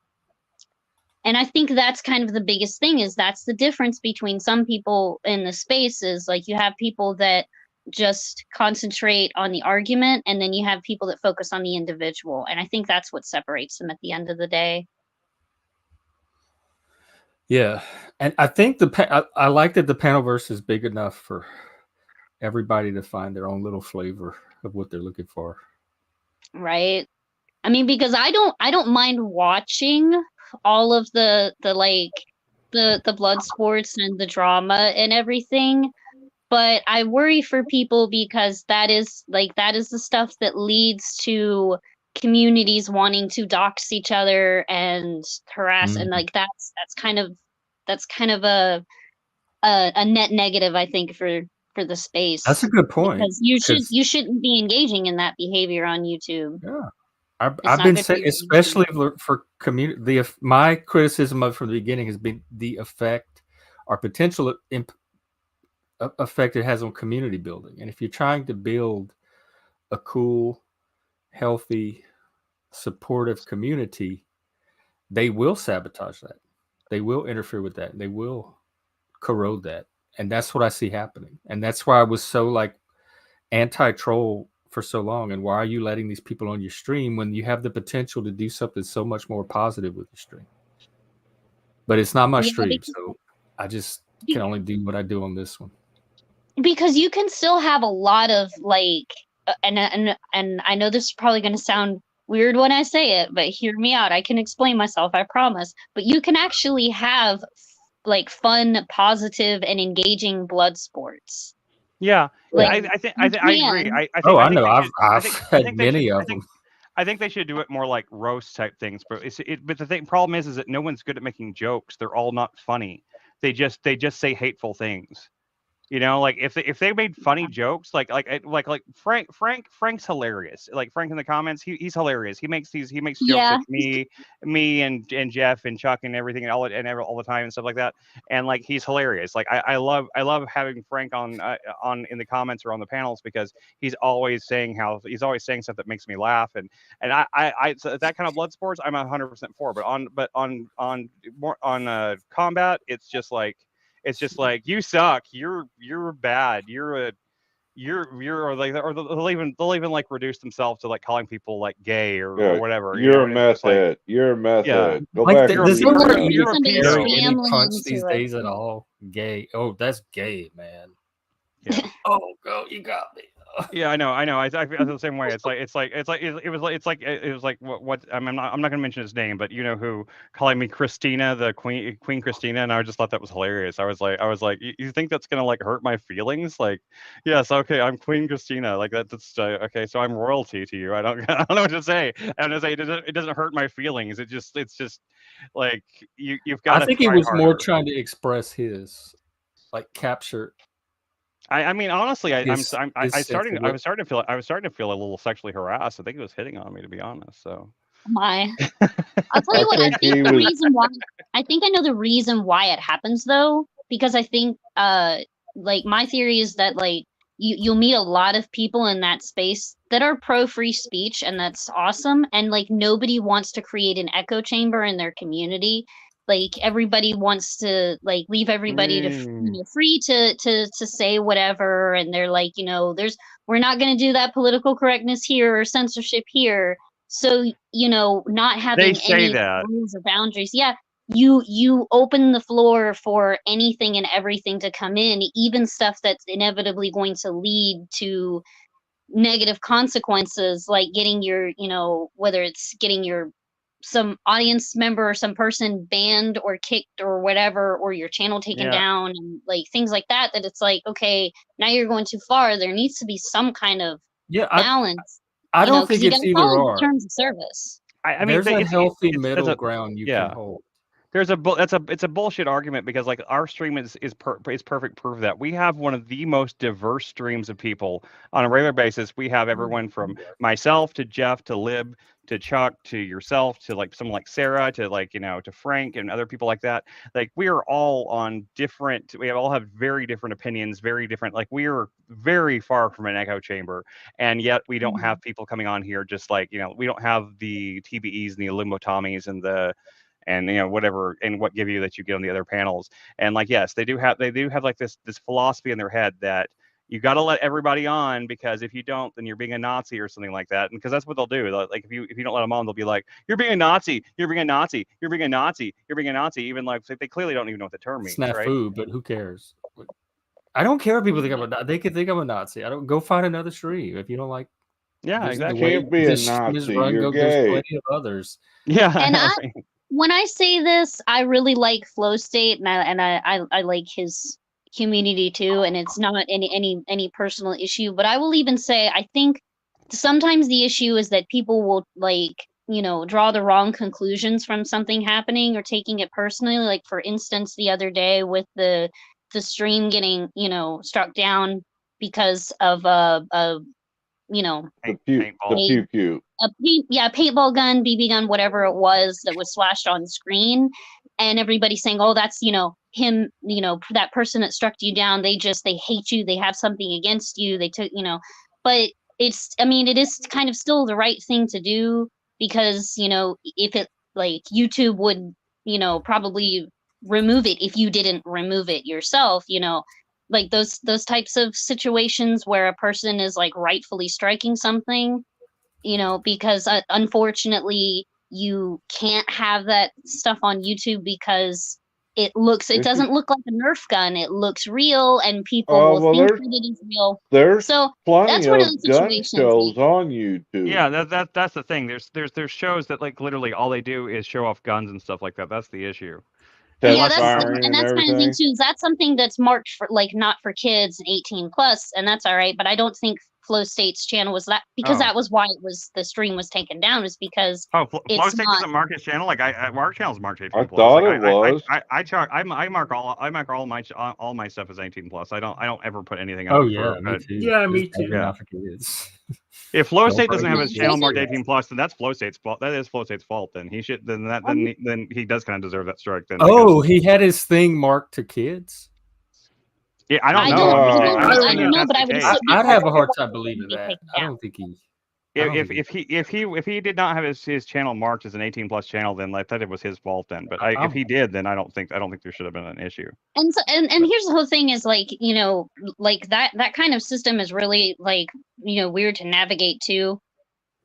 Speaker 6: And I think that's kind of the biggest thing, is that's the difference between some people in the space. Is like you have people that just concentrate on the argument, and then you have people that focus on the individual. And I think that's what separates them at the end of the day.
Speaker 1: Yeah, and I think I like that the panelverse is big enough for everybody to find their own little flavor of what they're looking for.
Speaker 6: Right. I mean, because I don't mind watching all of the like the blood sports and the drama and everything, but I worry for people because that is the stuff that leads to communities wanting to dox each other and harass, and
Speaker 1: Mhm.
Speaker 6: like that's kind of a net negative, I think, for the space.
Speaker 1: That's a good point.
Speaker 6: Because you shouldn't be engaging in that behavior on YouTube.
Speaker 1: Yeah.
Speaker 6: It's
Speaker 1: I've
Speaker 6: not
Speaker 1: been
Speaker 6: good for
Speaker 1: saying,
Speaker 6: your
Speaker 1: especially for community, my criticism of from the beginning has been the effect or potential effect it has on community building. And if you're trying to build a cool, healthy, supportive community, they will sabotage that. They will interfere with that. They will corrode that. And that's what I see happening. And that's why I was so like anti-troll for so long. And why are you letting these people on your stream when you have the potential to do something so much more positive with your stream? But it's not my
Speaker 6: Yeah,
Speaker 1: stream, so I just can only do what I do on this one.
Speaker 6: because you can still have a lot of like, and I know this is probably going to sound weird when I say it, but hear me out. I can explain myself, I promise. But you can actually have like fun, positive, and engaging blood sports.
Speaker 5: Yeah,
Speaker 6: Like,
Speaker 5: I agree.
Speaker 6: can.
Speaker 5: I think
Speaker 1: Oh, I
Speaker 5: think
Speaker 1: know.
Speaker 5: they
Speaker 1: I've
Speaker 5: should, I
Speaker 1: I've
Speaker 5: think
Speaker 1: had many of
Speaker 5: I think
Speaker 1: them.
Speaker 5: I think they should do it more like roast type things. But but the problem is that no one's good at making jokes. They're all not funny. They just say hateful things. You know, like if they made funny jokes, like Frank's hilarious. Like Frank in the comments, he's hilarious. He makes jokes
Speaker 6: Yeah.
Speaker 5: with me and Jeff and Chuck and everything and all the time and stuff like that. And like he's hilarious. Like I love having Frank on in the comments or on the panels because he's always saying stuff that makes me laugh and so that kind of blood sports I'm 100% for. But on combat, it's just like you suck. You're bad. You're like or they'll even like reduce themselves to like calling people like gay or whatever.
Speaker 4: You're a
Speaker 5: and
Speaker 4: meth
Speaker 5: it's like,
Speaker 4: head. You're a meth
Speaker 5: Yeah.
Speaker 4: head. Go
Speaker 1: Like,
Speaker 4: back
Speaker 1: does
Speaker 4: and read
Speaker 1: anyone
Speaker 4: that.
Speaker 1: even
Speaker 5: You're a
Speaker 6: Somebody's
Speaker 5: pedo.
Speaker 1: carry any
Speaker 6: family
Speaker 1: punch
Speaker 6: into
Speaker 1: these
Speaker 6: it.
Speaker 1: days at all? Gay. Oh, that's gay, man.
Speaker 5: Yeah.
Speaker 1: Oh, girl, you got me.
Speaker 5: Yeah, I know. I feel the same way. It was like what I'm not gonna mention his name, but you know who calling me Christina, the Queen Christina, and I just thought that was hilarious. I was like, you think that's gonna like hurt my feelings? Like, yes, okay, I'm Queen Christina. Like that's okay, so I'm royalty to you. I don't I don't know what to say. I'm gonna say it doesn't hurt my feelings. It's just like you've got
Speaker 1: I
Speaker 5: to
Speaker 1: think he
Speaker 5: try
Speaker 1: was more
Speaker 5: harder.
Speaker 1: trying to express his, like, capture
Speaker 5: I mean, honestly,
Speaker 1: his
Speaker 5: I
Speaker 1: sense of
Speaker 5: was starting to feel a little sexually harassed. I think he was hitting on me, to be honest. So
Speaker 6: My, I'll tell you what. I think the reason why. I think I know the reason why it happens though, because I think, like my theory is that like you'll meet a lot of people in that space that are pro free speech, and that's awesome. And like nobody wants to create an echo chamber in their community. Like everybody wants to like leave everybody to free to say whatever, and they're like, we're not going to do that political correctness here or censorship here. So, not having
Speaker 5: say
Speaker 6: any
Speaker 5: that.
Speaker 6: rules or boundaries. Yeah, you open the floor for anything and everything to come in, even stuff that's inevitably going to lead to negative consequences, like getting your, whether it's getting your some audience member or some person banned or kicked or whatever, or your channel taken down, and like things like that. That it's like, okay, now you're going too far. There needs to be some kind of balance.
Speaker 1: I don't think
Speaker 6: you
Speaker 1: it's
Speaker 6: gotta
Speaker 1: either
Speaker 6: follow
Speaker 1: or.
Speaker 6: the terms of service.
Speaker 5: I mean,
Speaker 1: There's a healthy
Speaker 5: it's
Speaker 1: middle ground you can hold.
Speaker 5: It's a bullshit argument because like our stream is perfect proof that we have one of the most diverse streams of people on a regular basis. We have everyone from myself to Jeff to Lib to Chuck to yourself to like someone like Sarah to like to Frank and other people like that. Like we are all on different. We all have very different opinions, very different. Like we are very far from an echo chamber, and yet we don't have people coming on here just like we don't have the TBEs and the Limbo Tommies and the whatever and what give you that you get on the other panels. And like yes, they do have like this philosophy in their head that you got to let everybody on, because if you don't, then you're being a Nazi or something like that. And because that's what they'll do. Like if you don't let them on, they'll be like, you're being a Nazi, you're being a Nazi, you're being a Nazi, you're being a Nazi. Even like they clearly don't even know what the term means.
Speaker 1: Snafu,
Speaker 5: right?
Speaker 1: But who cares? I don't care if people think I'm a. They could think I'm a Nazi. I don't go find another stream if you don't like.
Speaker 5: Yeah, exactly.
Speaker 4: You can't be a Nazi. You're gay.
Speaker 1: There's plenty of others.
Speaker 5: Yeah.
Speaker 6: And when I say this, I really like Flow State, and I like his community too, and it's not any personal issue. But I will even say I think sometimes the issue is that people will like, draw the wrong conclusions from something happening or taking it personally. Like for instance, the other day with the stream getting, struck down because of a
Speaker 4: The pew.
Speaker 6: paintball gun, BB gun, whatever it was that was flashed on screen, and everybody saying, "Oh, that's him, that person that struck you down. They hate you. They have something against you. They took, but it is kind of still the right thing to do because if it like YouTube would probably remove it if you didn't remove it yourself, like those types of situations where a person is like rightfully striking something, because unfortunately you can't have that stuff on YouTube because it doesn't look like a Nerf gun. It looks real, and people will think that it is real.
Speaker 4: There's
Speaker 6: So
Speaker 4: plenty
Speaker 6: that's one of
Speaker 4: of
Speaker 6: the
Speaker 4: gun
Speaker 6: situations.
Speaker 4: shows on YouTube.
Speaker 5: Yeah, that's the thing. There's shows that like literally all they do is show off guns and stuff like that. That's the issue.
Speaker 6: Yeah, that's kind
Speaker 4: firing and
Speaker 6: of the thing
Speaker 4: everything.
Speaker 6: too. That's something that's marked for like not for kids and 18 plus, and that's all right. But I don't think Flow State's channel was that because that was why the stream was taken down, is because
Speaker 5: Flow State doesn't mark his channel. Like our channel's marked 18
Speaker 4: I
Speaker 5: plus.
Speaker 4: thought
Speaker 5: Like,
Speaker 4: it was.
Speaker 5: I mark all my stuff as 18 plus. I don't ever put anything up.
Speaker 1: Oh yeah, me too.
Speaker 7: Yeah, me too.
Speaker 1: Not for kids.
Speaker 5: If Flow State
Speaker 1: Don't
Speaker 5: doesn't have his
Speaker 6: forget.
Speaker 5: channel marked 18 plus, then that's Flow State's fault. That is Flow State's fault. Then he should. Then he does kind of deserve that strike. Then.
Speaker 1: Oh, he had his thing marked to kids.
Speaker 5: Yeah, I don't
Speaker 6: I
Speaker 5: know.
Speaker 6: don't
Speaker 5: I'm
Speaker 6: know,
Speaker 5: just
Speaker 6: but I
Speaker 5: saying
Speaker 6: would.
Speaker 5: that's the
Speaker 1: I'd
Speaker 5: case.
Speaker 1: have a hard time believing
Speaker 6: Be
Speaker 1: that.
Speaker 6: taken
Speaker 1: I
Speaker 6: down.
Speaker 1: don't think he.
Speaker 5: If he did not have his channel marked as an 18 plus channel, then I thought it was his fault. Then, but if he did, then I don't think there should have been an issue.
Speaker 6: And so, and here's the whole thing is like, like that kind of system is really like, weird to navigate too.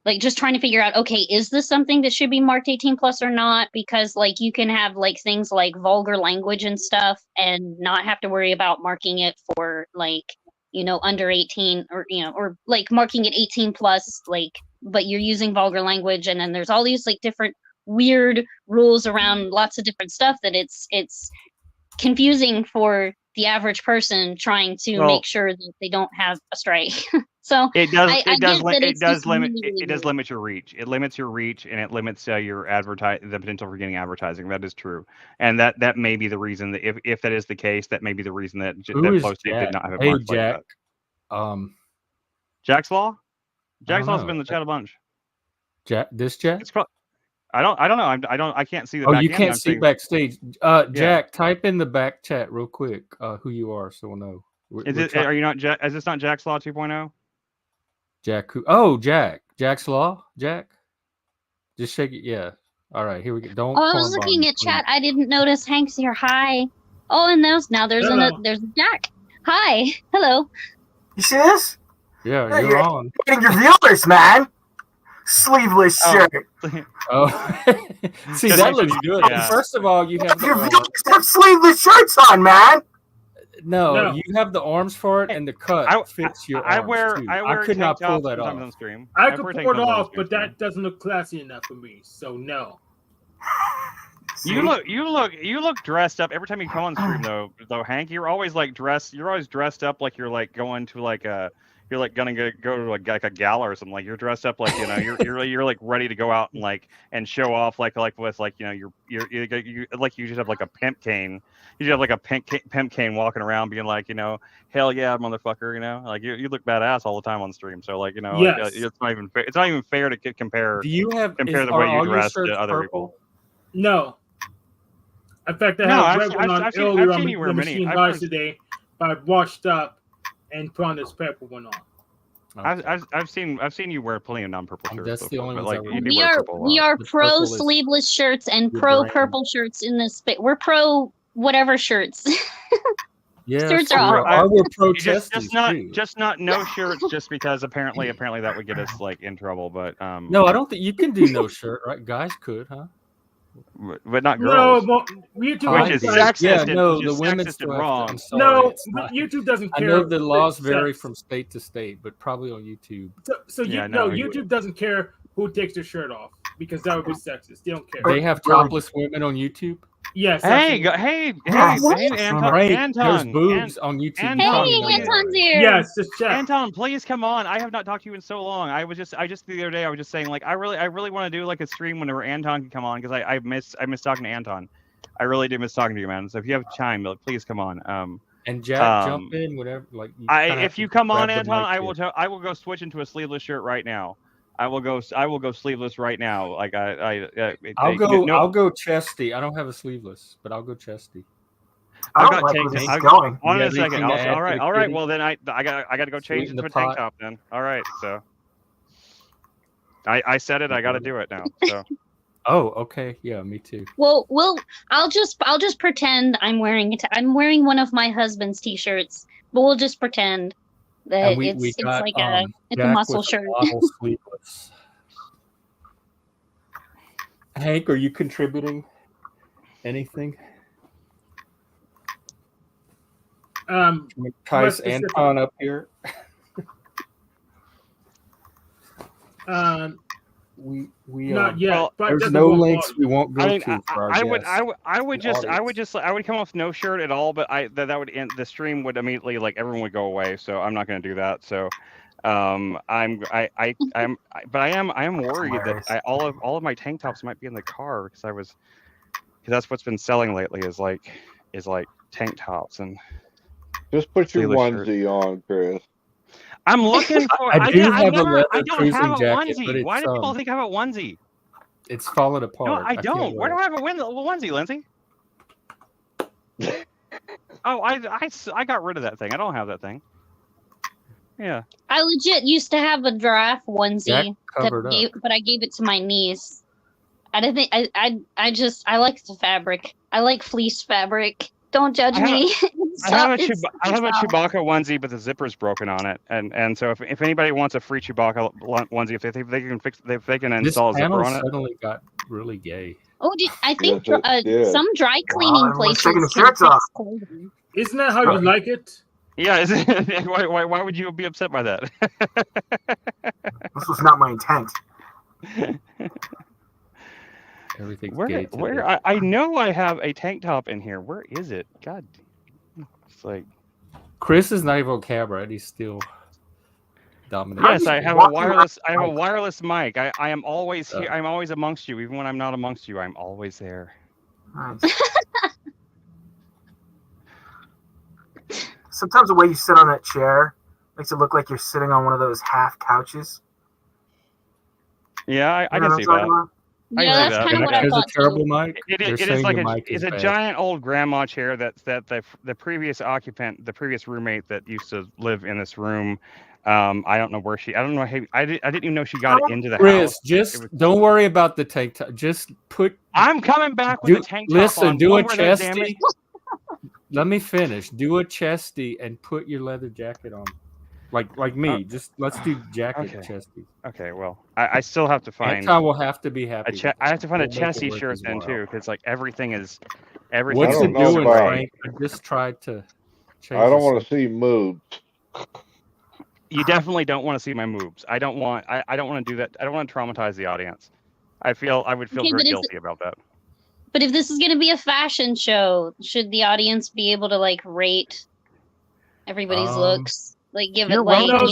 Speaker 6: Like just trying to figure out, okay, is this something that should be marked 18 plus or not? Because like you can have like things like vulgar language and stuff and not have to worry about marking it for like, under 18 or, or like marking it 18 plus, like, but you're using vulgar language. And then there's all these like different weird rules around lots of different stuff that it's confusing for the average person trying to make sure that they don't have a strike. So
Speaker 5: it does limit your reach. It limits your reach, and it limits your the potential for getting advertising. That is true, and that may be the reason that if that is the case, that may be the reason that Flow State did not have it marked
Speaker 1: Jack.
Speaker 5: like that. JacksLaw? JacksLaw's been in the chat a bunch.
Speaker 1: Jack.
Speaker 5: It's I don't know. I can't see the.
Speaker 1: Oh,
Speaker 5: back
Speaker 1: you
Speaker 5: end.
Speaker 1: can't
Speaker 5: I'm
Speaker 1: see
Speaker 5: saying,
Speaker 1: backstage. Jack, type in the back chat real quick who you are, so we'll know.
Speaker 5: Are you not? Is this not JacksLaw 2.0?
Speaker 1: Jack? Oh, JacksLaw. Jack. Just shake it. Yeah. All right. Here we go. Don't.
Speaker 6: Oh, I was looking at chat. I didn't notice Hank's here. Hi. Oh, and there's Jack. Hi. Hello.
Speaker 8: You see this?
Speaker 1: Yeah, you're on.
Speaker 8: Getting your viewers, man. Sleeveless shirt.
Speaker 1: Oh, see, that looks good.
Speaker 5: Yeah.
Speaker 1: First of all, you have
Speaker 8: Your
Speaker 1: the
Speaker 8: viewers have sleeveless shirts on, man.
Speaker 1: no, you have the arms for it, and the cut fits your arms. I could not pull that off.
Speaker 5: On stream.
Speaker 7: I could pull it off, but that doesn't look classy enough for me. So no.
Speaker 5: You look dressed up every time you come on stream though, Hank. You're always like dressed. You're always dressed up like you're like going to like you're like gonna go to like a gala or something. Like you're dressed up like you're like ready to go out and show off like with like you like you just have like a pimp cane. You just have like a pimp cane walking around being like hell yeah motherfucker like you look badass all the time on stream. So like
Speaker 7: Yes.
Speaker 5: it's not even fair to compare.
Speaker 1: Do you have
Speaker 5: compare the way you dress to other people?
Speaker 7: No. In fact, I had a red one on earlier on the machine live today, but I washed up and put on this purple one on.
Speaker 5: Okay. I've seen you wear plenty of non-purple shirts.
Speaker 1: That's the only
Speaker 5: but,
Speaker 1: ones
Speaker 5: like
Speaker 1: I wear.
Speaker 6: We are pro
Speaker 1: purple is
Speaker 6: sleeveless shirts and
Speaker 1: your
Speaker 6: pro
Speaker 1: brand.
Speaker 6: purple shirts in this space. We're pro whatever shirts.
Speaker 1: Yeah,
Speaker 6: Shirts
Speaker 1: so
Speaker 6: are
Speaker 1: I will
Speaker 5: just
Speaker 1: protest
Speaker 5: not no shirts just because apparently that would get us like in trouble. But
Speaker 1: No, I don't think you can do no shirt, right? Guys could, huh?
Speaker 5: but not
Speaker 7: No,
Speaker 5: girls.
Speaker 7: but YouTube
Speaker 5: Which is
Speaker 7: doesn't-
Speaker 5: sexist.
Speaker 1: Yeah,
Speaker 5: and-
Speaker 1: no,
Speaker 5: which
Speaker 1: the
Speaker 5: is
Speaker 1: women
Speaker 5: sexist
Speaker 1: still
Speaker 5: and
Speaker 1: have to-
Speaker 5: wrong.
Speaker 1: I'm sorry,
Speaker 7: No,
Speaker 1: it's not-
Speaker 7: YouTube doesn't
Speaker 1: I
Speaker 7: care.
Speaker 1: know the laws
Speaker 7: sex.
Speaker 1: vary from state to state, but probably on YouTube.
Speaker 7: So
Speaker 5: Yeah, no,
Speaker 7: YouTube doesn't care who takes their shirt off because that would be sexist. They don't care.
Speaker 1: They have topless women on YouTube.
Speaker 7: Yes.
Speaker 5: Hey,
Speaker 7: absolutely.
Speaker 5: Anton.
Speaker 1: Frank,
Speaker 5: Anton,
Speaker 1: there's boobs on YouTube.
Speaker 5: Anton,
Speaker 1: You probably
Speaker 6: Hey,
Speaker 1: know that
Speaker 6: Anton's
Speaker 1: already.
Speaker 6: here.
Speaker 7: Yes, just check.
Speaker 5: Anton, please come on. I have not talked to you in so long. I just the other day I was just saying like I really want to do like a stream whenever Anton can come on because I miss talking to Anton. I really do miss talking to you, man. So if you have time, like, please come on.
Speaker 1: And Jack, jump in, whatever. Like,
Speaker 5: if you come on, Anton, I will go switch into a sleeveless shirt right now. I will go sleeveless right now. Like
Speaker 1: I'll go chesty. I don't have a sleeveless, but I'll go chesty.
Speaker 8: I don't like where this is going.
Speaker 5: Hold on a second. All right. Well, then I got to go change into a tank top then. All right. So I said it. I got to do it now. So.
Speaker 1: Oh, okay. Yeah, me too.
Speaker 6: Well, I'll just pretend I'm wearing it. I'm wearing one of my husband's t-shirts, but we'll just pretend that it's like a muscle shirt.
Speaker 1: Sleeveless. Hank, are you contributing anything? Ties Anton up here. We
Speaker 7: not yet.
Speaker 5: Well,
Speaker 7: but
Speaker 1: there's no links we won't go
Speaker 5: I mean,
Speaker 1: to.
Speaker 5: I would come off no shirt at all, but that would end the stream would immediately like everyone would go away. So I'm not going to do that. So I am worried that all of my tank tops might be in the car because that's what's been selling lately is like tank tops and
Speaker 4: just put your onesie on, Chris.
Speaker 5: I'm looking for.
Speaker 1: I don't have a
Speaker 5: onesie. Why do people think I have a onesie?
Speaker 1: It's falling apart.
Speaker 5: No, I don't. Where do I have a onesie, Lindsay? Oh, I got rid of that thing. I don't have that thing. Yeah.
Speaker 6: I legit used to have a giraffe onesie,
Speaker 1: but
Speaker 6: I gave it to my niece. I didn't think I like the fabric. I like fleece fabric. Don't judge me.
Speaker 5: I have a Chewbacca onesie, but the zipper's broken on it, and so if anybody wants a free Chewbacca onesie, if they can install a zipper on it.
Speaker 1: Suddenly got really gay.
Speaker 6: Oh, I think some dry cleaning places can fix clothing.
Speaker 7: Isn't that how you like it?
Speaker 5: Yeah. Why would you be upset by that?
Speaker 8: This was not my intent.
Speaker 1: Everything's
Speaker 5: gay today. I know I have a tank top in here. Where is it? God, it's like
Speaker 1: Chris is not even cab, right? He's still dominating.
Speaker 5: Yes, I have a wireless mic. I am always here. I'm always amongst you, even when I'm not amongst you. I'm always there.
Speaker 8: Nice. Sometimes the way you sit on that chair makes it look like you're sitting on one of those half couches.
Speaker 5: Yeah, I can see that.
Speaker 6: Yeah, that's kind of what I thought.
Speaker 1: A terrible mic.
Speaker 5: It is like it's a giant old grandma chair that the previous occupant, the previous roommate that used to live in this room. I don't know where I don't know. I didn't even know she got it into the house.
Speaker 1: Just don't worry about the tank top. Just put.
Speaker 5: I'm coming back with a tank top.
Speaker 1: Listen, do a chesty. Let me finish. Do a chesty and put your leather jacket on. Like me, just let's do jacket chesty.
Speaker 5: Okay, well, I still have to find.
Speaker 1: Anton will have to be happy.
Speaker 5: I have to find a chesty shirt then too, because like everything.
Speaker 1: What's it doing, Frank? I just tried to.
Speaker 4: I don't want to see moves.
Speaker 5: You definitely don't want to see my moves. I don't want to do that. I don't want to traumatize the audience. I would feel very guilty about that.
Speaker 6: But if this is going to be a fashion show, should the audience be able to like rate everybody's looks? Like give it like
Speaker 5: I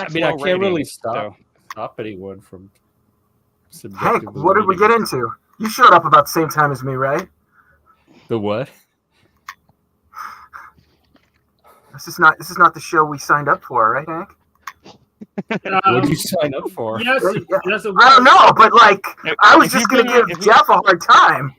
Speaker 1: can't really stop anyone from
Speaker 8: Hank, what did we get into? You showed up about the same time as me, right?
Speaker 1: The what?
Speaker 8: This is not the show we signed up for, right, Hank?
Speaker 1: What'd you sign up for?
Speaker 7: Yes,
Speaker 8: I don't know, but like I was just gonna give Jeff a hard time.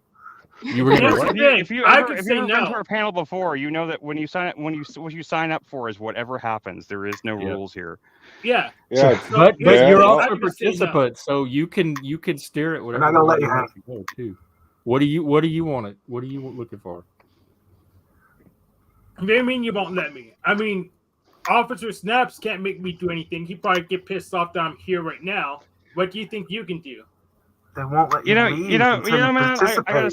Speaker 1: You were
Speaker 5: if you've ever been to a panel before, you know that when you sign up, what you sign up for is whatever happens. There is no rules here.
Speaker 7: Yeah.
Speaker 1: But you're also a participant, so you can steer it whatever.
Speaker 8: I'm not gonna let you have
Speaker 1: it too. What do you want it? What are you looking for?
Speaker 7: What do you mean you won't let me? I mean, Officer Snaps can't make me do anything. He probably get pissed off that I'm here right now. What do you think you can do?
Speaker 8: They won't let you leave.
Speaker 5: Man.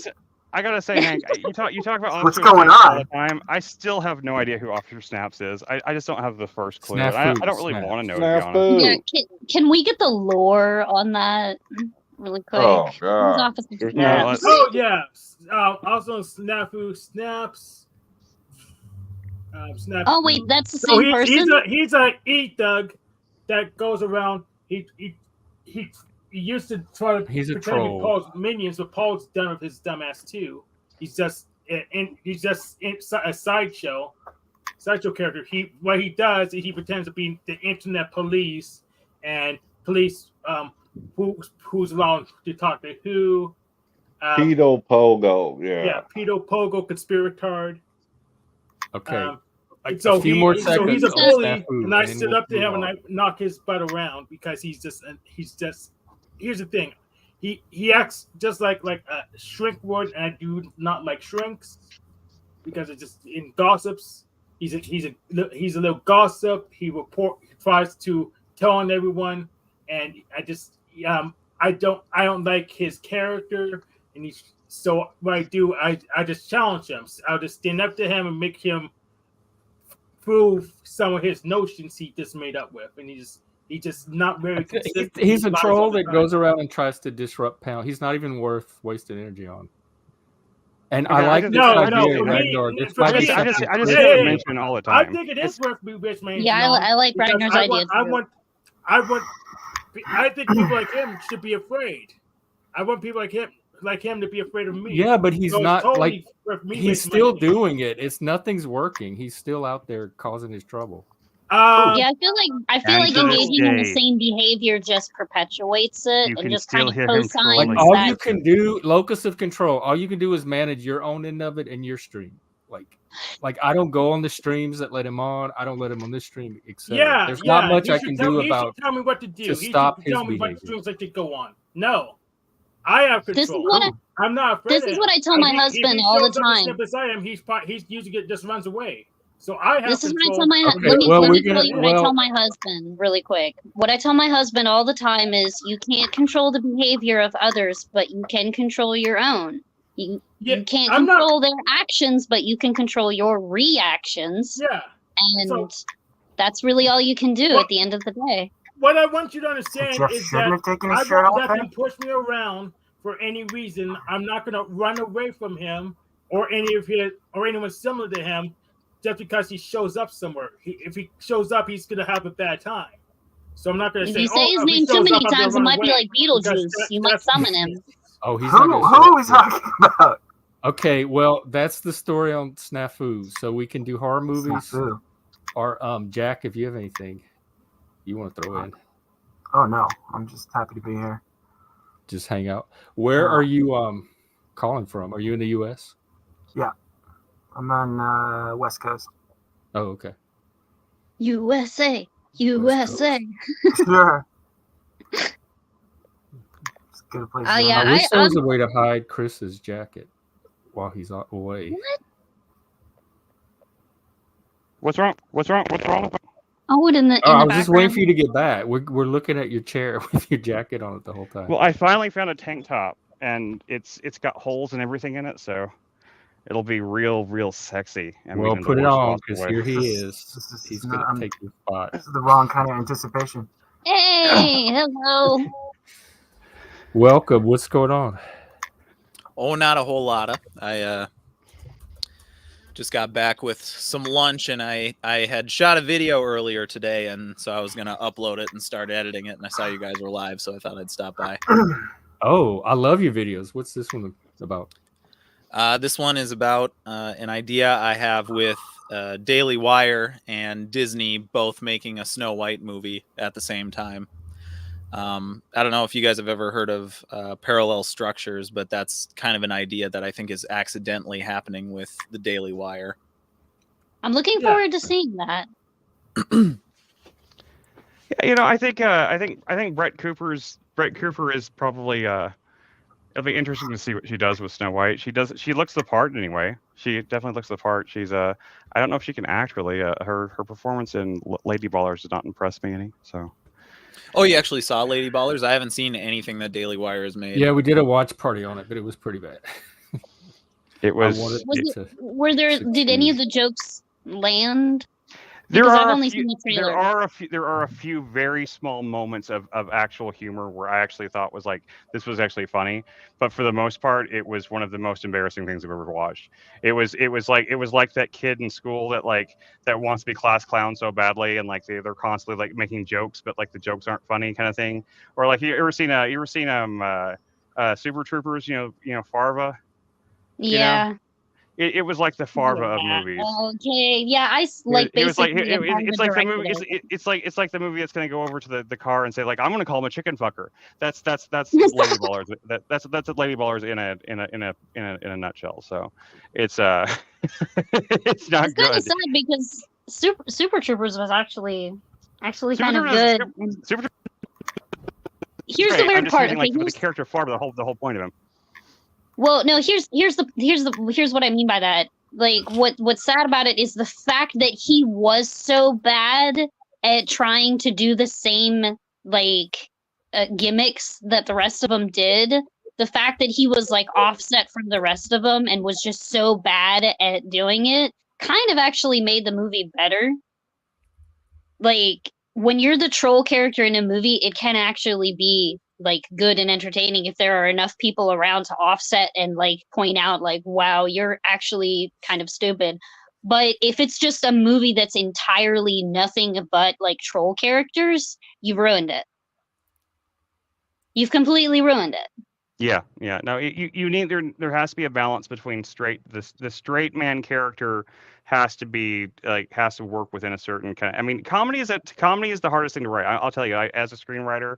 Speaker 5: I gotta say, Hank, you talk about Officer
Speaker 8: What's going
Speaker 5: Snaps
Speaker 8: on
Speaker 5: all the time. I still have no idea who Officer Snaps is. I just don't have the first clue. I don't really want to know. To be honest.
Speaker 6: Yeah, can we get the lore on that? really quick.
Speaker 4: Oh,
Speaker 6: Who's
Speaker 4: God.
Speaker 6: Officer
Speaker 4: There's
Speaker 6: Snaps?
Speaker 5: no,
Speaker 7: Oh yeah. Also Snafu Snaps. Snaps.
Speaker 6: Oh wait, that's the
Speaker 7: So
Speaker 6: same person.
Speaker 7: he's a e-thug that goes around. He used to try to
Speaker 1: He's a
Speaker 7: pretend to be
Speaker 1: troll.
Speaker 7: Paul's minions, but Paul's done with his dumbass too. He's just a sideshow character. What he does is he pretends to be the internet police and police who's allowed to talk to who.
Speaker 4: Pedo Pogo,
Speaker 7: Yeah, pedo pogo conspiratard.
Speaker 1: Okay.
Speaker 7: So
Speaker 1: a few more
Speaker 7: so
Speaker 1: seconds.
Speaker 7: he's a
Speaker 1: on
Speaker 7: bully,
Speaker 1: Snafu,
Speaker 7: and I
Speaker 1: then
Speaker 7: stood
Speaker 1: we'll
Speaker 7: up to
Speaker 1: move
Speaker 7: him and
Speaker 1: on.
Speaker 7: I knock his butt around because he's just. Here's the thing, he acts just like a shrink would, and I do not like shrinks because it's just in gossips. He's a little gossip. He tries to tell on everyone, and I don't like his character, and so what I do, I just challenge him. I'll just stand up to him and make him prove some of his notions he just made up with, and he's just not very consistent.
Speaker 1: He's a
Speaker 7: lies
Speaker 1: troll
Speaker 7: all the
Speaker 1: that
Speaker 7: time.
Speaker 1: goes around and tries to disrupt Pound. He's not even worth wasting energy on. And
Speaker 5: Okay,
Speaker 1: I like this idea,
Speaker 7: for me-
Speaker 1: Ragnar. This
Speaker 7: for
Speaker 1: might
Speaker 7: me-
Speaker 1: be
Speaker 5: I just
Speaker 1: something
Speaker 5: see
Speaker 1: great.
Speaker 5: it mentioned all the
Speaker 7: I
Speaker 5: time.
Speaker 7: think it is worth mentioning.
Speaker 6: Yeah, I like
Speaker 7: because
Speaker 6: Ragnar's idea too.
Speaker 7: I think people like him should be afraid. I want people like him to be afraid of me.
Speaker 1: Yeah, but he's
Speaker 7: So it's
Speaker 1: not
Speaker 7: totally
Speaker 1: like
Speaker 7: worth me
Speaker 1: he's
Speaker 7: wasting
Speaker 1: still
Speaker 7: my-
Speaker 1: doing it. It's nothing's working. He's still out there causing his trouble.
Speaker 6: Yeah, I feel like
Speaker 5: And to this
Speaker 6: engaging in the
Speaker 5: day,
Speaker 6: same behavior just perpetuates it
Speaker 5: you
Speaker 6: and
Speaker 5: can
Speaker 6: just
Speaker 5: still
Speaker 6: kind of
Speaker 5: hear him
Speaker 6: co-signs
Speaker 5: trolling.
Speaker 1: Like all
Speaker 6: that.
Speaker 1: you can do, locus of control. All you can do is manage your own end of it in your stream. Like I don't go on the streams that let him on. I don't let him on this stream, etc.
Speaker 7: Yeah,
Speaker 1: There's not much
Speaker 7: he
Speaker 1: I
Speaker 7: should
Speaker 1: can
Speaker 7: tell-
Speaker 1: do
Speaker 7: he should
Speaker 1: about
Speaker 7: tell me what to do.
Speaker 1: to
Speaker 7: He
Speaker 1: stop
Speaker 7: should
Speaker 1: his
Speaker 7: tell me what
Speaker 1: behavior.
Speaker 7: streams I should go on. No, I have control.
Speaker 6: This is what
Speaker 7: I'm not afraid.
Speaker 6: this
Speaker 7: of
Speaker 6: is
Speaker 7: him.
Speaker 6: what I tell my
Speaker 7: If he
Speaker 6: husband all the
Speaker 7: shows up as
Speaker 6: time.
Speaker 7: simple as I am, he's using it, just runs away. So I have
Speaker 6: This is what I
Speaker 7: control.
Speaker 6: tell my
Speaker 1: Okay,
Speaker 6: let me
Speaker 1: well,
Speaker 6: let me
Speaker 1: we're
Speaker 6: tell you
Speaker 1: gonna-
Speaker 6: what I tell
Speaker 1: well-
Speaker 6: my husband really quick. What I tell my husband all the time is you can't control the behavior of others, but you can control your own. You can't
Speaker 7: I'm not-
Speaker 6: control their actions, but you can control your reactions.
Speaker 7: Yeah.
Speaker 6: And
Speaker 7: So-
Speaker 6: that's really all you can do
Speaker 7: Well-
Speaker 6: at the end of the day.
Speaker 7: What I want you to understand
Speaker 8: Jeff
Speaker 7: is
Speaker 8: shouldn't
Speaker 7: that
Speaker 8: have taken
Speaker 7: I
Speaker 8: his shirt
Speaker 7: won't
Speaker 8: off.
Speaker 7: let him push me around for any reason. I'm not going to run away from him or anyone similar to him just because he shows up somewhere. If he shows up, he's going to have a bad time. So I'm not going to
Speaker 6: If
Speaker 7: say,
Speaker 6: you say his
Speaker 7: if he
Speaker 6: name too
Speaker 7: shows
Speaker 6: many
Speaker 7: up, I'm gonna
Speaker 6: times, it
Speaker 7: run
Speaker 6: might be
Speaker 7: away.
Speaker 6: like
Speaker 7: Because
Speaker 6: Beetlejuice. You might
Speaker 7: that's-
Speaker 6: summon him.
Speaker 1: Oh, he's not
Speaker 8: Who
Speaker 1: gonna
Speaker 8: are we
Speaker 1: show up.
Speaker 8: talking about?
Speaker 1: Okay, well, that's the story on Snafu. So we can do horror movies.
Speaker 8: Snafu.
Speaker 1: Or Jack, if you have anything you want to throw in,
Speaker 8: Oh no, I'm just happy to be here.
Speaker 1: just hang out. Where are you calling from? Are you in the US?
Speaker 8: I'm on West Coast.
Speaker 1: Oh, okay.
Speaker 6: USA. USA.
Speaker 8: Sure. It's a good place.
Speaker 6: Oh,
Speaker 8: to
Speaker 6: yeah,
Speaker 8: live.
Speaker 1: I wish there was
Speaker 6: I'm-
Speaker 1: a way to hide Chris's jacket while he's away.
Speaker 5: What's wrong? What's wrong? What's wrong?
Speaker 6: Oh, in the
Speaker 1: Oh, I was
Speaker 6: background.
Speaker 1: just waiting for you to get back. We're looking at your chair with your jacket on it the whole time.
Speaker 5: Well, I finally found a tank top, and it's got holes and everything in it, so it'll be real sexy. I mean,
Speaker 1: Well,
Speaker 5: in the
Speaker 1: put it
Speaker 5: worst
Speaker 1: on
Speaker 5: possible
Speaker 1: because
Speaker 5: way.
Speaker 1: here he
Speaker 8: This
Speaker 1: is.
Speaker 8: is
Speaker 1: He's
Speaker 8: not-
Speaker 1: gonna take your spot.
Speaker 8: This is the wrong kind of anticipation.
Speaker 6: Hey, hello.
Speaker 1: Welcome. What's going on?
Speaker 9: Oh, not a whole lot. I just got back with some lunch, and I had shot a video earlier today, and so I was gonna upload it and start editing it, and I saw you guys were live, so I thought I'd stop by.
Speaker 1: Oh, I love your videos. What's this one about?
Speaker 9: This one is about an idea I have with Daily Wire and Disney both making a Snow White movie at the same time. I don't know if you guys have ever heard of parallel structures, but that's kind of an idea that I think is accidentally happening with the Daily Wire.
Speaker 6: I'm looking forward to seeing that.
Speaker 5: Yeah, I think Brett Cooper is probably it'll be interesting to see what she does with Snow White. She looks the part anyway. She definitely looks the part. She's I don't know if she can act really. Her performance in Lady Ballers did not impress me any. So.
Speaker 9: Oh, you actually saw Lady Ballers? I haven't seen anything that Daily Wire has made.
Speaker 1: Yeah, we did a watch party on it, but it was pretty bad.
Speaker 5: It was.
Speaker 6: Did any of the jokes land?
Speaker 5: There
Speaker 6: Because I've
Speaker 5: are, a
Speaker 6: only
Speaker 5: few,
Speaker 6: seen the
Speaker 5: there
Speaker 6: trailer.
Speaker 5: are a few there are a few very small moments of actual humor where I actually thought was like this was actually funny, but for the most part it was one of the most embarrassing things I've ever watched. It was like that kid in school that wants to be class clown so badly, and like they're constantly like making jokes but like the jokes aren't funny kind of thing. Or like you ever seen Super Troopers, Farva, you know?
Speaker 6: Yeah.
Speaker 5: It was like the Farva of movies.
Speaker 6: Okay. Yeah,
Speaker 5: It was like
Speaker 6: basically
Speaker 5: it's like the movie.
Speaker 6: directed it.
Speaker 5: It's like the movie that's going to go over to the car and say like I'm going to call him a chicken fucker. That's Lady Ballers. That's Lady Ballers in a nutshell. So it's it's not
Speaker 6: It's kind
Speaker 5: good.
Speaker 6: of sad because Super Troopers was actually
Speaker 5: Super
Speaker 6: kind of
Speaker 5: Troopers-
Speaker 6: good.
Speaker 5: Super
Speaker 6: Here's the
Speaker 5: Right, I'm
Speaker 6: weird
Speaker 5: just
Speaker 6: part.
Speaker 5: using,
Speaker 6: Okay,
Speaker 5: like the character Farva, the whole point of him.
Speaker 6: well, no, here's what I mean by that. Like what's sad about it is the fact that he was so bad at trying to do the same like gimmicks that the rest of them did. The fact that he was like offset from the rest of them and was just so bad at doing it kind of actually made the movie better. Like when you're the troll character in a movie, it can actually be like good and entertaining if there are enough people around to offset and like point out like, wow, you're actually kind of stupid. But if it's just a movie that's entirely nothing but like troll characters, you've ruined it. You've completely ruined it.
Speaker 5: Yeah. No, you need there has to be a balance between the straight man character has to work within a certain kind of. I mean, comedy is the hardest thing to write. I'll tell you, as a screenwriter,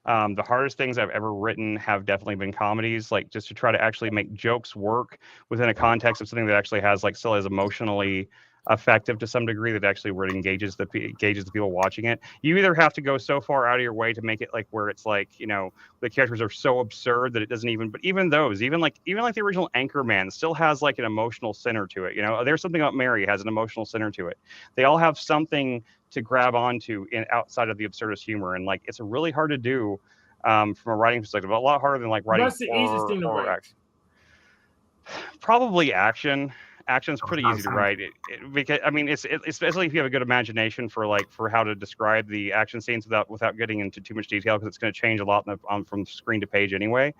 Speaker 5: the hardest things I've ever written have definitely been comedies. Like just to try to actually make jokes work within a context of something that actually has like still is emotionally effective to some degree, that actually really engages the people watching it. You either have to go so far out of your way to make it like where it's like, the characters are so absurd that it doesn't even, but even those, even like the original Anchorman still has like an emotional center to it. There's something about Mary has an emotional center to it. They all have something to grab onto outside of the absurdist humor. And like, it's really hard to do from a writing perspective, a lot harder than like writing
Speaker 7: What's the easiest thing to write?
Speaker 5: action. Probably action. Action's pretty easy to write. Because I mean, it's especially if you have a good imagination for how to describe the action scenes without getting into too much detail, because it's going to change a lot from screen to page anyway.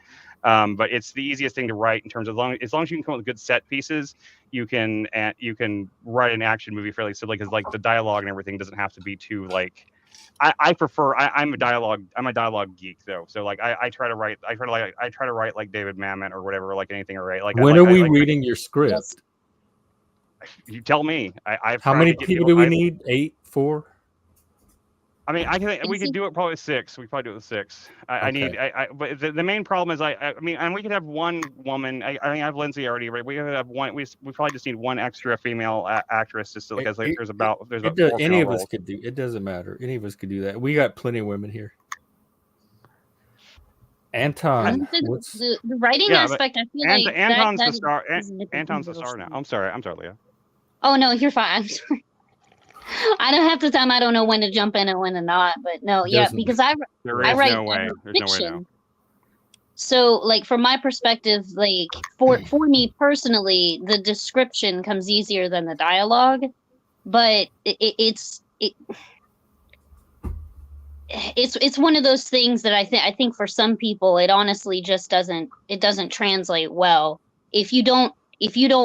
Speaker 5: But it's the easiest thing to write in terms of as long as you can come up with good set pieces, you can write an action movie fairly simply, because like the dialogue and everything doesn't have to be too like. I'm a dialogue geek though, so like I try to write like David Mamet or whatever, like anything, or right like.
Speaker 1: When are we reading your script?
Speaker 5: You tell me.
Speaker 1: How many people do we need? 8, 4?
Speaker 5: I mean, we could do it probably 6. We probably do it with 6. But the main problem is I mean, and we could have one woman. I mean, I have Lindsay already. Right? We could have one. We probably just need one extra female actress, just because like there's about
Speaker 1: any of us could do. It doesn't matter. Any of us could do that. We got plenty of women here. Anton,
Speaker 6: the writing aspect, I feel like
Speaker 5: Anton's the star. Anton's the star now. I'm sorry, Leah.
Speaker 6: Oh no, you're fine. I'm sorry. I don't have the time. I don't know when to jump in and when to not. But no, because I write
Speaker 5: no way. There's
Speaker 6: fiction.
Speaker 5: No way now.
Speaker 6: So, like from my perspective, like for me personally, the description comes easier than the dialogue. But it's one of those things that I think for some people it honestly just doesn't translate well. If you don't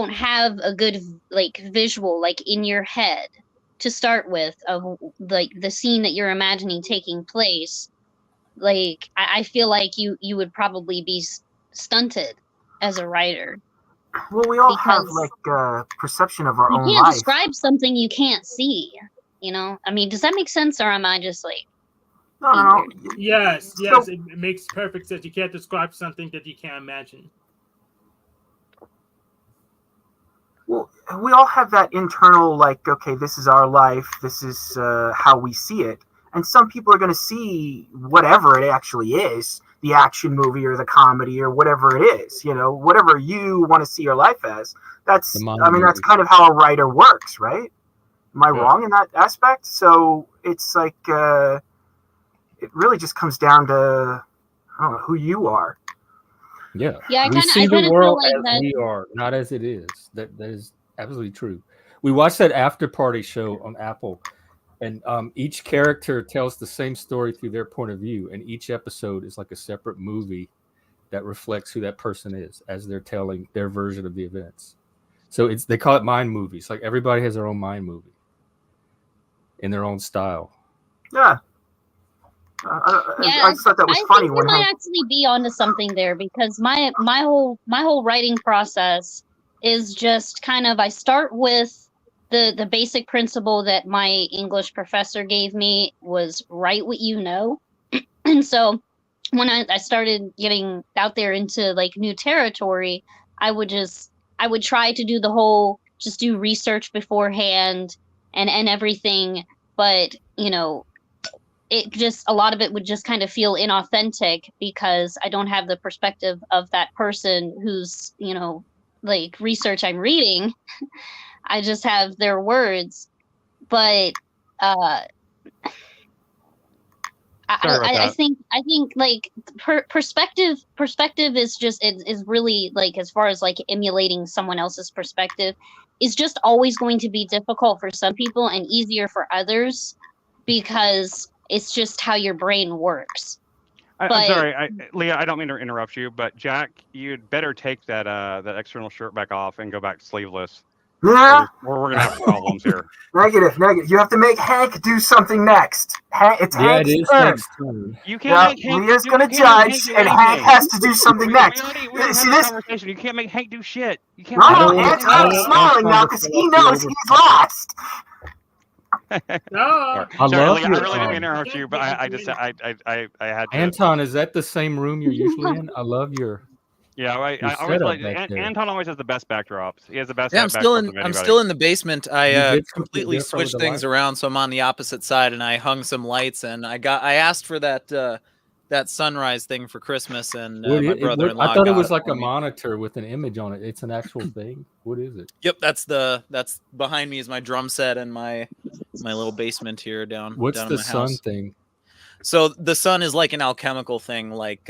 Speaker 6: have a good like visual like in your head to start with of like the scene that you're imagining taking place, like I feel like you would probably be stunted as a writer.
Speaker 8: Well, we all have like perception of our own life.
Speaker 6: You can't describe something you can't see. I mean, does that make sense, or am I just like?
Speaker 8: No.
Speaker 7: Yes, it makes perfect sense. You can't describe something that you can't imagine.
Speaker 8: Well, we all have that internal, like, okay, this is our life. This is how we see it. And some people are going to see whatever it actually is, the action movie or the comedy or whatever it is, whatever you want to see your life as. That's kind of how a writer works, right? Am I wrong in that aspect? So it's like, it really just comes down to, I don't know, who you are.
Speaker 1: Yeah.
Speaker 6: Yeah,
Speaker 1: we see the world as we are, not as it is. That is absolutely true. we watched that after party show on Apple, and each character tells the same story through their point of view, and each episode is like a separate movie that reflects who that person is as they're telling their version of the events. So they call it mind movies. Like everybody has their own mind movie in their own style.
Speaker 8: Yeah. I just thought that was funny.
Speaker 6: I think you might actually be onto something there, because my whole writing process is just kind of, I start with the basic principle that my English professor gave me was write what you know. And so when I started getting out there into like new territory, I would try to do the whole, just do research beforehand and everything. But, you know, it just, a lot of it would just kind of feel inauthentic because I don't have the perspective of that person who's, you know, like research I'm reading. I just have their words. But I think like perspective is just is really, like, as far as like emulating someone else's perspective, is just always going to be difficult for some people and easier for others, because it's just how your brain works.
Speaker 5: I'm sorry, Leah, I don't mean to interrupt you, but Jack, you'd better take that that external shirt back off and go back sleeveless.
Speaker 8: Yeah.
Speaker 5: Or we're gonna have problems here.
Speaker 8: Negative. You have to make Hank do something next. It's Hank's turn.
Speaker 5: You can't make Hank.
Speaker 8: Leah's gonna judge, and Hank has to do something next.
Speaker 5: We already had this conversation. You can't make Hank do shit. You can't.
Speaker 8: No, Anton's smiling now because he knows he's lost.
Speaker 7: No.
Speaker 1: I love
Speaker 5: Leah, I really didn't interrupt you, but I had to.
Speaker 1: Anton, is that the same room you're usually in? I love your.
Speaker 5: Yeah, I always like Anton always has the best backdrops. He has the best.
Speaker 9: Yeah, I'm still in the basement. I completely switched things around, so I'm on the opposite side, and I hung some lights, and I asked for that sunrise thing for Christmas, and my brother-in-law.
Speaker 1: I thought it was like a monitor with an image on it. It's an actual thing. What is it?
Speaker 9: Yep, that's behind me is my drum set and my little basement here down.
Speaker 1: What's
Speaker 9: down
Speaker 1: the
Speaker 9: in my
Speaker 1: sun
Speaker 9: house.
Speaker 1: thing?
Speaker 9: So the sun is like an alchemical thing, like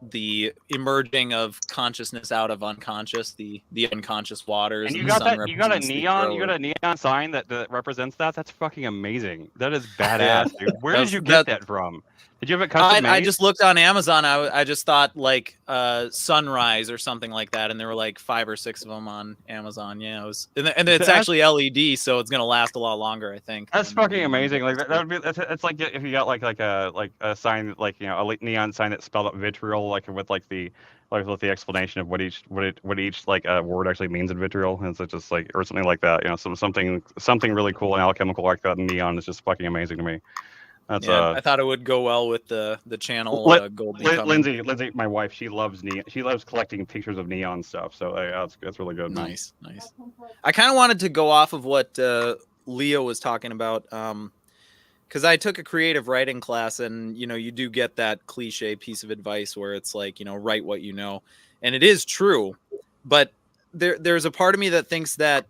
Speaker 9: the emerging of consciousness out of unconscious, the unconscious waters.
Speaker 5: And you got that? You got a neon sign that represents that? That's fucking amazing. That is badass, dude. Where did you get that from? Did you have it custom made?
Speaker 9: I just looked on Amazon. I just thought like sunrise or something like that, and there were like 5 or 6 of them on Amazon. Yeah, it was, and it's actually LED, so it's gonna last a lot longer, I think.
Speaker 5: That's fucking amazing. Like that would be. It's like if you got like a sign, like, you know, a neon sign that spelled out vitriol, like with like the explanation of what each like word actually means in vitriol, and so just like, or something like that. You know, something really cool and alchemical like that in neon is just fucking amazing to me. That's,
Speaker 9: I thought it would go well with the channel gold.
Speaker 5: Lindsay, my wife, she loves neon. She loves collecting pictures of neon stuff. So that's really good.
Speaker 9: Nice. I kind of wanted to go off of what Leah was talking about, because I took a creative writing class, and you know, you do get that cliche piece of advice where it's like, you know, write what you know, and it is true, but there's a part of me that thinks that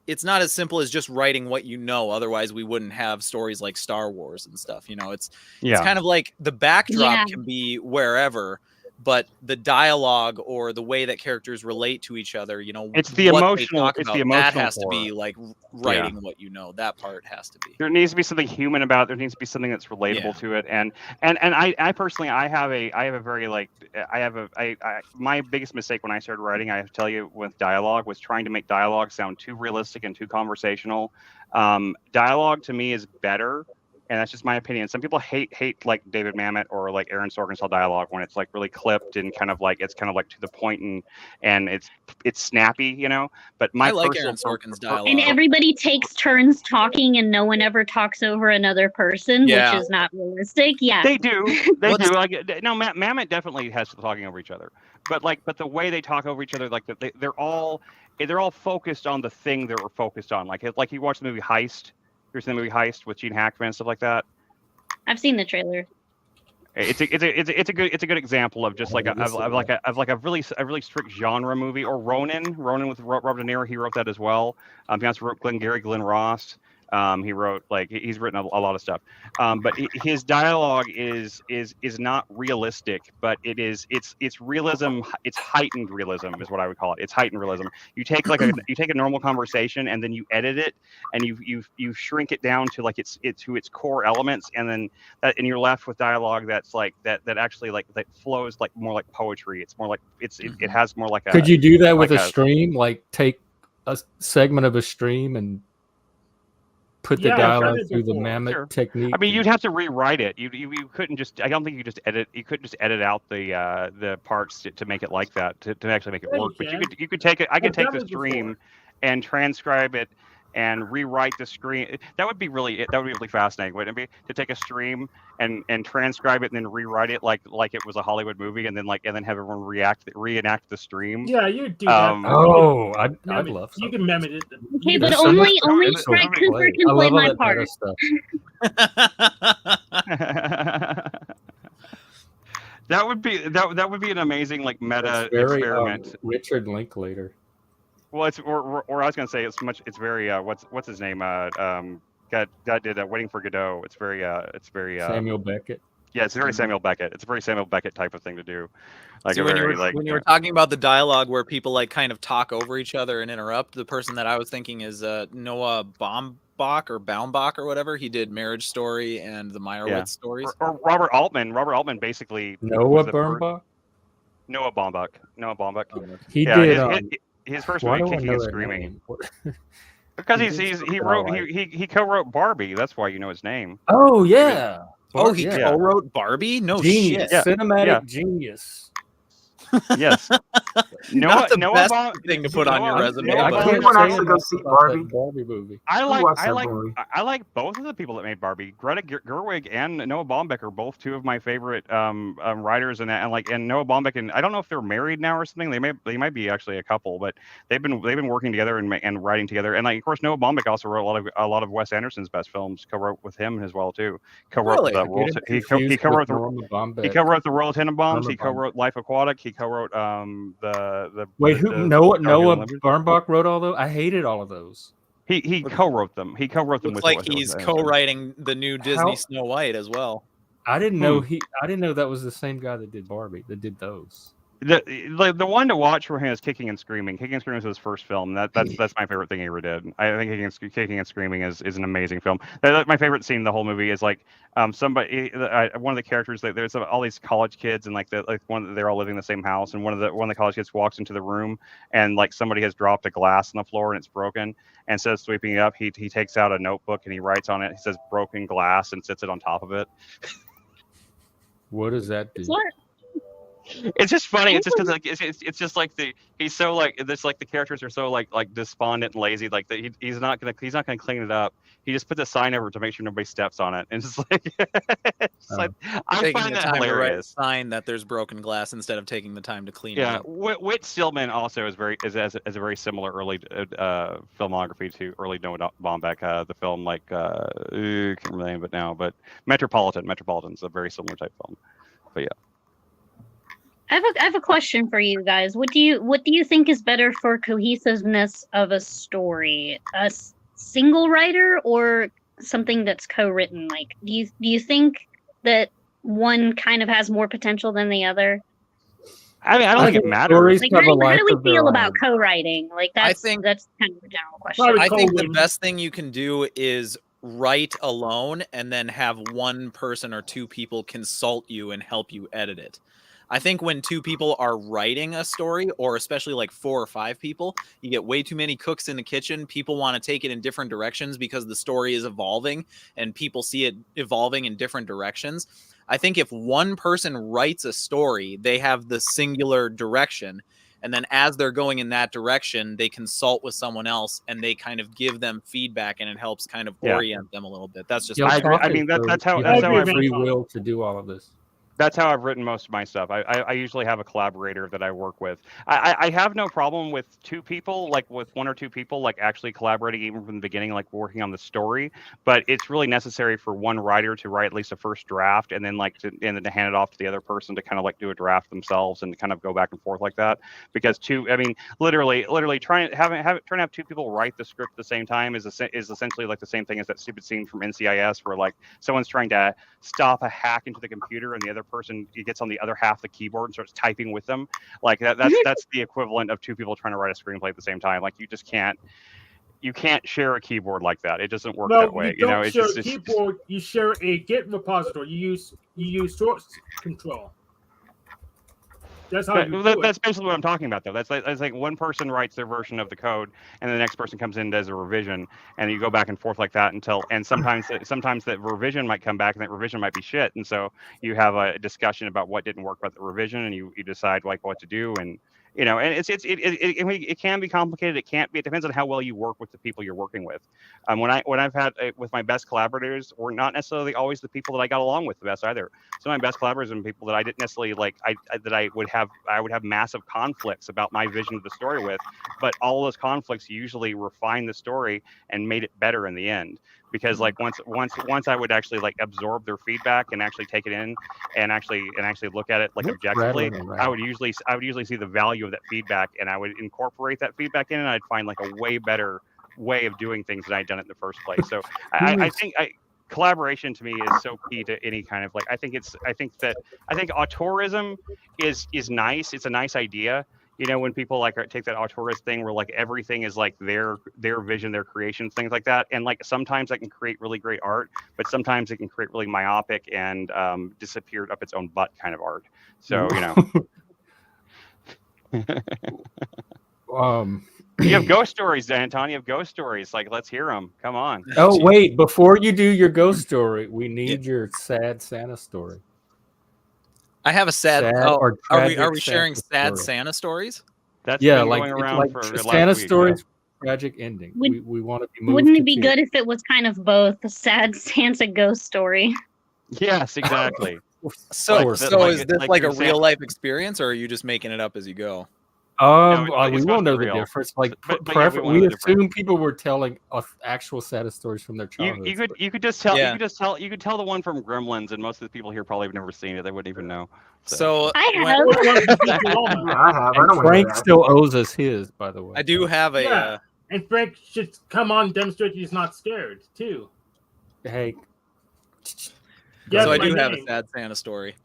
Speaker 9: it's not as simple as just writing what you know. Otherwise, we wouldn't have stories like Star Wars and stuff. You know, it's kind of like the backdrop can be wherever, but the dialogue or the way that characters relate to each other, you know,
Speaker 5: it's the emotional. It's the emotional.
Speaker 9: That has to be like writing what you know. That part has to be.
Speaker 5: There needs to be something human about it. There needs to be something that's relatable to it. And I personally, my biggest mistake when I started writing, I have to tell you, with dialogue, was trying to make dialogue sound too realistic and too conversational. Dialogue to me is better. And that's just my opinion. Some people hate like David Mamet or like Aaron Sorkin's style dialogue when it's like really clipped and kind of like to the point and it's snappy, you know. But I like
Speaker 9: Aaron Sorkin's dialogue.
Speaker 6: And everybody takes turns talking, and no one ever talks over another person, which is not realistic. Yeah,
Speaker 5: they do. They do. Like, no, Mamet definitely has talking over each other. But the way they talk over each other, like they're all focused on the thing they were focused on. Like you watch the movie Heist. Here's the movie Heist with Gene Hackman and stuff like that.
Speaker 6: I've seen the trailer.
Speaker 5: It's a good example of just like a really strict genre movie. Or Ronin with Robert De Niro. He wrote that as well. He also wrote Glenn Ross. He wrote he's written a lot of stuff, but his dialogue is not realistic, but it's realism. It's heightened realism is what I would call it. It's heightened realism. You take a normal conversation and then you edit it and you shrink it down to its core elements, and then and you're left with dialogue that's that actually that flows more like poetry. It's more like it has more like a.
Speaker 1: Could you do that with a stream? Like take a segment of a stream and put the dialogue through the mammoth technique.
Speaker 5: I mean, you'd have to rewrite it. You couldn't just. I don't think you just edit. You couldn't just edit out the parts to make it like that to actually make it work. But you could take it. I could take the stream and transcribe it and rewrite the screen. That would be really fascinating, wouldn't it be? To take a stream and transcribe it and then rewrite it like it was a Hollywood movie, and then have everyone reenact the stream.
Speaker 7: Yeah, you do that.
Speaker 1: I'd love.
Speaker 7: You can mimic it.
Speaker 6: Okay, but only Fred Cooper can play my part.
Speaker 5: That would be an amazing meta experiment.
Speaker 1: Richard Linklater.
Speaker 5: Well, or I was gonna say it's very what's his name God did Waiting for Godot. It's very
Speaker 1: Samuel Beckett.
Speaker 5: Yeah, it's very Samuel Beckett. It's a very Samuel Beckett type of thing to do.
Speaker 9: When you were talking about the dialogue where people kind of talk over each other and interrupt, the person that I was thinking is Noah Baumbach or whatever. He did Marriage Story and the Meyerowitz stories.
Speaker 5: Or Robert Altman. Robert Altman basically
Speaker 1: Noah Baumbach.
Speaker 5: Noah Baumbach.
Speaker 1: He did.
Speaker 5: His first movie, Kicking and Screaming. Because he co-wrote Barbie. That's why you know his name.
Speaker 1: Oh yeah.
Speaker 9: He co-wrote Barbie? No
Speaker 1: genius.
Speaker 9: shit.
Speaker 1: Cinematic genius.
Speaker 5: Yes.
Speaker 9: Not the best thing to put on your resume.
Speaker 8: Anyone actually go see Barbie?
Speaker 1: Barbie movie.
Speaker 5: I like both of the people that made Barbie. Greta Gerwig and Noah Baumbach are both two of my favorite writers, and Noah Baumbach, and I don't know if they're married now or something. They might be actually a couple, but they've been working together and writing together. And of course Noah Baumbach also wrote a lot of Wes Anderson's best films. Co-wrote with him as well too.
Speaker 1: Really?
Speaker 5: He co-wrote the Royal Tenenbaums. He co-wrote Life Aquatic. He co-wrote the
Speaker 1: Noah Baumbach wrote all those? I hated all of those.
Speaker 5: He co-wrote them. He co-wrote them.
Speaker 9: Looks like he's co-writing the new Disney Snow White as well.
Speaker 1: I didn't know that was the same guy that did Barbie. That did those.
Speaker 5: The one to watch for him is Kicking and Screaming. Kicking and Screaming was his first film. That's my favorite thing he ever did. I think Kicking and Screaming is an amazing film. My favorite scene in the whole movie is somebody, one of the characters, there's all these college kids, and they're all living in the same house, and one of the college kids walks into the room, and somebody has dropped a glass on the floor and it's broken, and instead of sweeping it up, he takes out a notebook and he writes on it. He says "broken glass" and sits it on top of it.
Speaker 1: What does that do?
Speaker 6: What?
Speaker 5: It's just funny. It's just because it's just he's so the characters are so despondent and lazy. He's not gonna clean it up. He just puts a sign over to make sure nobody steps on it. And it's I find that hilarious.
Speaker 9: Sign that there's broken glass instead of taking the time to clean it up.
Speaker 5: Whit Stillman also has a very similar early filmography to early Noah Baumbach. The film I can't remember the name of it now, but Metropolitan's a very similar type film. But yeah.
Speaker 6: I have a question for you guys. What do you think is better for cohesiveness of a story? A single writer or something that's co-written? Do you think that one kind of has more potential than the other?
Speaker 5: I mean, I don't think it matters.
Speaker 6: How do we feel about co-writing? That's kind of a general question.
Speaker 9: I think the best thing you can do is write alone and then have one person or two people consult you and help you edit it. I think when two people are writing a story, or especially 4 or 5 people, you get way too many cooks in the kitchen. People want to take it in different directions because the story is evolving and people see it evolving in different directions. I think if one person writes a story, they have the singular direction. And then as they're going in that direction, they consult with someone else and they kind of give them feedback, and it helps kind of orient them a little bit. That's just
Speaker 5: I mean, that's how I
Speaker 1: free will to do all of this.
Speaker 5: That's how I've written most of my stuff. I usually have a collaborator that I work with. I have no problem with two people, like with one or two people, like actually collaborating even from the beginning, like working on the story. But it's really necessary for one writer to write at least a first draft, and then then to hand it off to the other person to kind of like do a draft themselves and kind of go back and forth like that. Because literally trying to have two people write the script at the same time is essentially like the same thing as that stupid scene from NCIS where like someone's trying to stop a hack into the computer and the other person gets on the other half of the keyboard and starts typing with them. Like that's the equivalent of two people trying to write a screenplay at the same time. Like you can't share a keyboard like that. It doesn't work that way.
Speaker 7: You don't share a keyboard. You share a Git repository. You use source control. That's how
Speaker 5: that's basically what I'm talking about, though. That's like one person writes their version of the code, and the next person comes in and does a revision, and you go back and forth like that and sometimes that revision might come back, and that revision might be shit, and so you have a discussion about what didn't work about the revision, and you decide like what to do, and and it can be complicated. It can't be. It depends on how well you work with the people you're working with. When I've had with my best collaborators, or not necessarily always the people that I got along with the best either. Some of my best collaborators and people that I didn't necessarily like. I would have massive conflicts about my vision of the story with, but all those conflicts usually refined the story and made it better in the end. Because like once I would actually like absorb their feedback and actually take it in and actually look at it like objectively, I would usually see the value of that feedback, and I would incorporate that feedback in, and I'd find like a way better way of doing things than I'd done it in the first place. So I think collaboration to me is so key to any kind of like I think auteurism is nice. It's a nice idea. When people like take that auteurist thing where like everything is like their vision, their creations, things like that. And like sometimes that can create really great art, but sometimes it can create really myopic and disappeared up its own butt kind of art. So, you have ghost stories, Anton. You have ghost stories. Like, let's hear them. Come on.
Speaker 1: Oh, wait, before you do your ghost story, we need your sad Santa story.
Speaker 9: I have a sad. Are we sharing sad
Speaker 1: story.
Speaker 9: Santa stories?
Speaker 5: That's been going around for
Speaker 1: Santa stories. Tragic ending. We want to be moved.
Speaker 6: Wouldn't it be good if it was kind of both a sad Santa ghost story?
Speaker 5: Yes, exactly.
Speaker 9: So is this like a real life experience, or are you just making it up as you go?
Speaker 1: We won't know the difference. Like, we assume people were telling actual sad stories from their childhood.
Speaker 5: You could tell the one from Gremlins, and most of the people here probably have never seen it. They wouldn't even know.
Speaker 9: So
Speaker 6: I have.
Speaker 8: I have.
Speaker 1: Frank still owes us his, by the way.
Speaker 9: I do have a.
Speaker 7: And Frank should come on, demonstrate he's not scared too.
Speaker 1: Hey.
Speaker 9: So I do have a sad Santa story.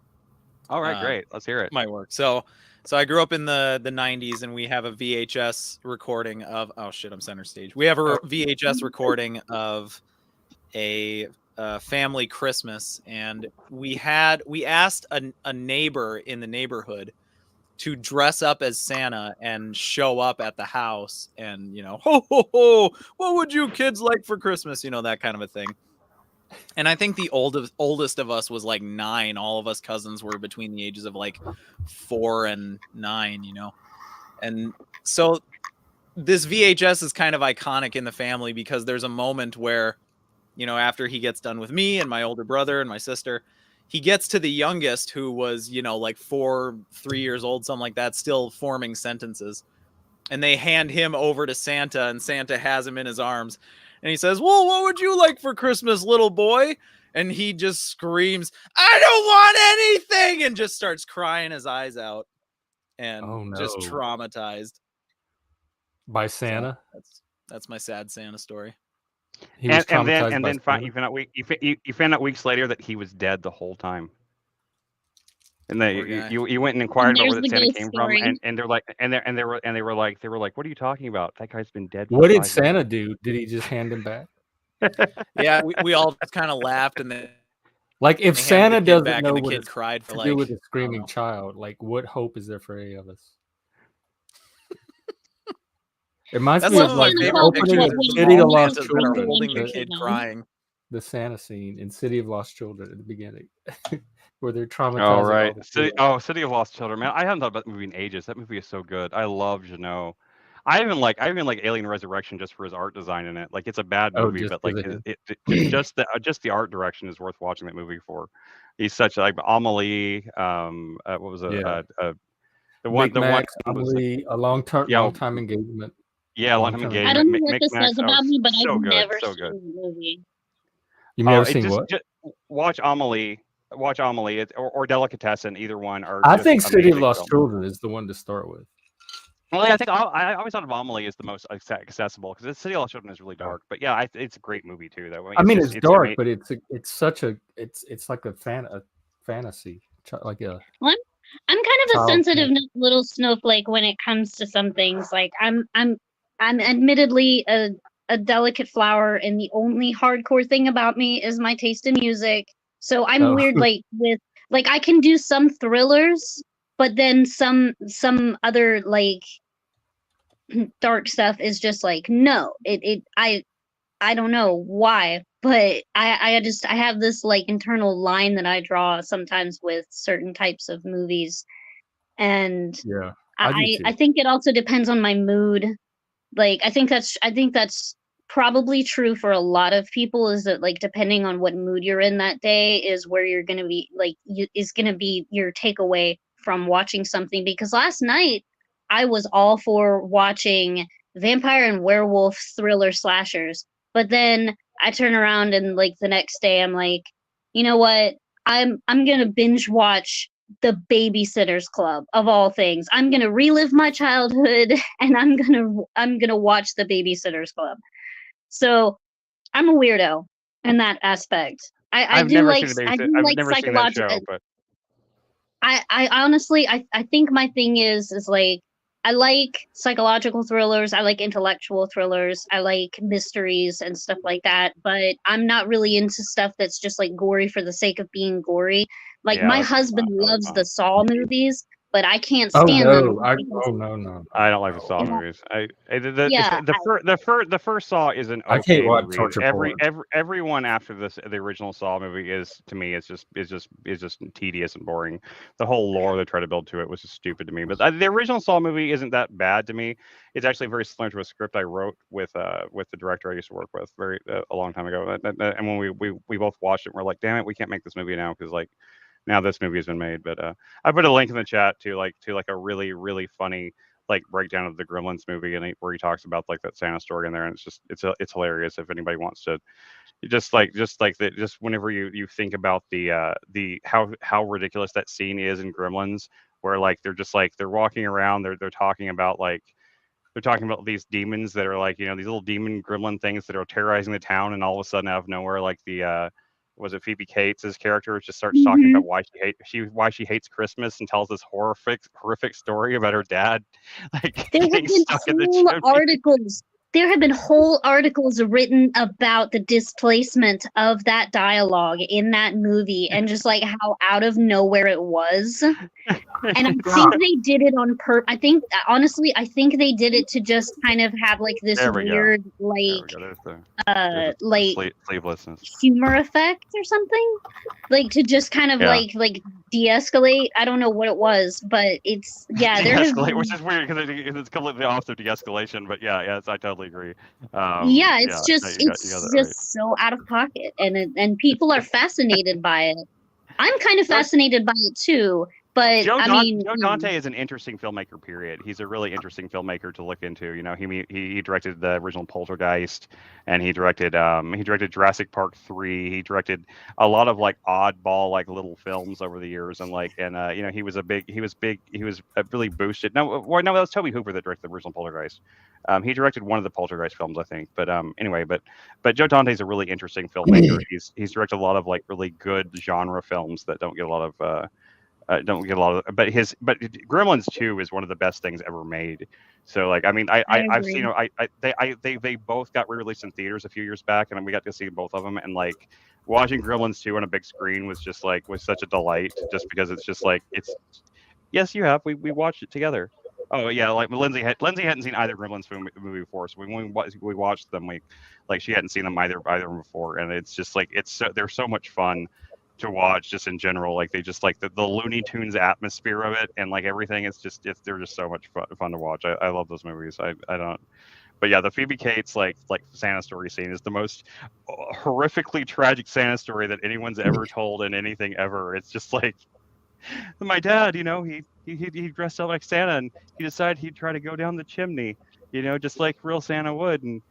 Speaker 5: All right, great. Let's hear it.
Speaker 9: Might work. So I grew up in the 90s, and we have a VHS recording of. Oh shit! I'm center stage. We have a VHS recording of a family Christmas, and we asked a neighbor in the neighborhood to dress up as Santa and show up at the house, and ho ho ho, what would you kids like for Christmas? That kind of a thing. And I think the oldest of us was like 9. All of us cousins were between the ages of like 4 and 9, And so this VHS is kind of iconic in the family because there's a moment where, after he gets done with me and my older brother and my sister, he gets to the youngest who was, like 3 years old, something like that, still forming sentences. And they hand him over to Santa, and Santa has him in his arms. And he says, well, what would you like for Christmas, little boy? And he just screams, I don't want anything, and just starts crying his eyes out and just traumatized.
Speaker 1: By Santa?
Speaker 9: So that's my sad Santa story.
Speaker 5: You found out weeks later that he was dead the whole time. And you went and inquired about where the Santa came from, and they're like, and they were like, what are you talking about? That guy's been dead.
Speaker 1: What did Santa do? Did he just hand him back?
Speaker 9: Yeah, we all just kind of laughed, and then
Speaker 1: like if Santa doesn't know what
Speaker 9: kid cried for
Speaker 1: to do with a screaming child, like what hope is there for any of us? It reminds me of like opening of City of Lost Children,
Speaker 9: holding the kid crying.
Speaker 1: The Santa scene in City of Lost Children at the beginning. Where they're traumatized.
Speaker 5: Oh, right. City of Lost Children. Man, I haven't thought about that movie in ages. That movie is so good. I love Jeannot. I even like Alien Resurrection just for his art design in it. Like it's a bad movie, but like just the art direction is worth watching that movie for. He's such like Amelie. What was it?
Speaker 1: Yeah.
Speaker 5: The one.
Speaker 1: Big Max,
Speaker 5: Was
Speaker 1: Amelie, a long time engagement.
Speaker 5: Yeah, long-time
Speaker 1: Long-term
Speaker 6: I don't
Speaker 5: engagement.
Speaker 6: know what this
Speaker 5: Micmacs.
Speaker 6: says about me, but
Speaker 5: So
Speaker 6: I've
Speaker 5: good,
Speaker 6: never
Speaker 5: so
Speaker 6: seen
Speaker 5: good.
Speaker 6: the movie.
Speaker 1: You've never
Speaker 5: It
Speaker 1: seen what?
Speaker 5: just watch Amelie. Watch Amelie or Delicatessen. Either one are.
Speaker 1: I
Speaker 5: just
Speaker 1: think City of
Speaker 5: amazing
Speaker 1: Lost
Speaker 5: films.
Speaker 1: Children is the one to start with.
Speaker 5: Well, I think I always thought of Amelie as the most accessible because City of Lost Children is really dark. But yeah, it's a great movie too. Though
Speaker 1: I mean,
Speaker 5: just-
Speaker 1: it's dark,
Speaker 5: ama-
Speaker 1: but it's such a it's like a fantasy, like a
Speaker 6: Well, I'm kind of a
Speaker 1: child
Speaker 6: sensitive
Speaker 1: fantasy.
Speaker 6: little snowflake when it comes to some things. Like I'm admittedly a delicate flower, and the only hardcore thing about me is my taste in music. So I'm
Speaker 1: Oh.
Speaker 6: weird, like with like I can do some thrillers, but then some other like dark stuff is just like no. I don't know why, but I have this like internal line that I draw sometimes with certain types of movies, and
Speaker 1: Yeah, I do
Speaker 6: I
Speaker 1: too.
Speaker 6: think it also depends on my mood. Like I think that's probably true for a lot of people, is that like depending on what mood you're in that day is where you're gonna be like is gonna be your takeaway from watching something. Because last night I was all for watching vampire and werewolf thriller slashers, but then I turn around and like the next day I'm like, you know what? I'm gonna binge watch the Babysitter's Club of all things. I'm gonna relive my childhood and I'm gonna watch the Babysitter's Club. So I'm a weirdo in that aspect.
Speaker 5: I've never seen the babysit. I've never seen that show, but
Speaker 6: I honestly I think my thing is like I like psychological thrillers, I like intellectual thrillers, I like mysteries and stuff like that, but I'm not really into stuff that's just like gory for the sake of being gory. Like
Speaker 5: yeah,
Speaker 6: my
Speaker 5: that's just
Speaker 6: husband
Speaker 5: not really
Speaker 6: loves
Speaker 5: fun.
Speaker 6: the Saw movies, but I can't
Speaker 1: Oh
Speaker 6: stand them
Speaker 1: no,
Speaker 6: because
Speaker 1: no.
Speaker 5: I don't like the Saw
Speaker 6: yeah,
Speaker 5: movies.
Speaker 6: yeah,
Speaker 5: The first Saw is an
Speaker 1: I can't
Speaker 5: okay
Speaker 1: watch
Speaker 5: movie.
Speaker 1: torture porn.
Speaker 5: Everyone after the original Saw movie is, to me, is just tedious and boring. The whole lore they try to build to it was just stupid to me. But the original Saw movie isn't that bad to me. It's actually very similar to a script I wrote with the director I used to work with a long time ago. And when we both watched it, we're like, damn it, we can't make this movie now because like now this movie has been made. But I put a link in the chat to a really really funny like breakdown of the Gremlins movie, and where he talks about like that Santa story in there, and it's hilarious if anybody wants to just whenever you think about the how ridiculous that scene is in Gremlins, where like they're walking around, they're talking about these demons that are like, these little demon gremlin things that are terrorizing the town, and all of a sudden out of nowhere, like was it Phoebe Cates' character just starts talking
Speaker 6: mhm.
Speaker 5: about why she hates Christmas and tells this horrific story about her dad like
Speaker 6: There have
Speaker 5: getting
Speaker 6: been
Speaker 5: stuck in the
Speaker 6: whole
Speaker 5: chimney.
Speaker 6: articles. There have been whole articles written about the displacement of that dialogue in that movie and just like how out of nowhere it was. And I think they did it on I think honestly, I think they did it to just kind of have like this
Speaker 5: There we go.
Speaker 6: weird
Speaker 5: There we
Speaker 6: like
Speaker 5: go. There's the
Speaker 6: like
Speaker 5: sleeplessness.
Speaker 6: humor effect or something. Like to just kind of
Speaker 5: Yeah.
Speaker 6: like de-escalate. I don't know what it was, but it's there have
Speaker 5: De-escalate,
Speaker 6: been,
Speaker 5: which is weird because it's completely opposite of de-escalation. But yeah, I totally agree.
Speaker 6: it's
Speaker 5: You
Speaker 6: just
Speaker 5: got that right.
Speaker 6: so out of pocket, and people are fascinated by it. I'm kind of fascinated by it too, but
Speaker 5: Joe
Speaker 6: I mean,
Speaker 5: Dante is an interesting filmmaker. Period. He's a really interesting filmmaker to look into. He directed the original Poltergeist, and he directed Jurassic Park 3. He directed a lot of like oddball like little films over the years, and he was really boosted. No, that was Tobe Hooper that directed the original Poltergeist. He directed one of the Poltergeist films, I think. But anyway, but Joe Dante's a really interesting filmmaker. He's directed a lot of like really good genre films that don't get a lot of. But Gremlins 2 is one of the best things ever made. So like, I mean, I've seen they both got re-released in theaters a few years back, and we got to see both of them. And like watching Gremlins 2 on a big screen was such a delight, just because it's just like yes, you have, we watched it together. Oh yeah, like Lindsay hadn't seen either Gremlins movie before, so when we watched them, she hadn't seen them either before, and it's just like they're so much fun to watch just in general. Like they just like the Looney Tunes atmosphere of it, and like everything. They're just so much fun to watch. I love those movies. I don't. But yeah, the Phoebe Cates like Santa story scene is the most horrifically tragic Santa story that anyone's ever told in anything ever. It's just like, my dad, he dressed up like Santa, and he decided he'd try to go down the chimney, just like real Santa would,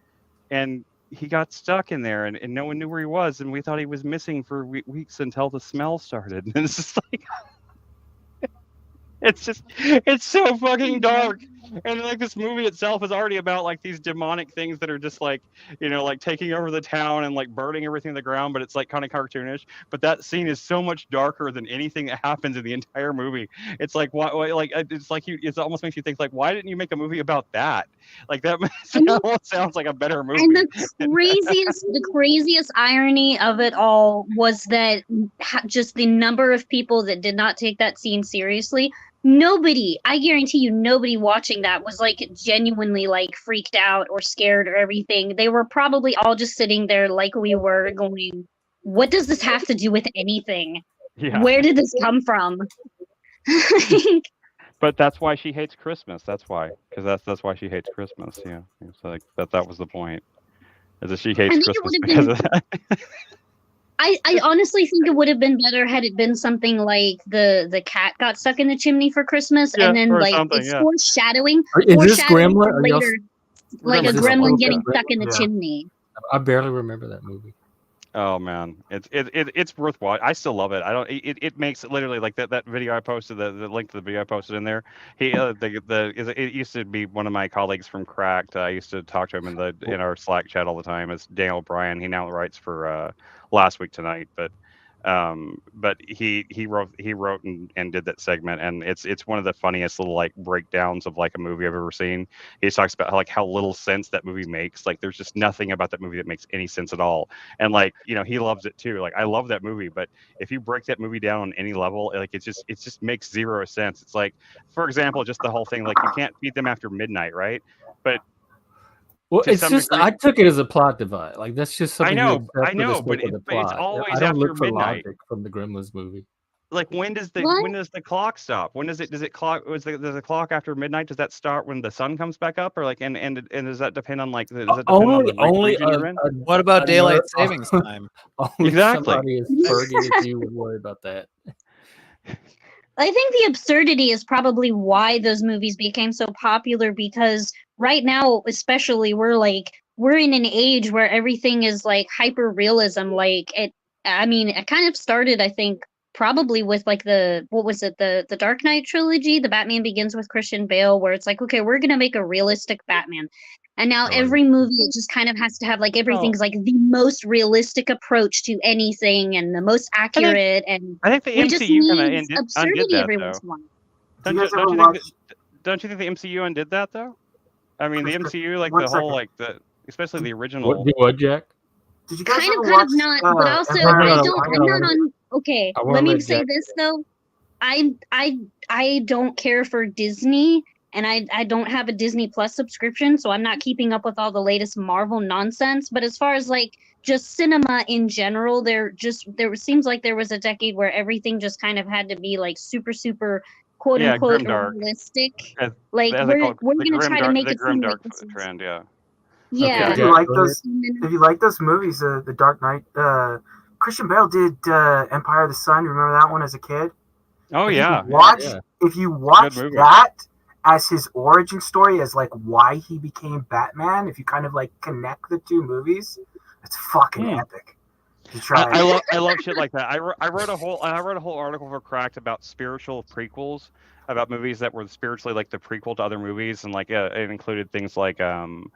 Speaker 5: and he got stuck in there, and no one knew where he was, and we thought he was missing for weeks until the smell started. And it's just like, it's so fucking dark. And like this movie itself is already about like these demonic things that are just like, like taking over the town and like burning everything to the ground, but it's like kind of cartoonish. But that scene is so much darker than anything that happens in the entire movie. It's like, why like it's like it almost makes you think like, why didn't you make a movie about that? Like that almost sounds like a better movie.
Speaker 6: And the craziest irony of it all was that just the number of people that did not take that scene seriously. I guarantee you, nobody watching that was like genuinely like freaked out or scared or everything. They were probably all just sitting there like we were going, what does this have to do with anything?
Speaker 5: Yeah.
Speaker 6: Where did this come from?
Speaker 5: But that's why she hates Christmas. That's why, because that's why she hates Christmas. Yeah, it's like that was the point, is that she hates Christmas because of that.
Speaker 6: I honestly think it would have been better had it been something like the cat got stuck in the chimney for Christmas, and then like it's foreshadowing.
Speaker 1: Is this Gremlin?
Speaker 6: Later, like a gremlin getting stuck in the chimney.
Speaker 1: I barely remember that movie.
Speaker 5: Oh man, it's worth watching. I still love it. It makes it literally like that video I posted, the link to the video I posted in there. It used to be one of my colleagues from Cracked. I used to talk to him in our Slack chat all the time. It's Daniel Bryan. He now writes for Last Week Tonight, but he wrote and did that segment, and it's one of the funniest little like breakdowns of like a movie I've ever seen. He talks about how little sense that movie makes. Like there's just nothing about that movie that makes any sense at all. And like, he loves it too. Like I love that movie, but if you break that movie down on any level, like it just makes zero sense. It's like, for example, just the whole thing, like you can't feed them after midnight, right? But
Speaker 1: well, it's just degree, I took it as a plot device. Like that's just something.
Speaker 5: I know, but it's always
Speaker 1: I don't
Speaker 5: after
Speaker 1: look for
Speaker 5: midnight
Speaker 1: logic from the Gremlins movie.
Speaker 5: Like when does the clock stop? When does it clock? Does the clock after midnight? Does that start when the sun comes back up, or like and does that depend on like? Does that depend on the region you're in?
Speaker 9: What about daylight savings time?
Speaker 5: Exactly.
Speaker 1: Somebody as fergie as you would worry about that.
Speaker 6: I think the absurdity is probably why those movies became so popular, because right now, especially, we're in an age where everything is like hyper realism. Like it kind of started, I think, probably with like the Dark Knight trilogy, the Batman Begins with Christian Bale, where it's like, okay, we're gonna make a realistic Batman. And now every movie, it just kind of has to have like everything's like the most realistic approach to anything and the most accurate.
Speaker 5: I think the MCU kind of undid that,
Speaker 6: every
Speaker 5: though.
Speaker 6: once in a while.
Speaker 5: Don't you think the MCU undid that though? I mean, the MCU, like the whole, like especially the original.
Speaker 1: What, Jack?
Speaker 8: Did you guys
Speaker 6: kind
Speaker 8: ever watch,
Speaker 6: of not, but also I'm not on. Okay, let me say this though. I don't care for Disney. And I don't have a Disney Plus subscription, so I'm not keeping up with all the latest Marvel nonsense. But as far as like just cinema in general, there seems like there was a decade where everything just kind of had to be like super quote unquote realistic. Like we're gonna try to make it seem like this is
Speaker 5: trend, yeah.
Speaker 6: Yeah.
Speaker 8: If you like those movies, the Dark Knight, Christian Bale did Empire of the Sun. Remember that one as a kid?
Speaker 5: Oh
Speaker 8: If you watch that as his origin story, as like why he became Batman, if you kind of like connect the two movies, it's fucking epic.
Speaker 5: I love shit like that. I wrote a whole article for Cracked about spiritual prequels, about movies that were spiritually like the prequel to other movies, and like it included things like it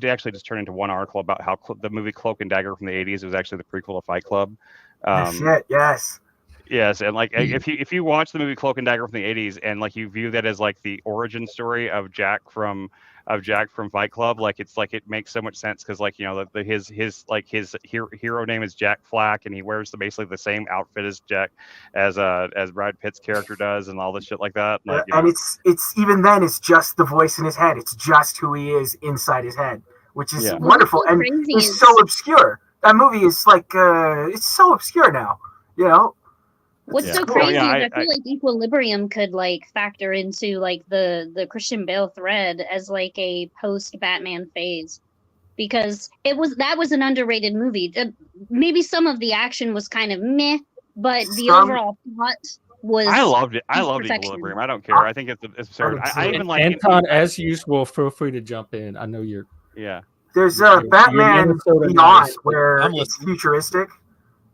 Speaker 5: actually just turned into one article about how the movie Cloak and Dagger from the 80s was actually the prequel to Fight Club. Yes, and like if you watch the movie Cloak and Dagger from the 80s and like you view that as like the origin story of Jack from Fight Club, like it's like it makes so much sense because like his hero name is Jack Flack, and he wears basically the same outfit as Brad Pitt's character does, and all this shit like that. Like,
Speaker 8: and it's even then it's just the voice in his head. It's just who he is inside his head, which is wonderful, and it's so obscure. That movie is like it's so obscure now,
Speaker 6: What's
Speaker 5: Yeah.
Speaker 6: so
Speaker 5: No,
Speaker 6: crazy
Speaker 5: yeah,
Speaker 6: is I feel like Equilibrium could like factor into like the Christian Bale thread as like a post Batman phase, because that was an underrated movie. Maybe some of the action was kind of meh, but the overall plot was.
Speaker 5: I loved it. I loved
Speaker 6: perfection.
Speaker 5: Equilibrium. I don't care. I think it's absurd. I even like
Speaker 1: Anton, as usual, feel free to jump in. I know you're.
Speaker 5: Yeah.
Speaker 8: There's
Speaker 1: you're
Speaker 8: Batman
Speaker 1: Minnesota
Speaker 8: Beyond
Speaker 1: nice, but-
Speaker 8: where
Speaker 9: I'm
Speaker 8: it's futuristic.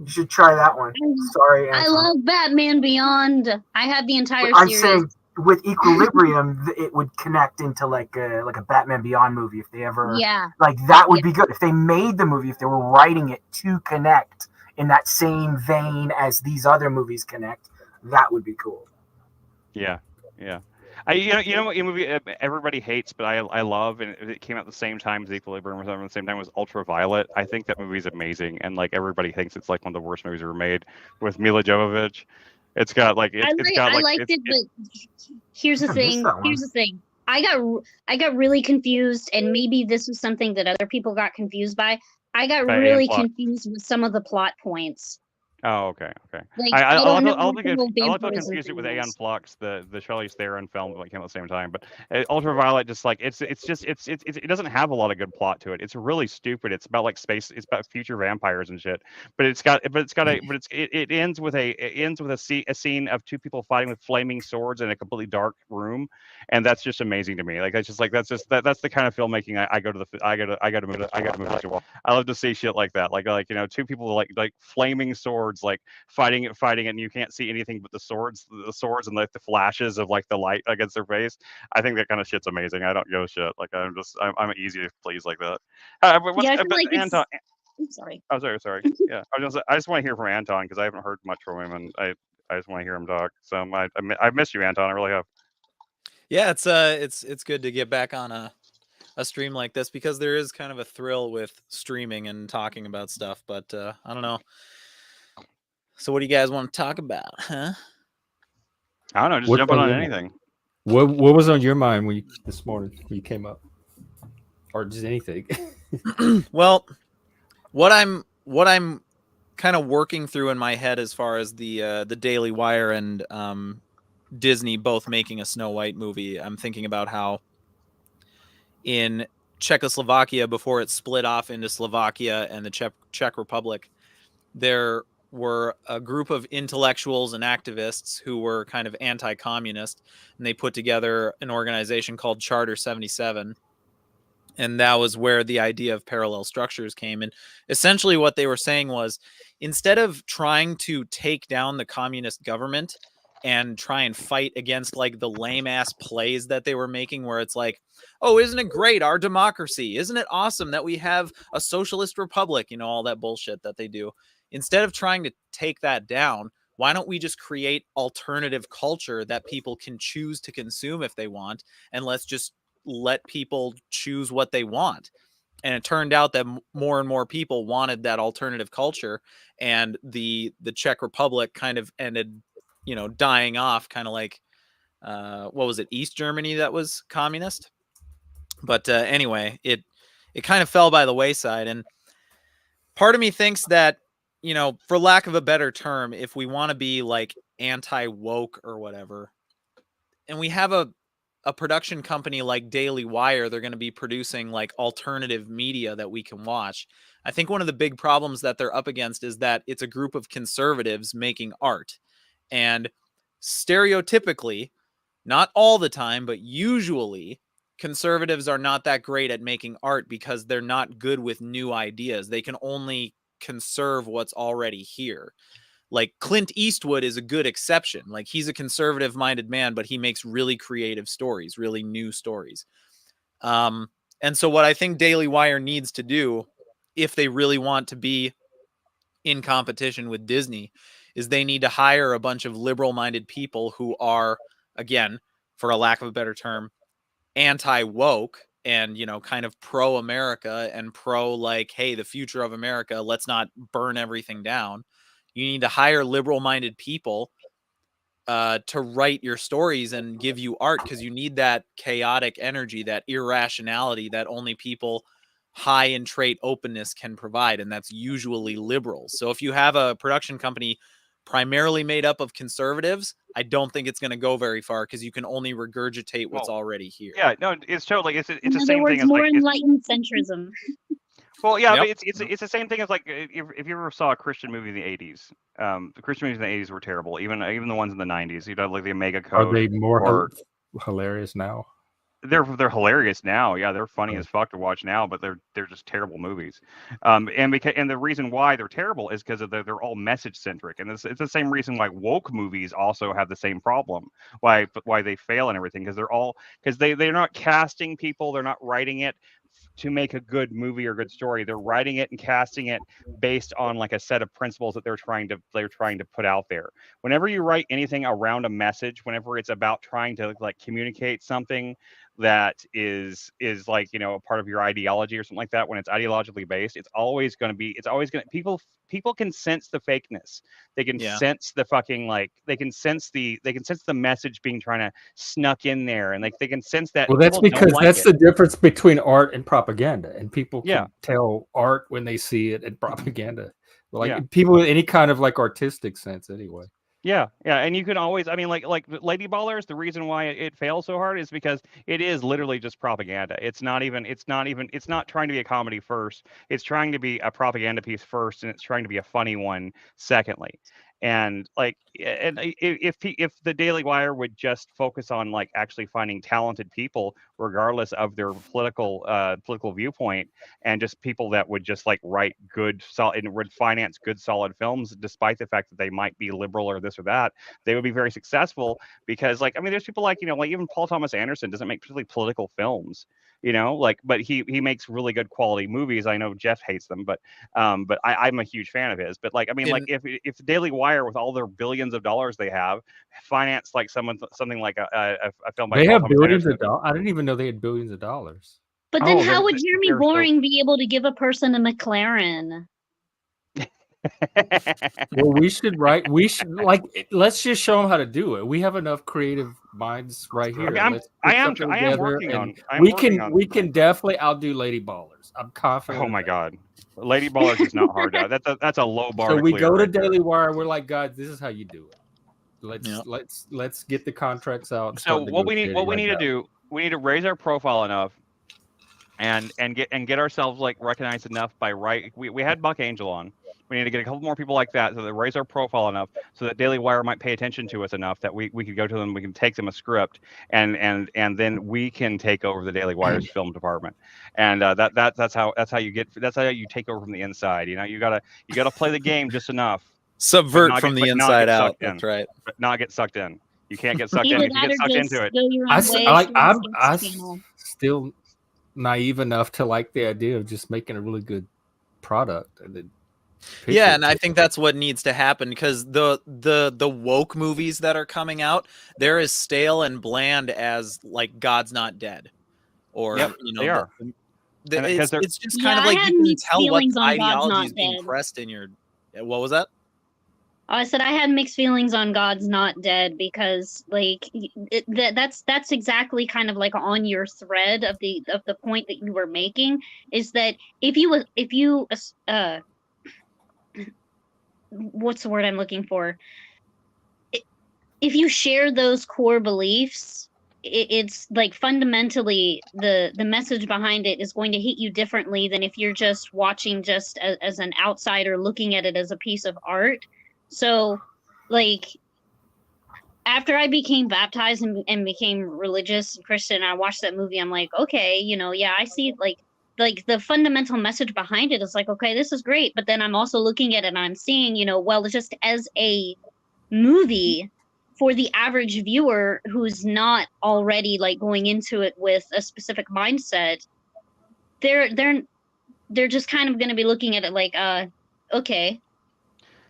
Speaker 8: You should try that one. Sorry,
Speaker 6: I
Speaker 8: Anton.
Speaker 6: love Batman Beyond. I have the entire
Speaker 8: I'm
Speaker 6: series.
Speaker 8: saying with Equilibrium, it would connect into like a Batman Beyond movie if they ever.
Speaker 6: Yeah.
Speaker 8: Like that would be good if they made the movie, if they were writing it to connect in that same vein as these other movies connect. That would be cool.
Speaker 5: Yeah. Yeah. You know what movie everybody hates, but I love, and it came out the same time as Equilibrium, or something at the same time, was Ultraviolet. I think that movie's amazing, and like everybody thinks it's like one of the worst movies ever made, with Mila Jovovich. It's got like
Speaker 6: I liked it, but here's the thing. Here's the thing. I got really confused, and maybe this was something that other people got confused by. I got
Speaker 5: By
Speaker 6: really
Speaker 5: plot.
Speaker 6: confused with some of the plot points.
Speaker 5: Oh, okay.
Speaker 6: Like,
Speaker 5: I
Speaker 6: don't know
Speaker 5: I'll
Speaker 6: what the whole
Speaker 5: confuse
Speaker 6: vampirism
Speaker 5: it with
Speaker 6: thing
Speaker 5: Aeon
Speaker 6: is.
Speaker 5: Flux, the Charlize Theron film that came out at the same time. But Ultraviolet, just like it doesn't have a lot of good plot to it. It's really stupid. It's about like space. It's about future vampires and shit. But it ends with a scene of two people fighting with flaming swords in a completely dark room, and that's just amazing to me. Like that's the kind of filmmaking I go to movies to watch. I love to see shit like that. Like you know, two people like flaming swords, like fighting, and you can't see anything but the swords and like the flashes of like the light against their face. I think that kind of shit's amazing. I don't give a shit. Like I'm easy to please like that.
Speaker 6: Yeah, I feel like
Speaker 5: Anton,
Speaker 6: I'm sorry.
Speaker 5: oh, sorry. Yeah, I just want to hear from Anton because I haven't heard much from him, and I just want to hear him talk. So I missed you, Anton. I really have.
Speaker 9: Yeah, it's good to get back on a stream like this, because there is kind of a thrill with streaming and talking about stuff. But I don't know. So what do you guys want to talk about, huh?
Speaker 5: I don't know. Just jumping on anything.
Speaker 1: What was on your mind this morning when you came up, or just anything?
Speaker 9: Well, what I'm kind of working through in my head as far as the Daily Wire and Disney both making a Snow White movie. I'm thinking about how in Czechoslovakia, before it split off into Slovakia and the Czech Republic, there were a group of intellectuals and activists who were kind of anti-communist, and they put together an organization called Charter 77. And that was where the idea of parallel structures came. And essentially what they were saying was, instead of trying to take down the communist government and try and fight against like the lame ass plays that they were making, where it's like, oh, isn't it great, our democracy? Isn't it awesome that we have a socialist republic? You know, all that bullshit that they do. Instead of trying to take that down, why don't we just create alternative culture that people can choose to consume if they want? And let's just let people choose what they want. And it turned out that more and more people wanted that alternative culture, and the Czech Republic kind of ended, you know, dying off, kind of like what was it, East Germany that was communist. But anyway, it kind of fell by the wayside. And part of me thinks that, you know, for lack of a better term, if we want to be like anti-woke or whatever, and we have a production company like Daily Wire, they're going to be producing like alternative media that we can watch. I think one of the big problems that they're up against is that it's a group of conservatives making art. And stereotypically, not all the time, but usually, conservatives are not that great at making art because they're not good with new ideas. They can only conserve what's already here. Like Clint Eastwood is a good exception. Like he's a conservative minded man, but he makes really creative stories, really new stories. And so what I think Daily Wire needs to do, if they really want to be in competition with Disney, is they need to hire a bunch of liberal minded people who are, again, for a lack of a better term, anti-woke and, you know, kind of pro-America and pro like, hey, the future of America, let's not burn everything down. You need to hire liberal-minded people to write your stories and give you art, because you need that chaotic energy, that irrationality that only people high in trait openness can provide, and that's usually liberals. So if you have a production company primarily made up of conservatives, I don't think it's going to go very far because you can only regurgitate what's already here.
Speaker 5: Yeah, no, it's totally it's
Speaker 6: In
Speaker 5: the
Speaker 6: other
Speaker 5: same
Speaker 6: words,
Speaker 5: thing as
Speaker 6: more
Speaker 5: like
Speaker 6: enlightened centrism.
Speaker 5: well, yeah,
Speaker 9: Yep.
Speaker 5: but it's the same thing as like if you ever saw a Christian movie in the 80s, the Christian movies in the 80s were terrible. Even the ones in the 90s, you know, like the Omega Code.
Speaker 1: Are they more
Speaker 5: or
Speaker 1: hilarious now?
Speaker 5: they're hilarious now. Yeah, they're funny as fuck to watch now, but they're just terrible movies. And the reason why they're terrible is because they're all message centric, and it's the same reason why woke movies also have the same problem. Why they fail and everything because they're not casting people, they're not writing it to make a good movie or good story. They're writing it and casting it based on like a set of principles that they're trying to put out there. Whenever you write anything around a message, whenever it's about trying to like communicate something that is like, you know, a part of your ideology or something like that, when it's ideologically based, it's always going to people can sense the fakeness. They can sense the fucking like they can sense the message being trying to snuck in there, and like they can sense that.
Speaker 1: Well, that's because that's the difference between art and propaganda, and people can tell art when they see it and propaganda. Like people with any kind of like artistic sense, anyway.
Speaker 5: Yeah, and you can always, I mean, like Lady Ballers, the reason why it fails so hard is because it is literally just propaganda. It's not trying to be a comedy first. It's trying to be a propaganda piece first, and it's trying to be a funny one secondly. And like, and if the Daily Wire would just focus on like actually finding talented people, regardless of their political viewpoint, and just people that would just like write good, solid, and would finance good, solid films, despite the fact that they might be liberal or this or that, they would be very successful. Because like, I mean, there's people like, you know, like even Paul Thomas Anderson doesn't make particularly political films, you know, like, but he makes really good quality movies. I know Jeff hates them, but I'm a huge fan of his. But like, I mean, like if the Daily Wire, with all their billions of dollars they have, finance like something like a film by
Speaker 1: they
Speaker 5: Paul
Speaker 1: have
Speaker 5: Thomas
Speaker 1: billions
Speaker 5: Anderson.
Speaker 1: of dollars. I didn't even know they had billions of dollars.
Speaker 6: But then how would Jeremy Boring be able to give a person a McLaren?
Speaker 1: Well, we should let's just show them how to do it. We have enough creative minds right here.
Speaker 5: I mean, I am working on.
Speaker 1: We can definitely outdo Lady Ballers. I'm confident.
Speaker 5: Oh my god, Lady Ballers is not hard. That's a low bar.
Speaker 1: So we go to
Speaker 5: right
Speaker 1: Daily Wire. We're like, guys, this is how you do it. Let's get the contracts out.
Speaker 5: So what we need to do, we need to raise our profile enough, and get ourselves like recognized enough by we had Buck Angel on. We need to get a couple more people like that, so that raise our profile enough, so that Daily Wire might pay attention to us enough that we could go to them, we can take them a script, and then we can take over the Daily Wire's film department, and that's how you take over from the inside. You know, you gotta play the game just enough.
Speaker 9: Subvert from the inside out. That's right.
Speaker 5: But not get sucked in. You can't get sucked in. If you get sucked into it,
Speaker 1: I'm still naive enough to like the idea of just making a really good product and then.
Speaker 9: Yeah, and I think that's what needs to happen, because the woke movies that are coming out, they're as stale and bland as like God's Not Dead, or you know,
Speaker 5: they are.
Speaker 9: It's just kind of like you can tell what ideology is being pressed in your. What was that?
Speaker 6: I said I had mixed feelings on God's Not Dead, because like that's exactly kind of like on your thread of the point that you were making, is that if you what's the word I'm looking for? If you share those core beliefs, it's like fundamentally the message behind it is going to hit you differently than if you're just watching just as an outsider looking at it as a piece of art. So, like, after I became baptized and became religious and Christian, I watched that movie. I'm like, okay, you know, yeah, I see like the fundamental message behind it is like, okay, this is great. But then I'm also looking at it and I'm seeing, you know, well, just as a movie for the average viewer who's not already like going into it with a specific mindset, they're just kind of going to be looking at it like, okay.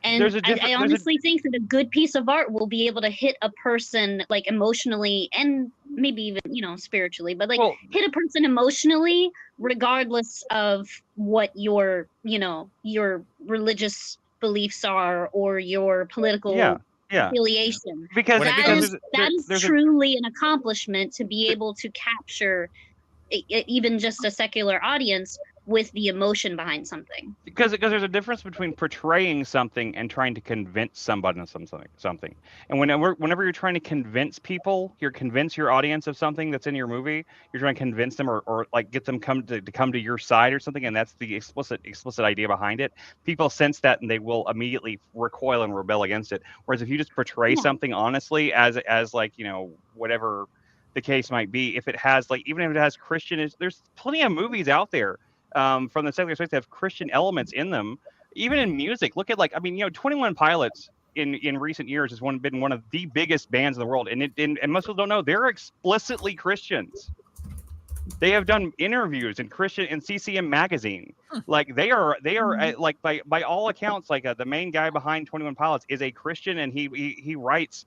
Speaker 6: And I honestly think that a good piece of art will be able to hit a person like emotionally and maybe even, you know, spiritually, but like hit a person emotionally regardless of what your, you know, your religious beliefs are or your political affiliation.
Speaker 5: Because
Speaker 6: that is truly an accomplishment to be able to capture even just a secular audience with the emotion behind something.
Speaker 5: Because there's a difference between portraying something and trying to convince somebody of something. And whenever you're trying to convince people, convince your audience of something that's in your movie, you're trying to convince them or like get them come to your side or something, and that's the explicit idea behind it. People sense that and they will immediately recoil and rebel against it. Whereas if you just portray something honestly as like, you know, whatever the case might be, if it has like, even if it has Christian, there's plenty of movies out there from the secular space that have Christian elements in them. Even in music, look at, like, I mean, you know, 21 Pilots in recent years has been one of the biggest bands in the world, and most people don't know they're explicitly Christians. They have done interviews in Christian in CCM magazine. Like they are like by all accounts, like the main guy behind 21 Pilots is a Christian, and he writes.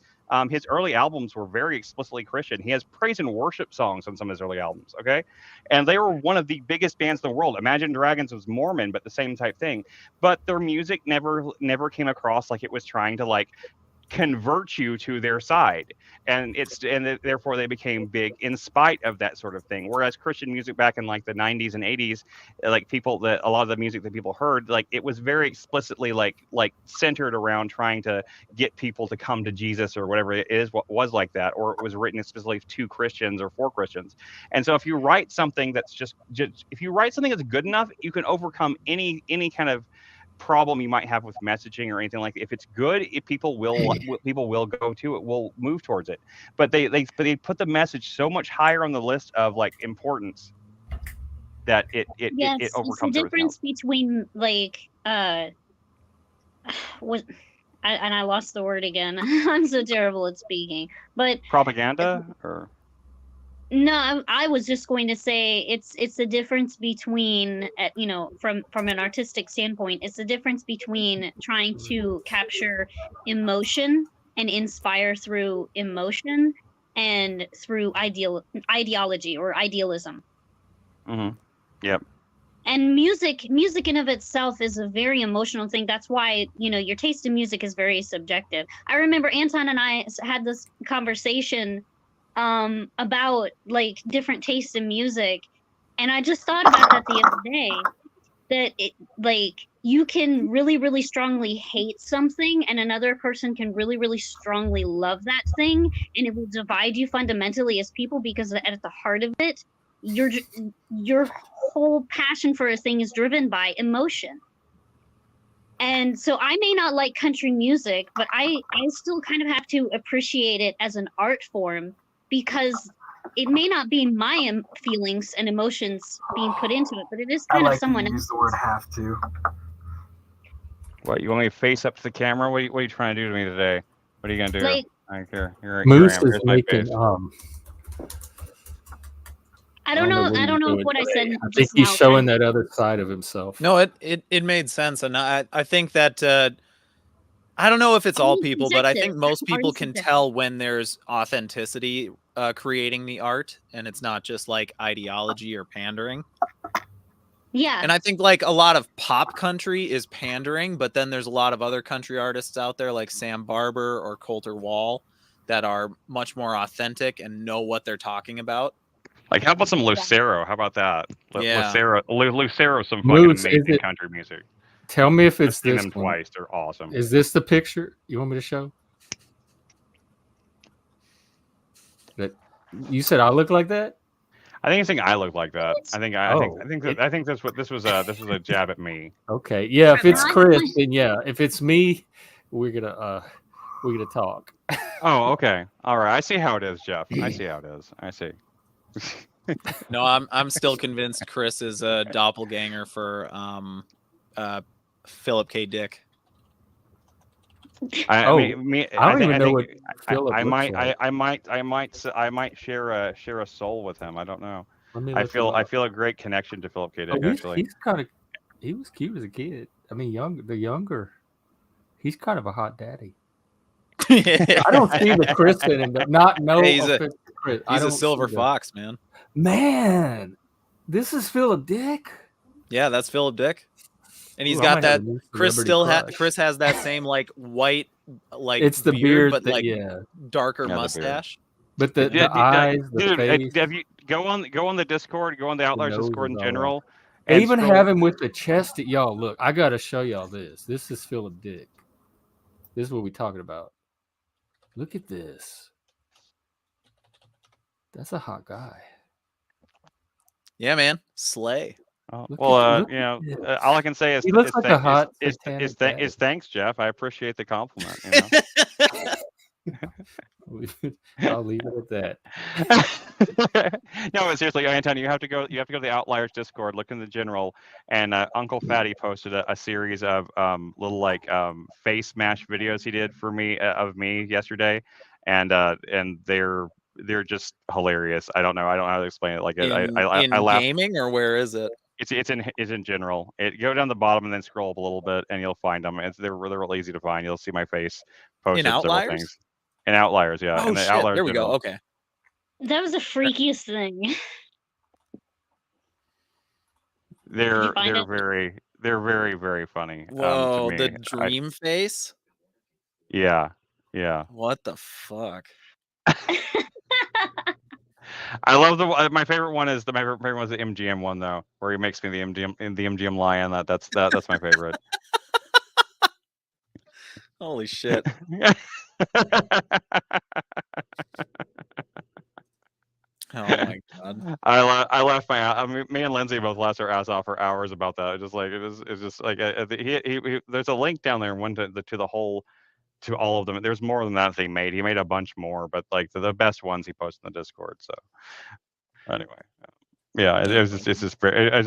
Speaker 5: His early albums were very explicitly Christian. He has praise and worship songs on some of his early albums, okay? And they were one of the biggest bands in the world. Imagine Dragons was Mormon, but the same type thing. But their music never came across like it was trying to like convert you to their side, and therefore they became big in spite of that sort of thing. Whereas Christian music back in like the 90s and 80s, like a lot of the music that people heard, like it was very explicitly like centered around trying to get people to come to Jesus or whatever it is, what was like that, or it was written specifically to Christians or for Christians. And so if you write something that's just if you write something that's good enough, you can overcome any kind of problem you might have with messaging or anything like that. If it's good, people will go to it, will move towards it. But they put the message so much higher on the list of like importance that it overcomes
Speaker 6: it's the difference between like and I lost the word again. I'm so terrible at speaking. But
Speaker 5: propaganda or
Speaker 6: no, I was just going to say it's the difference between, you know, from an artistic standpoint, it's the difference between trying to capture emotion and inspire through emotion and through ideology or idealism.
Speaker 5: Mm-hmm. Yep.
Speaker 6: And music in of itself is a very emotional thing. That's why, you know, your taste in music is very subjective. I remember Anton and I had this conversation about like different tastes in music, and I just thought about that the other day, that it like you can really, really strongly hate something and another person can really, really strongly love that thing, and it will divide you fundamentally as people, because at the heart of it, your whole passion for a thing is driven by emotion. And so I may not like country music, but I still kind of have to appreciate it as an art form, because it may not be my feelings and emotions being put into it, but it is kind of someone else's.
Speaker 8: Use the word "have to."
Speaker 5: What, you want me to face up to the camera? What are you trying to do to me today? What are you gonna do?
Speaker 6: Like,
Speaker 1: Moose is making
Speaker 6: I don't know what I said.
Speaker 1: I think he's showing that other side of himself.
Speaker 9: No, it made sense, and I think that I don't know if it's all people, but I think most people can tell when there's authenticity creating the art, and it's not just like ideology or pandering.
Speaker 6: Yeah.
Speaker 9: And I think like a lot of pop country is pandering, but then there's a lot of other country artists out there like Sam Barber or Coulter Wall that are much more authentic and know what they're talking about.
Speaker 5: Like, how about some Lucero? How about that?
Speaker 9: Yeah.
Speaker 5: Lucero, some fucking amazing country music.
Speaker 1: Tell me if it's this
Speaker 5: them twice. They're awesome.
Speaker 1: Is this the picture you want me to show? That you said I look like that?
Speaker 5: I think you're saying I look like that. I think this was a jab at me.
Speaker 1: Okay, yeah. If it's Chris, then yeah. If it's me, we're gonna talk.
Speaker 5: Oh, okay. All right. I see how it is, Jeff. I see how it is. I see.
Speaker 9: No, I'm still convinced Chris is a doppelganger for Philip K. Dick.
Speaker 1: I don't even know what Philip looks like.
Speaker 5: I might share a soul with him. I don't know. I feel a great connection to Philip K. Dick. Actually,
Speaker 1: he was cute as a kid. I mean, younger. He's kind of a hot daddy. I don't see the Chris in him.
Speaker 9: He's a silver fox, man.
Speaker 1: Man, this is Philip Dick.
Speaker 9: Yeah, that's Philip Dick. And he's got that. Chris has that same like white, like
Speaker 1: it's the beard,
Speaker 9: but like darker mustache.
Speaker 1: But the eyes, the face.
Speaker 5: Have you go on the Discord, go on the Outliers Discord in general,
Speaker 1: They
Speaker 5: And
Speaker 1: even
Speaker 5: scroll-
Speaker 1: have him with the chest. Y'all, look, I got to show y'all this. This is Philip Dick. This is what we're talking about. Look at this. That's a hot guy.
Speaker 9: Yeah, man. Slay.
Speaker 5: Oh,
Speaker 1: Look
Speaker 5: well,
Speaker 1: at- look
Speaker 5: you
Speaker 1: at
Speaker 5: know,
Speaker 1: this.
Speaker 5: all I can say is
Speaker 1: He looks like a hot
Speaker 5: is
Speaker 1: satanic daddy.
Speaker 5: thanks, Jeff. I appreciate the compliment. You know?
Speaker 1: I'll leave it at that.
Speaker 5: No, but seriously, Anton, you have to go. You have to go to the Outliers Discord. Look in the general, and Uncle Fatty posted a series of little like face mash videos he did for me of me yesterday, and they're just hilarious. I don't know how to explain it. Like
Speaker 9: In
Speaker 5: I laugh.
Speaker 9: gaming, or where is it?
Speaker 5: It's in general. Go down the bottom and then scroll up a little bit, and you'll find them. They're real easy to find. You'll see my face posted
Speaker 9: In
Speaker 5: several
Speaker 9: Outliers?
Speaker 5: things. In Outliers, yeah.
Speaker 9: Oh
Speaker 5: in the
Speaker 9: shit!
Speaker 5: Outliers
Speaker 9: There we
Speaker 5: general.
Speaker 9: go. Okay.
Speaker 6: That was the freakiest thing.
Speaker 5: They're
Speaker 6: find it?
Speaker 5: very very funny.
Speaker 9: Whoa,
Speaker 5: to me.
Speaker 9: the dream face.
Speaker 5: Yeah.
Speaker 9: What the fuck?
Speaker 5: I love my favorite one is the MGM one though, where he makes me the MGM lion. That's my favorite.
Speaker 9: Holy shit! Oh my god!
Speaker 5: I laughed my ass. I mean, me and Lindsay both laughed our ass off for hours about that. It's just like he there's a link down there one to the whole to all of them. There's more than that they made. He made a bunch more, but like the best ones he posted in the Discord. So anyway, yeah, it's just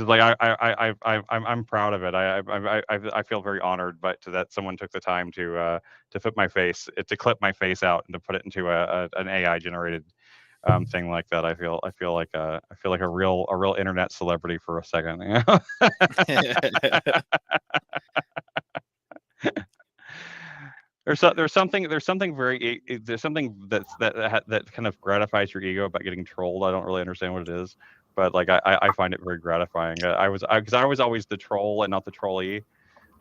Speaker 5: like I'm proud of it. I feel very honored, but that someone took the time to put my face to clip my face out and to put it into an AI generated thing like that. I feel like a real internet celebrity for a second. You know? There's something that kind of gratifies your ego about getting trolled. I don't really understand what it is, but like I find it very gratifying. Because I was always the troll and not the trollee.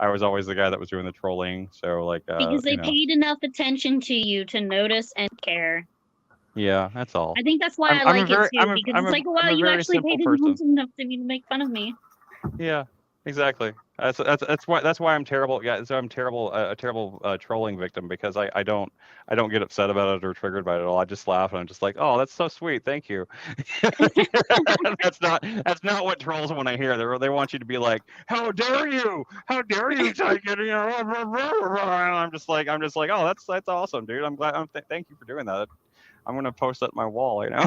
Speaker 5: I was always the guy that was doing the trolling. So like
Speaker 6: because they paid enough attention to you to notice and care.
Speaker 5: Yeah, that's all.
Speaker 6: I think that's why I like it too, because it's like, wow, you actually paid attention enough to me to make fun of me.
Speaker 5: Yeah, exactly. That's why I'm terrible. Yeah, so I'm a terrible trolling victim, because I don't get upset about it or triggered by it at all. I just laugh and I'm just like, oh, that's so sweet, thank you. That's not what trolls want to hear. They want you to be like, how dare you take it? You know, and I'm just like, oh, that's awesome, dude. I'm glad. Thank you for doing that. I'm gonna post that on my wall, you know.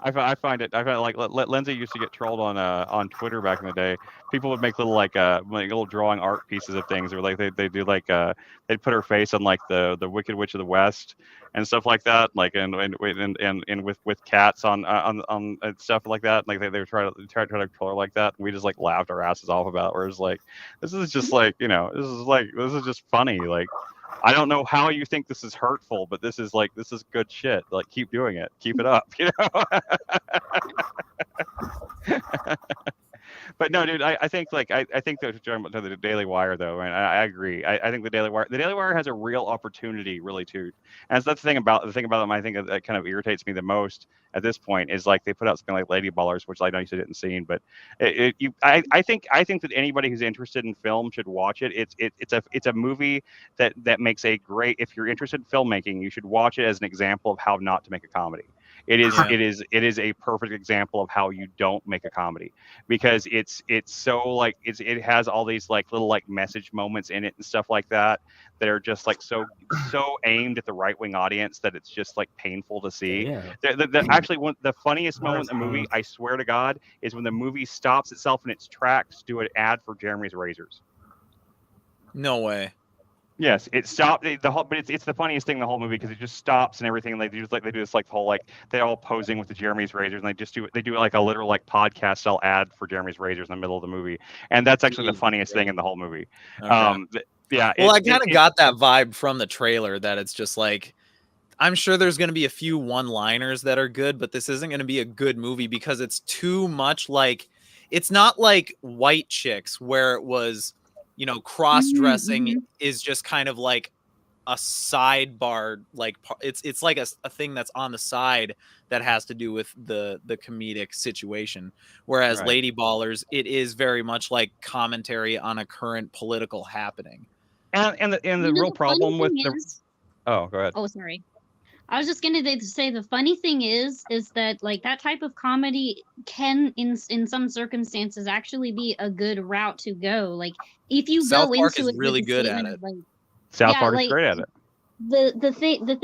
Speaker 5: I find like Lindsay used to get trolled on Twitter back in the day. People would make little like little drawing art pieces of things, or like they do like they'd put her face on like the Wicked Witch of the West and stuff like that, like and with cats on and stuff like that. Like they were trying to troll her like that, and we just like laughed our asses off about it. Where it's like, this is just like, you know, this is just funny. Like, I don't know how you think this is hurtful, but this is good shit. Like, keep doing it. Keep it up, you know? But no, dude, I think like I think that the Daily Wire though, and I agree. I think the Daily Wire has a real opportunity, really, too. And that's the thing about them. I think that kind of irritates me the most at this point is like they put out something like Lady Ballers, which I know you didn't see, but I think that anybody who's interested in film should watch it. It's a movie that makes a great. If you're interested in filmmaking, you should watch it as an example of how not to make a comedy. It is a perfect example of how you don't make a comedy, because it's so like it has all these like little like message moments in it and stuff like that are just like so aimed at the right wing audience that it's just like painful to see. Yeah. Actually, the funniest moment in the movie, I swear to God, is when the movie stops itself in its tracks to do an ad for Jeremy's razors.
Speaker 9: No way.
Speaker 5: Yes, it stopped but it's the funniest thing in the whole movie, because it just stops and everything, and they do this like whole like they're all posing with the Jeremy's razors, and they do like a literal like podcast style ad for Jeremy's razors in the middle of the movie, and that's actually the funniest thing in the whole movie.
Speaker 9: Okay.
Speaker 5: Yeah.
Speaker 9: Well, I kind of got that vibe from the trailer that it's just like, I'm sure there's going to be a few one-liners that are good, but this isn't going to be a good movie because it's too much like, it's not like White Chicks where it was, you know, cross-dressing is just kind of like a sidebar, like it's like a thing that's on the side that has to do with the comedic situation. Whereas
Speaker 5: Right.
Speaker 9: Lady Ballers, it is very much like commentary on a current political happening.
Speaker 5: And the
Speaker 6: You know,
Speaker 5: real
Speaker 6: the
Speaker 5: problem
Speaker 6: funny
Speaker 5: with
Speaker 6: thing
Speaker 5: the
Speaker 6: is-
Speaker 5: oh, go ahead.
Speaker 6: Oh, sorry. I was just gonna say the funny thing is that like that type of comedy can in some circumstances actually be a good route to go. Like if you
Speaker 9: South
Speaker 6: go
Speaker 9: Park
Speaker 6: into
Speaker 9: is
Speaker 6: it
Speaker 9: really
Speaker 6: with the
Speaker 9: good at
Speaker 6: statement
Speaker 9: it.
Speaker 6: of, like,
Speaker 5: South
Speaker 6: yeah,
Speaker 5: Park is
Speaker 6: like,
Speaker 5: great at it.
Speaker 6: the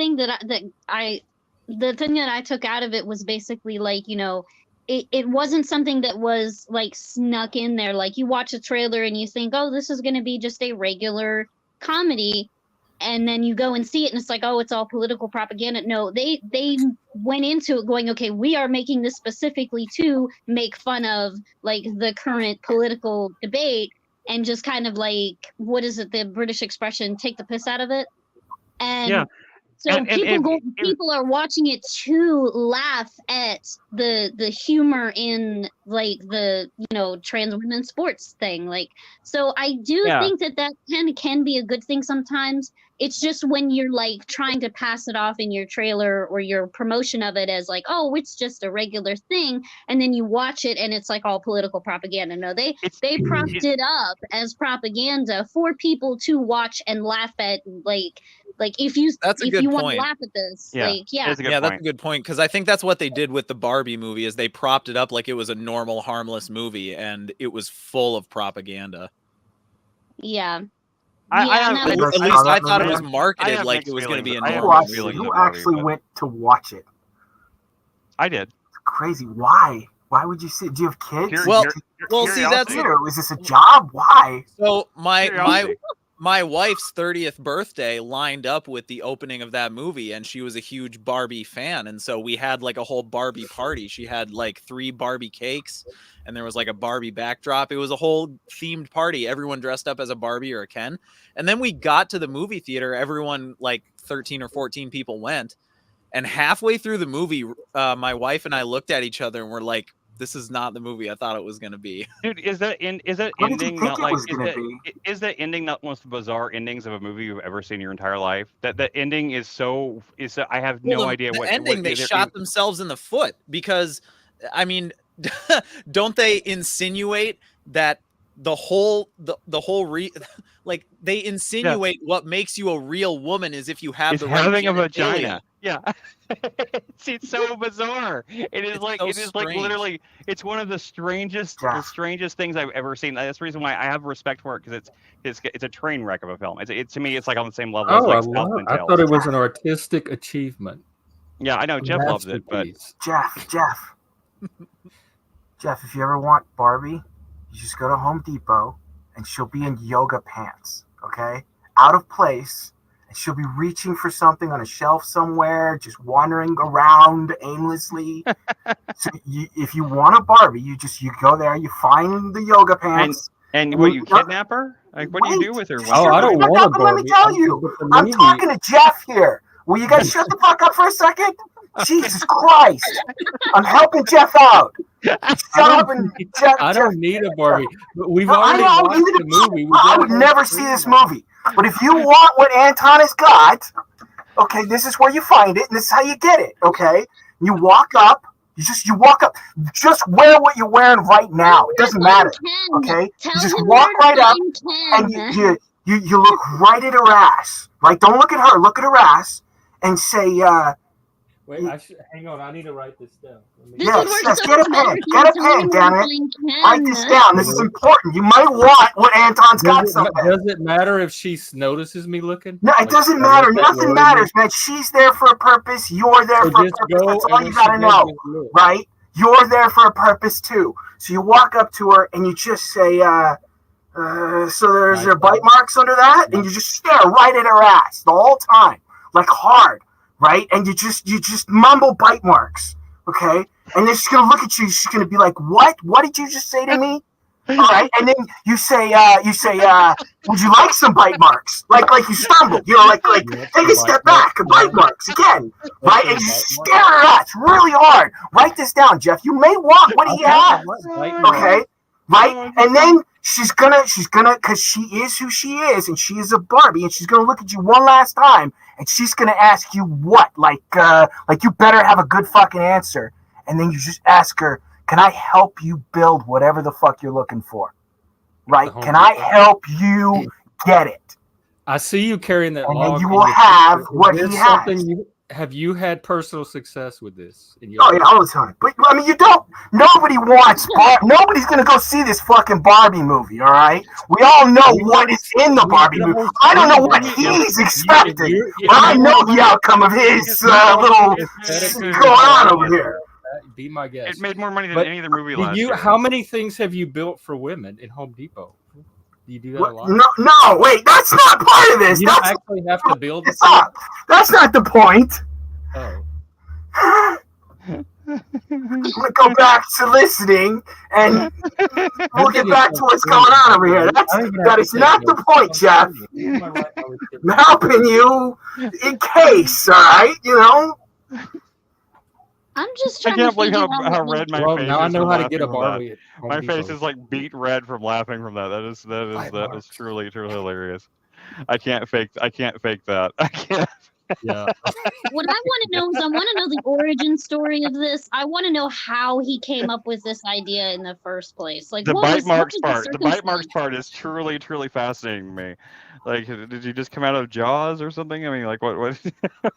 Speaker 6: thing that I took out of it was basically like, you know, it wasn't something that was like snuck in there. Like you watch a trailer and you think, oh, this is gonna be just a regular comedy, and then you go and see it and it's like, oh, it's all political propaganda. No, they went into it going, okay, we are making this specifically to make fun of like the current political debate and just kind of like, what is it, the British expression, take the piss out of it. And
Speaker 5: Yeah.
Speaker 6: so
Speaker 5: And
Speaker 6: people are watching it to laugh at the humor in like the, you know, trans women sports thing. Like, so I do
Speaker 5: Yeah.
Speaker 6: think that can be a good thing sometimes. It's just when you're like trying to pass it off in your trailer or your promotion of it as like, oh, it's just a regular thing, and then you watch it and it's like all political propaganda. No, they propped it up as propaganda for people to watch and laugh at. Like if you
Speaker 9: That's a
Speaker 6: if
Speaker 9: good
Speaker 6: you want to
Speaker 9: point.
Speaker 6: laugh at this,
Speaker 5: Yeah,
Speaker 6: like yeah,
Speaker 5: it's a good
Speaker 9: Yeah,
Speaker 5: point.
Speaker 9: that's a good point, because I think that's what they did with the Barbie movie is they propped it up like it was a normal, harmless movie, and it was full of propaganda.
Speaker 6: yeah.
Speaker 5: I
Speaker 6: Yeah,
Speaker 5: have-
Speaker 6: and that was-
Speaker 9: At least I thought it was
Speaker 5: I
Speaker 9: marketed
Speaker 5: have
Speaker 9: like
Speaker 5: mixed
Speaker 9: it was going to be a
Speaker 5: feelings. I have
Speaker 8: Who
Speaker 9: normal
Speaker 5: mixed
Speaker 8: actually,
Speaker 9: movie.
Speaker 5: feelings
Speaker 8: who
Speaker 5: of Barbie,
Speaker 8: actually
Speaker 5: but-
Speaker 8: went to watch it?
Speaker 5: I did.
Speaker 8: It's crazy. Why? Why would you see? Do you have kids?
Speaker 5: Here-
Speaker 9: Well-
Speaker 5: here-
Speaker 9: well, see, that's-
Speaker 5: curiosity.
Speaker 8: Theater? Was this a job? Why?
Speaker 9: So my
Speaker 5: Curiosity.
Speaker 9: my wife's 30th birthday lined up with the opening of that movie, and she was a huge Barbie fan, and so we had like a whole Barbie party. She had like 3 Barbie cakes, and there was like a Barbie backdrop. It was a whole themed party. Everyone dressed up as a Barbie or a Ken. And then we got to the movie theater. Everyone, like 13 or 14 people went, and halfway through the movie, my wife and I looked at each other and we're like, this is not the movie I thought it was going to be.
Speaker 5: Dude, is that
Speaker 8: What did you
Speaker 5: ending
Speaker 8: think
Speaker 5: not
Speaker 8: it
Speaker 5: like
Speaker 8: was gonna be?
Speaker 5: is that ending not one of the bizarre endings of a movie you've ever seen in your entire life? That the ending is so I have no
Speaker 9: Well,
Speaker 5: idea
Speaker 9: the
Speaker 5: what
Speaker 9: ending.
Speaker 5: what
Speaker 9: They
Speaker 5: either-
Speaker 9: shot themselves in the foot because, I mean, don't they insinuate that the whole like they insinuate what makes you a real woman is if you have
Speaker 5: is
Speaker 9: the right
Speaker 5: having a
Speaker 9: genitalia.
Speaker 5: vagina. Yeah. it's so bizarre. It is
Speaker 9: It's
Speaker 5: like
Speaker 9: so
Speaker 5: it is like
Speaker 9: strange.
Speaker 5: literally it's one of the strangest things I've ever seen. That's the reason why I have respect for it, because it's a train wreck of a film. It's to me it's like on the same level as
Speaker 1: Oh,
Speaker 5: like
Speaker 1: I
Speaker 5: Southland
Speaker 1: I
Speaker 5: Tales.
Speaker 1: thought it was an artistic achievement.
Speaker 5: Yeah, I know Jeff loves it, but
Speaker 1: Masterpiece.
Speaker 8: Jeff, if you ever want Barbie, you just go to Home Depot and she'll be in yoga pants, okay? Out of place, and she'll be reaching for something on a shelf somewhere, just wandering around aimlessly. So if you want a Barbie, you go there, you find the yoga pants.
Speaker 5: and what, you kidnap her? Like what do you do with her?
Speaker 8: Just
Speaker 1: Oh, I
Speaker 8: shut the
Speaker 1: don't
Speaker 8: fuck
Speaker 1: want
Speaker 8: up
Speaker 1: a
Speaker 8: and let me
Speaker 1: Barbie.
Speaker 8: tell you.
Speaker 1: But the
Speaker 8: I'm
Speaker 1: movie-
Speaker 8: talking to Jeff here. Will you guys shut the fuck up for a second? Jesus Christ. I'm helping Jeff out. Shut up and Jeff.
Speaker 1: I don't need a Barbie. But we've
Speaker 8: No, I
Speaker 1: already
Speaker 8: know,
Speaker 1: watched
Speaker 8: you
Speaker 1: the
Speaker 8: did-
Speaker 1: movie. We
Speaker 8: I
Speaker 1: got
Speaker 8: would
Speaker 1: a
Speaker 8: never
Speaker 1: whole
Speaker 8: see this
Speaker 1: screen on it.
Speaker 8: movie. But if you want what Anton has got, okay, this is where you find it, and this is how you get it, okay? You walk up. You walk up. Just wear what you're wearing right now. It doesn't matter, okay?
Speaker 6: Tell
Speaker 8: You just
Speaker 6: him
Speaker 8: walk
Speaker 6: where to
Speaker 8: right up,
Speaker 6: find
Speaker 8: and
Speaker 6: Ken.
Speaker 8: you look right at her ass, right? Don't look at her. Look at her ass, and say,
Speaker 1: Wait, hang on. I need to write this down.
Speaker 6: This
Speaker 8: Yes,
Speaker 6: would work
Speaker 8: yes,
Speaker 6: so
Speaker 8: get a
Speaker 6: much better
Speaker 8: pen.
Speaker 6: if you
Speaker 8: Get
Speaker 6: were
Speaker 8: a
Speaker 6: telling
Speaker 8: pen,
Speaker 6: him
Speaker 8: damn
Speaker 6: where
Speaker 8: it.
Speaker 6: to find
Speaker 8: write
Speaker 6: Ken.
Speaker 8: this down. This is important. You might want what Anton's got something.
Speaker 1: Does it matter if she notices me looking?
Speaker 8: No, it
Speaker 1: Like,
Speaker 8: doesn't
Speaker 1: I
Speaker 8: matter.
Speaker 1: want that
Speaker 8: Nothing
Speaker 1: word.
Speaker 8: matters, man. She's there for a purpose. You're there
Speaker 1: So
Speaker 8: for a
Speaker 1: just
Speaker 8: purpose.
Speaker 1: go,
Speaker 8: That's
Speaker 1: and
Speaker 8: all
Speaker 1: when
Speaker 8: you
Speaker 1: she
Speaker 8: gotta
Speaker 1: does,
Speaker 8: know,
Speaker 1: just look.
Speaker 8: right? You're there for a purpose too. So you walk up to her and you just say, so there's there bite marks under that? And you just stare right at her ass the whole time, like hard, right? And you just mumble bite marks, okay? And then she's gonna look at you. She's gonna be like, "What? What did you just say to me?" All right, and then you say, "Would you like some bite marks?" Like you stumbled, like take a step back, bite marks again, right? And you stare at her ass really hard. Write this down, Jeff. You may want what he has. Okay, right? And then she's gonna, because she is who she is, and she is a Barbie, and she's gonna look at you one last time, and she's gonna ask you what, like you better have a good fucking answer, and then you just ask her, can I help you build whatever the fuck you're looking for, right? Can I help you get it?
Speaker 1: I see you carrying that
Speaker 8: And
Speaker 1: log.
Speaker 8: then you will have what he has.
Speaker 1: Have you had personal success with this? In your
Speaker 8: Oh yeah, all the time. But I mean, you don't. Nobody wants. Nobody's gonna go see this fucking Barbie movie. All right. We all know what is in the Barbie movie. I don't know what he's expecting, but I know the outcome of his little going on over here.
Speaker 1: Be my guest.
Speaker 5: It made more money than any other movie last year.
Speaker 1: How many things have you built for women in Home Depot? Do you do that a lot?
Speaker 8: No, wait, that's not part of this.
Speaker 1: You don't actually have to build this
Speaker 8: up. That's not the point.
Speaker 1: Oh.
Speaker 8: I'm gonna go back to listening, and we'll get back to what's going on over here. That is not the point, Jeff. I'm helping you in case, all right? You know.
Speaker 6: I'm just trying
Speaker 5: I can't
Speaker 6: to
Speaker 5: believe
Speaker 6: figure
Speaker 5: how red my face is.
Speaker 1: Now I know
Speaker 5: from
Speaker 1: how to get a
Speaker 5: laughing from
Speaker 1: Barbie.
Speaker 5: that. My face is like beet red from laughing from that. That is truly hilarious. I can't fake that. I can't.
Speaker 1: Yeah.
Speaker 6: What I want to know is I want to know the origin story of this. I want to know how he came up with this idea in the first place. Like
Speaker 5: the
Speaker 6: what
Speaker 5: bite
Speaker 6: was,
Speaker 5: marks
Speaker 6: what
Speaker 5: part.
Speaker 6: was
Speaker 5: The bite marks part is truly fascinating to me. Like, did you just come out of Jaws or something? I mean, like, what?
Speaker 8: I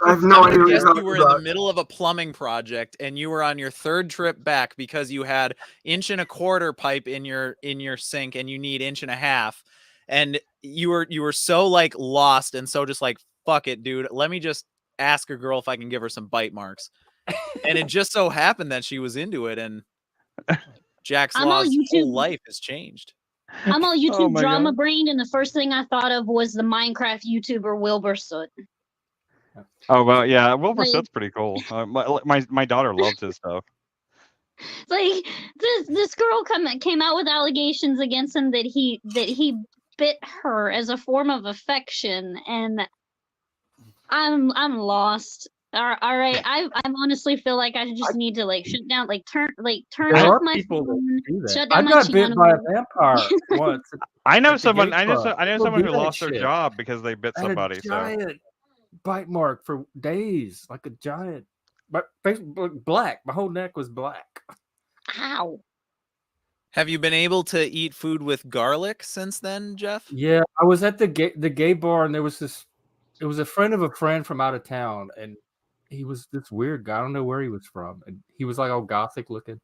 Speaker 8: have no idea.
Speaker 9: I guess you were in the middle of a plumbing project, and you were on your third trip back because you had 1.25 inch pipe in your sink, and you need 1.5 inch, and you were so like lost and so just like, fuck it, dude. Let me just ask a girl if I can give her some bite marks. And it just so happened that she was into it, and JacksLaw's whole life has changed.
Speaker 6: I'm all YouTube drama brained, and the first thing I thought of was the Minecraft YouTuber Wilbur Soot.
Speaker 5: Oh well, yeah, Wilbur Soot's pretty cool. My daughter loves his stuff.
Speaker 6: It's like this girl came out with allegations against him that he bit her as a form of affection, and I'm lost. All right, I honestly feel like I just need to like shut down, like turn off my phone, shut down
Speaker 1: I
Speaker 6: my
Speaker 1: got bit
Speaker 6: channel.
Speaker 1: by a vampire once.
Speaker 5: I know someone. I know someone who
Speaker 1: do that
Speaker 5: lost their
Speaker 1: shit.
Speaker 5: job because they bit
Speaker 1: I had
Speaker 5: somebody.
Speaker 1: a giant bite mark for days, like a giant. My face black. My whole neck was black.
Speaker 6: Ow.
Speaker 9: Have you been able to eat food with garlic since then, Jeff?
Speaker 1: Yeah, I was at the gay bar, and there was this. It was a friend of a friend from out of town, and he was this weird guy. I don't know where he was from, and he was like all gothic looking.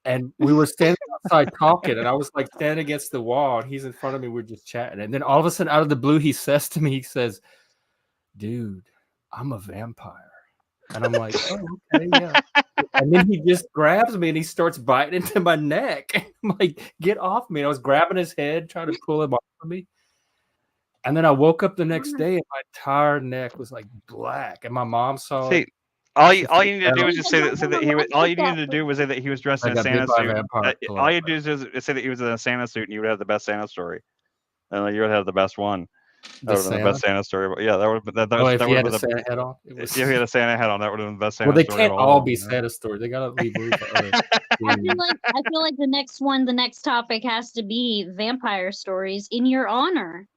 Speaker 1: And we were standing outside talking, and I was like standing against the wall, and he's in front of me. We're just chatting, and then all of a sudden, out of the blue, he says to me, he says, "Dude, I'm a vampire," and I'm like, "Oh, okay, yeah." And then he just grabs me and he starts biting into my neck. I'm like, "Get off me!" And I was grabbing his head, trying to pull him off of me. And then I woke up the next day and my entire neck was like black. And my mom saw it.
Speaker 5: All you need to do is just say that he was. All you needed to do was say that he was dressed in a Santa suit. All you do is say that he was in a Santa suit, and you would have the best Santa story, and you would have the best one. That would have been the best Santa story. But yeah, that would have been.
Speaker 1: If he had a Santa hat on.
Speaker 5: If he had a Santa hat on, that would have been the best Santa
Speaker 1: story.
Speaker 5: Well,
Speaker 1: they can't all be Santa stories. They gotta leave room for others.
Speaker 6: I feel like the next topic has to be vampire stories in your honor.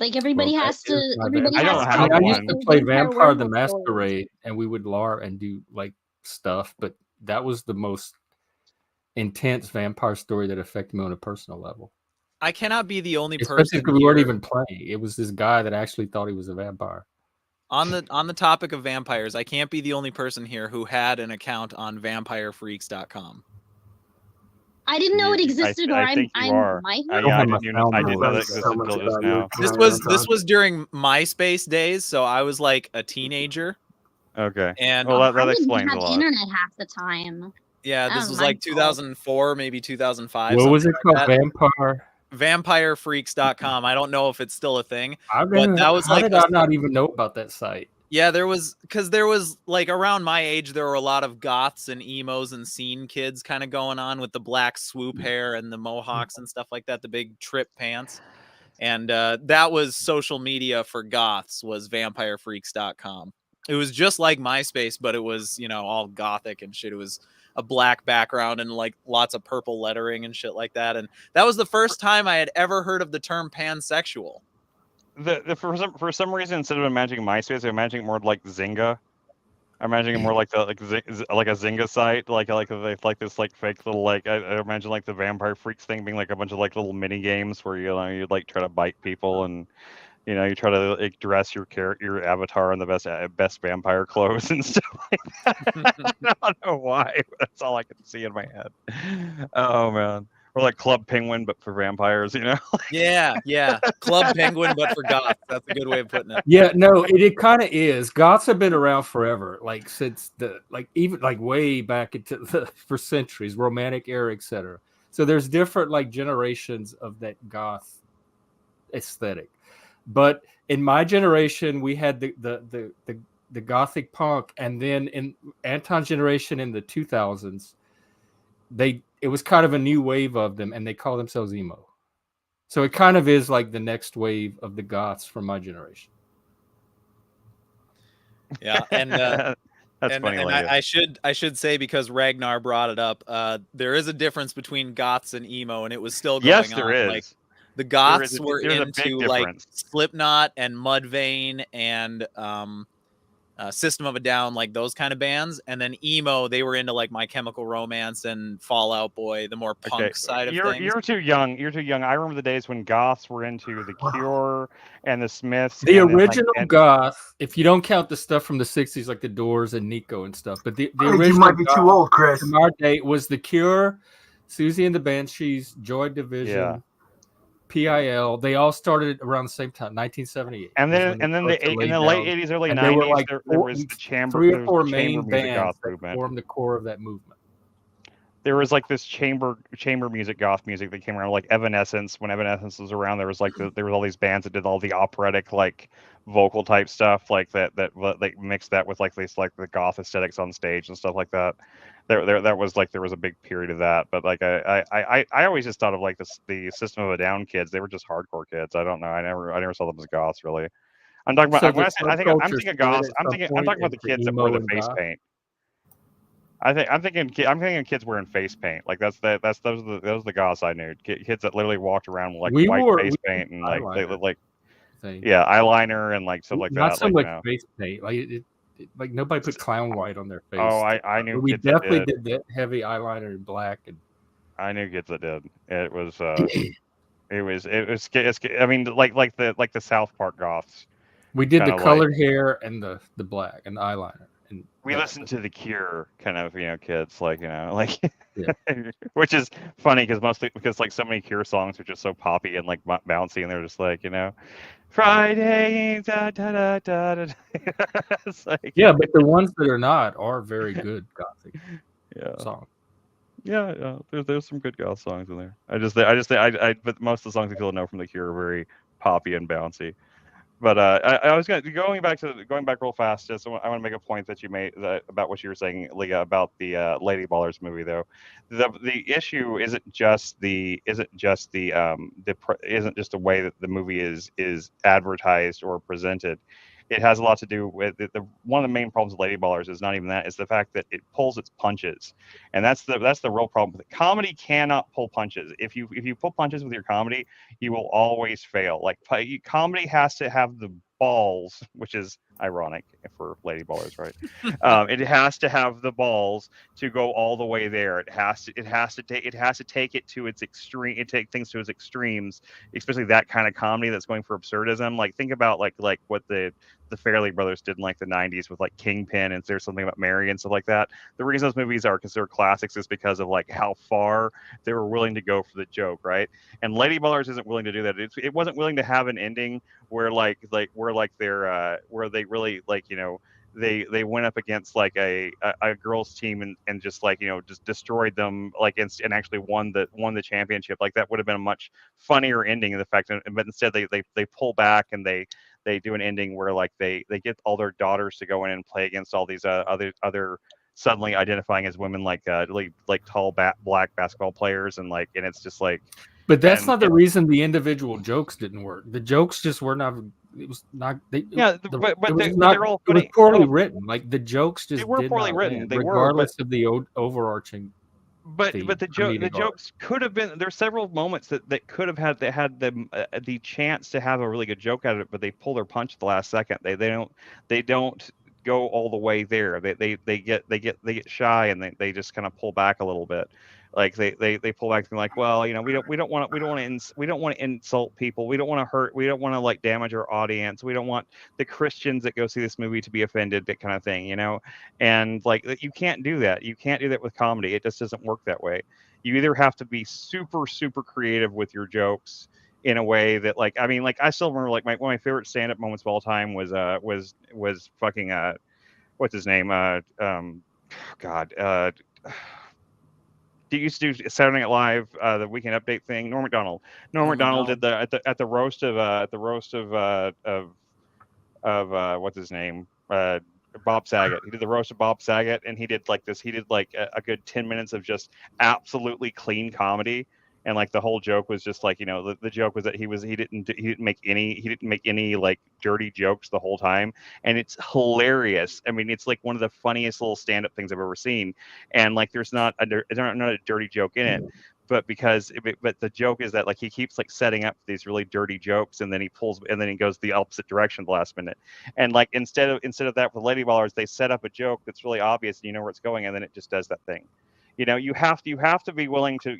Speaker 6: Like everybody has to.
Speaker 1: I used to play Vampire the Masquerade, and we would LARP and do like stuff, but that was the most intense vampire story that affected me on a personal level.
Speaker 9: I cannot be the only person.
Speaker 1: Especially because we weren't even playing. It was this guy that actually thought he was a vampire.
Speaker 9: On the topic of vampires, I can't be the only person here who had an account on vampirefreaks.com.
Speaker 6: I didn't know it existed,
Speaker 5: I think you are. I didn't know that existed until just now.
Speaker 9: This was during MySpace days, so I was like a teenager.
Speaker 5: Okay.
Speaker 9: And
Speaker 5: well, that explains a lot.
Speaker 6: Internet half the time.
Speaker 9: Yeah, this was like 2004, maybe 2005.
Speaker 1: What was it called? Vampire.
Speaker 9: Vampirefreaks.com. I don't know if it's still a thing.
Speaker 1: But that was like. How did I not even know about that site?
Speaker 9: Yeah, there was like around my age, there were a lot of goths and emos and scene kids kind of going on with the black swoop hair and the mohawks and stuff like that, the big trip pants. And that was social media for goths, was vampirefreaks.com. It was just like MySpace, but it was, all gothic and shit. It was a black background and like lots of purple lettering and shit like that. And that was the first time I had ever heard of the term pansexual.
Speaker 5: For some reason, instead of imagining MySpace, I'm imagining more like Zynga. I'm imagining more like the like a Zynga site, like this like fake little like I imagine like the Vampire Freaks thing being like a bunch of like little mini games where you like try to bite people and you try to like dress your avatar in the best vampire clothes and stuff like that. I don't know why, but that's all I can see in my head. Oh man. Or like Club Penguin, but for vampires,
Speaker 9: Yeah. Club Penguin, but for goths. That's a good way of putting it.
Speaker 1: Yeah, no, it kind of is. Goths have been around forever, like since even way back into for centuries, Romantic era, etc. So there's different like generations of that goth aesthetic. But in my generation, we had the gothic punk, and then in Anton's generation in the 2000s, it was kind of a new wave of them, and they call themselves emo. So it kind of is like the next wave of the goths from my generation.
Speaker 9: Yeah, and
Speaker 5: that's funny.
Speaker 9: And I should say, because Ragnar brought it up, there is a difference between goths and emo, and it was still going on.
Speaker 5: Yes, there is.
Speaker 9: Like the goths were
Speaker 5: there's
Speaker 9: into like Slipknot and Mudvayne and System of a Down, like those kind of bands, and then emo, they were into like My Chemical Romance and Fall Out Boy, the more punk side of things.
Speaker 5: You're too young. I remember the days when goths were into the Cure and the Smiths.
Speaker 1: The original goth, if you don't count the stuff from the 60s, like the Doors and Nico and stuff, but the original,
Speaker 8: you might be too old, Chris.
Speaker 1: From our day was the Cure, Susie and the Banshees, Joy Division, PIL. They all started around the same time, 1978.
Speaker 5: And then in the late 80s, early 90s,
Speaker 1: like
Speaker 5: there was the chamber.
Speaker 1: 3 or 4 main
Speaker 5: bands
Speaker 1: bands that
Speaker 5: movement.
Speaker 1: formed the core of that movement.
Speaker 5: There was like this chamber music, goth music that came around, like Evanescence. When Evanescence was around, there was like there was all these bands that did all the operatic like vocal type stuff, like that like mixed that with like this like the goth aesthetics on stage and stuff like that. That was like there was a big period of that, but like I always just thought of like the System of a Down kids. They were just hardcore kids. I don't know. I never saw them as goths really. I'm talking about I'm thinking goths. I'm talking about the kids that wear the face paint. I'm thinking kids wearing face paint. Like those are the goths I knew. Kids that literally walked around with like white face paint and like they look like eyeliner and like stuff like
Speaker 1: Not
Speaker 5: that.
Speaker 1: so much face paint. Like nobody put clown white on their face.
Speaker 5: Oh, I knew.
Speaker 1: We definitely did that heavy eyeliner and black. And
Speaker 5: I knew kids that did. It was. I mean, like the South Park goths.
Speaker 1: We did the colored hair and the black and the eyeliner. And
Speaker 5: we listened to the Cure, kind of, kids which is funny because like so many Cure songs are just so poppy and like bouncy, and they're just like Friday, da da da da da. It's like,
Speaker 1: but the ones that are not are very good gothic songs.
Speaker 5: Yeah, there's some good goth songs in there. But most of the songs people know from the Cure are very poppy and bouncy. But I was going back real fast. Just I want to make a point that you made about what you were saying, Leah, about the Lady Ballers movie. Though the issue isn't just the way that the movie is advertised or presented. It has a lot to do with one of the main problems with Lady Ballers is not even that. It's the fact that it pulls its punches, and that's the real problem with it. Comedy cannot pull punches. If you pull punches with your comedy, you will always fail. Like comedy has to have the balls, which is ironic for Lady Ballers, right? It has to have the balls to go all the way there. It has to take it to its extreme. It take things to its extremes, especially that kind of comedy that's going for absurdism. Like think about like what the Farrelly brothers did in like the 90s with like Kingpin and There's Something About Mary and stuff like that. The reason those movies are considered classics is because of like how far they were willing to go for the joke, right? And Lady Ballers isn't willing to do that. It wasn't willing to have an ending where they really they went up against like a girls team and just just destroyed them and actually won the championship. Like that would have been a much funnier ending. But instead they pull back and they do an ending where like they get all their daughters to go in and play against all these other suddenly identifying as women like tall black basketball players and it's just like.
Speaker 1: But that's not the reason the individual jokes didn't work. The jokes just were not it was not. They,
Speaker 5: Yeah,
Speaker 1: the,
Speaker 5: but
Speaker 1: it was
Speaker 5: they,
Speaker 1: not.
Speaker 5: they're all
Speaker 1: It was
Speaker 5: funny.
Speaker 1: poorly
Speaker 5: Well,
Speaker 1: written. Like the jokes
Speaker 5: they
Speaker 1: just
Speaker 5: were
Speaker 1: did
Speaker 5: poorly
Speaker 1: not
Speaker 5: written.
Speaker 1: land,
Speaker 5: They were, but
Speaker 1: regardless of the overarching
Speaker 5: but
Speaker 1: theme.
Speaker 5: the
Speaker 1: comedic arc.
Speaker 5: jokes could have been. There's several moments that could have had the chance to have a really good joke out of it, but they pull their punch at the last second. They don't go all the way there. They get shy, and they just kind of pull back a little bit. Like they pull back and like, well, you know, we don't want to insult people. We don't want to hurt. We don't want to like damage our audience. We don't want the Christians that go see this movie to be offended, that kind of thing, you know. And like you can't do that. You can't do that with comedy. It just doesn't work that way. You either have to be super creative with your jokes in a way that, like, I mean, like I still remember like one of my favorite stand-up moments of all time was fucking what's his name, God, he used to do Saturday Night Live, the Weekend Update thing. Norm Macdonald. Norm Macdonald did at the roast of what's his name, Bob Saget. He did the roast of Bob Saget, and he did like this. He did like a good 10 minutes of just absolutely clean comedy. And like the whole joke was just like, you know, the joke was that he didn't make any like dirty jokes the whole time, and it's hilarious. I mean, it's like one of the funniest little stand-up things I've ever seen. And like there's not a dirty joke in it, but but the joke is that like he keeps like setting up these really dirty jokes, and then he goes the opposite direction at the last minute. And like instead of that with Lady Ballers, they set up a joke that's really obvious and you know where it's going, and then it just does that thing. You know, you have to be willing to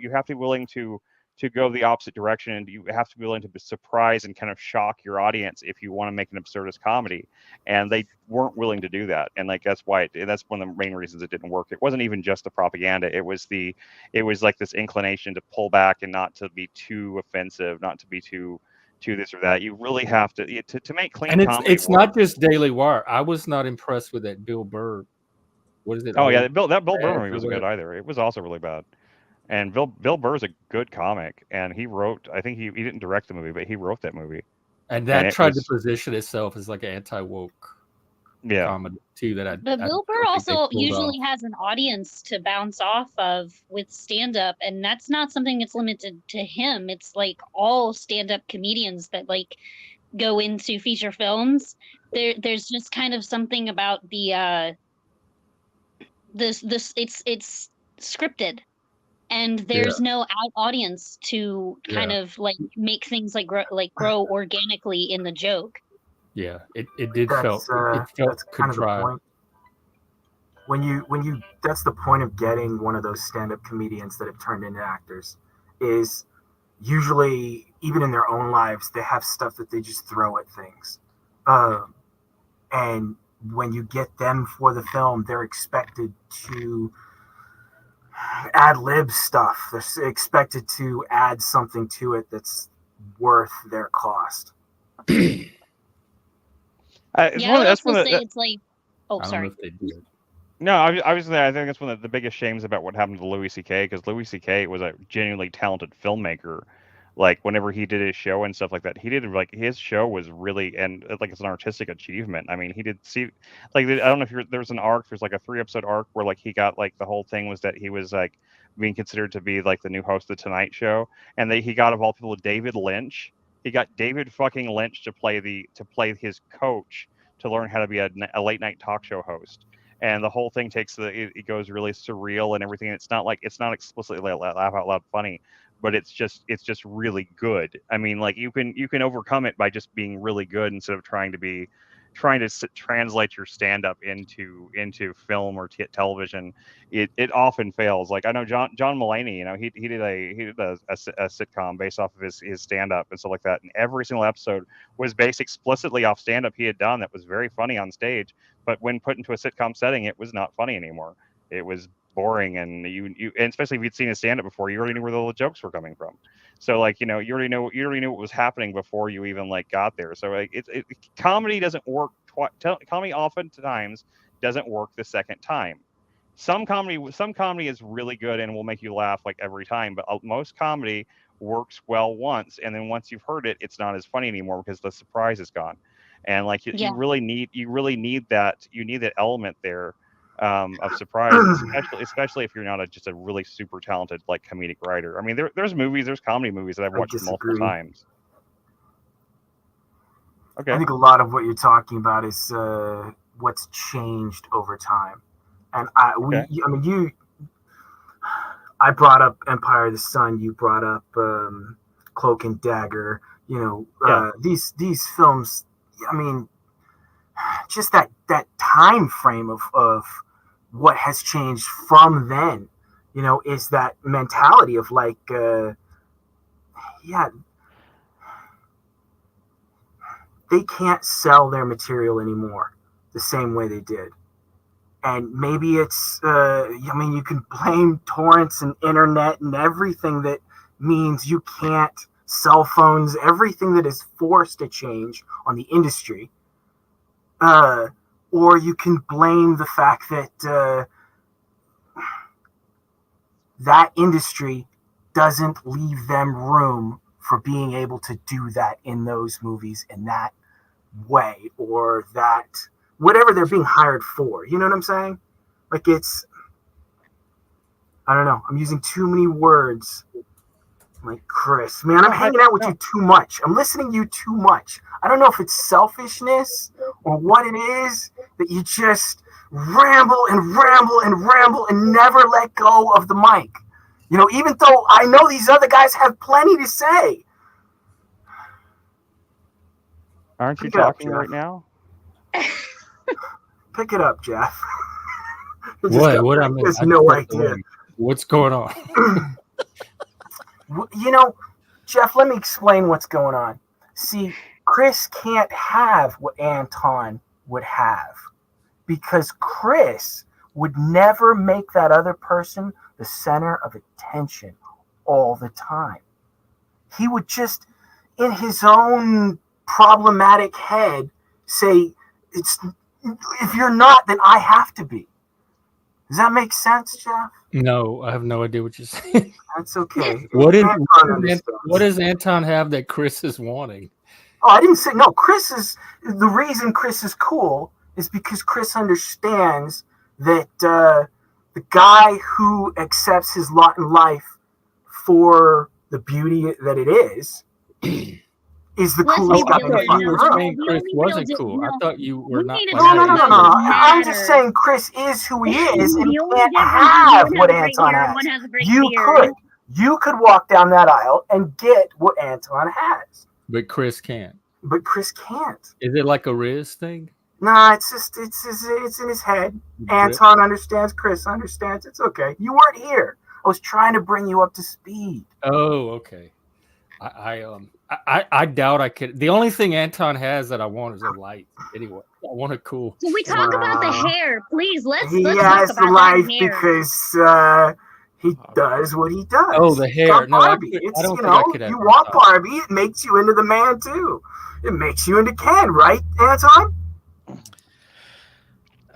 Speaker 5: go the opposite direction, and you have to be willing to surprise and kind of shock your audience if you want to make an absurdist comedy. And they weren't willing to do that, and like that's why that's one of the main reasons it didn't work. It wasn't even just the propaganda. It was like this inclination to pull back and not to be too offensive, not to be too this or that. You really have to make clean
Speaker 1: And
Speaker 5: comedy
Speaker 1: it's
Speaker 5: work.
Speaker 1: not just Daily Wire. I was not impressed with that Bill Burr. What is it?
Speaker 5: Oh yeah, Bill Burr movie wasn't good either. It was also really bad. And Bill Burr's a good comic, and he wrote. I think he didn't direct the movie, but he wrote that movie.
Speaker 1: And that tried to position itself as like an anti-woke comedy too.
Speaker 6: But Bill Burr also usually has an audience to bounce off of with stand-up, and that's not something that's limited to him. It's like all stand-up comedians that like go into feature films. There's just kind of something about the it's scripted, and there's no out audience to kind of like make things like grow organically in the joke.
Speaker 1: Yeah, it felt contrived.
Speaker 8: When you that's the point of getting one of those stand-up comedians that have turned into actors, is usually even in their own lives they have stuff that they just throw at things, and when you get them for the film, they're expected to ad-lib stuff. They're expected to add something to it that's worth their cost.
Speaker 6: It's like, oh, sorry.
Speaker 5: No, obviously, I think that's one of the biggest shames about what happened to Louis C.K. because Louis C.K. was a genuinely talented filmmaker. Like whenever he did his show and stuff like that, he did like his show was really, and like it's an artistic achievement. I mean, he did like I don't know if there's an arc, there's like a 3-episode arc where like he got like the whole thing was that he was like being considered to be like the new host of the Tonight Show, and he got of all people David Lynch. He got David fucking Lynch to play his coach to learn how to be a late night talk show host. And the whole thing it goes really surreal and everything. It's not explicitly laugh out loud funny, but it's just really good. I mean, like you can overcome it by just being really good instead of trying to translate your stand-up into film or television. It often fails. Like I know John Mulaney, you know, he did a sitcom based off of his stand-up and stuff like that, and every single episode was based explicitly off stand-up he had done that was very funny on stage, but when put into a sitcom setting, it was not funny anymore. It was boring, and and especially if you'd seen his stand-up before, you already knew where the jokes were coming from. So like, you know, you already knew what was happening before you even like got there. So like comedy doesn't work comedy oftentimes doesn't work the second time. Some comedy is really good and will make you laugh like every time, but most comedy works well once, and then once you've heard it, it's not as funny anymore because the surprise is gone. And like you really need that element there of surprise, especially if you're not just a really super talented like comedic writer. I mean, there's comedy movies that I've watched multiple times. Okay.
Speaker 8: I think a lot of what you're talking about is what's changed over time, and I brought up Empire of the Sun. You brought up Cloak and Dagger. These films. I mean, just that time frame of what has changed from then. Is that mentality of like, they can't sell their material anymore the same way they did. And maybe it's, you can blame torrents and internet and everything that means you can't, cell phones, everything that is forced to change on the industry. Or you can blame the fact that that industry doesn't leave them room for being able to do that in those movies in that way, or that whatever they're being hired for. You know what I'm saying? Like, it's, I don't know, I'm using too many words. Like, Chris, man, I'm hanging out with you too much. I'm listening to you too much. I don't know if it's selfishness or what it is that you just ramble and ramble and ramble and never let go of the mic. Even though I know these other guys have plenty to say.
Speaker 5: Aren't you talking right now?
Speaker 8: Pick it up, Jeff.
Speaker 1: What?
Speaker 8: He has no idea.
Speaker 1: What's going on?
Speaker 8: Jeff, let me explain what's going on. See, Chris can't have what Anton would have, because Chris would never make that other person the center of attention all the time. He would just, in his own problematic head, say, if you're not, then I have to be. Does that make sense, Jeff?
Speaker 1: No, I have no idea what you're saying.
Speaker 8: That's okay.
Speaker 1: What does Anton have that Chris is wanting?
Speaker 8: Oh, I didn't say no. The reason Chris is cool is because Chris understands that the guy who accepts his lot in life for the beauty that it is the coolest guy in the fucking room.
Speaker 1: Saying Chris wasn't cool. I thought you were not.
Speaker 8: No. I'm just saying Chris is who he is, and he can't have what Anton has. You could walk down that aisle and get what Anton has.
Speaker 1: But Chris can't.
Speaker 8: But Chris can't.
Speaker 1: Is it like a Riz thing?
Speaker 8: Nah, it's in his head. Anton understands. Chris understands. It's okay. You weren't here. I was trying to bring you up to speed.
Speaker 1: Oh, okay. I doubt I could. The only thing Anton has that I want is a light. Anyway, I want a cool.
Speaker 6: Can we talk about the hair, please? Let's
Speaker 8: has
Speaker 6: talk about
Speaker 8: the life
Speaker 6: that hair.
Speaker 8: Because he does what he does.
Speaker 1: Oh, the hair. No, I don't think I could have.
Speaker 8: You want Barbie? It makes you into the man too. It makes you into Ken, right, Anton?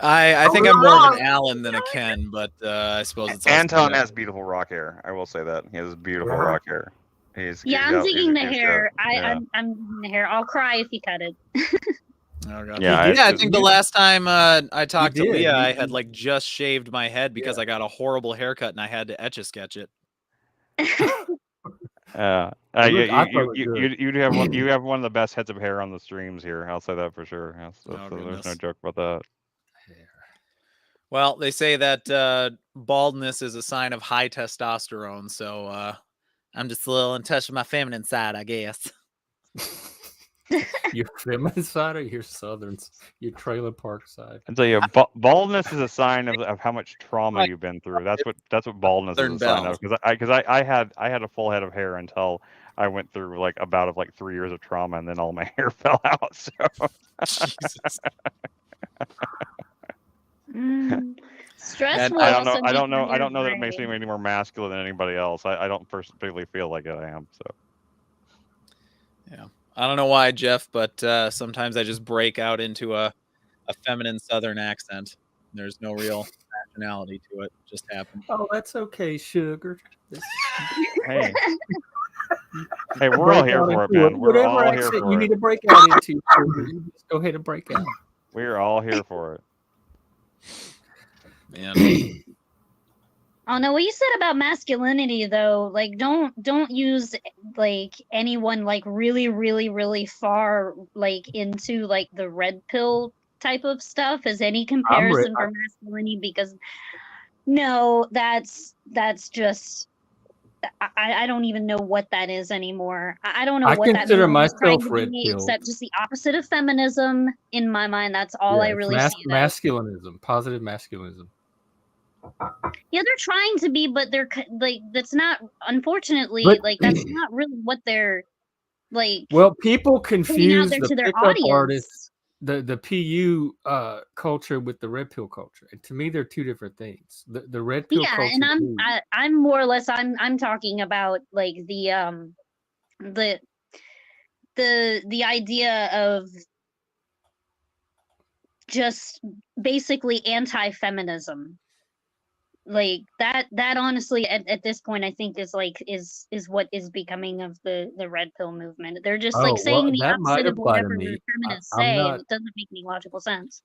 Speaker 9: I think I'm more of an Alan than a Ken, but I suppose it's
Speaker 5: Anton has beautiful rock hair. I will say that he has beautiful rock hair.
Speaker 6: I'm digging the hair. I'm digging the hair. I'll cry if you cut it.
Speaker 9: Oh, God. I think the last time I talked to Leah, I had just shaved my head because I got a horrible haircut and I had to Etch-a-Sketch it.
Speaker 5: You have one of the best heads of hair on the streams here. I'll say that for sure. There's no joke about that.
Speaker 9: Well, they say that baldness is a sign of high testosterone, so I'm just a little in touch with my feminine side, I guess.
Speaker 1: Your feminine side or your southern, your trailer park side?
Speaker 5: I tell you, baldness is a sign of how much trauma you've been through. That's what baldness is a sign of. Because I had a full head of hair until I went through a bout of 3 years of trauma, and then all my hair fell out. So.
Speaker 6: Jesus. Stressful.
Speaker 5: I don't know that it makes me any more masculine than anybody else. I don't particularly feel like it. I am so.
Speaker 9: Yeah, I don't know why, Jeff, but sometimes I just break out into a feminine Southern accent. There's no real nationality to it. It just happens.
Speaker 1: Oh, that's okay, sugar.
Speaker 5: Hey, we're all here for it, man. We're all here for it.
Speaker 1: You need to break out into. You just go ahead and break out.
Speaker 5: We're all here for it.
Speaker 9: Man.
Speaker 6: Oh no, what you said about masculinity though, like don't use like anyone like really far like into like the red pill type of stuff as any comparison for masculinity, because no, that's just I don't even know what that is anymore. I don't know
Speaker 1: I
Speaker 6: what that
Speaker 1: consider
Speaker 6: movement is trying
Speaker 1: myself
Speaker 6: to
Speaker 1: red
Speaker 6: be,
Speaker 1: pilled.
Speaker 6: except just the opposite of feminism in my mind. That's all I
Speaker 1: It's
Speaker 6: really see it as.
Speaker 1: masculinism, positive masculinism.
Speaker 6: Yeah, they're trying to be, but they're like that's not. Unfortunately,
Speaker 1: But
Speaker 6: like that's not really what they're like
Speaker 1: well, people
Speaker 6: putting out
Speaker 1: confuse
Speaker 6: there
Speaker 1: the
Speaker 6: to their
Speaker 1: pickup
Speaker 6: audience.
Speaker 1: artists, the PU culture with the red pill culture. And to me, they're two different things. The red pill
Speaker 6: Yeah,
Speaker 1: culture.
Speaker 6: and I'm more or less I'm talking about like the idea of just basically anti-feminism, like that honestly at this point I think is like is what is becoming of the red pill movement. They're just like
Speaker 1: Oh, well,
Speaker 6: saying the
Speaker 1: that might
Speaker 6: opposite of
Speaker 1: apply to
Speaker 6: whatever
Speaker 1: me.
Speaker 6: feminists
Speaker 1: I'm
Speaker 6: say, and
Speaker 1: not.
Speaker 6: it doesn't make any logical sense.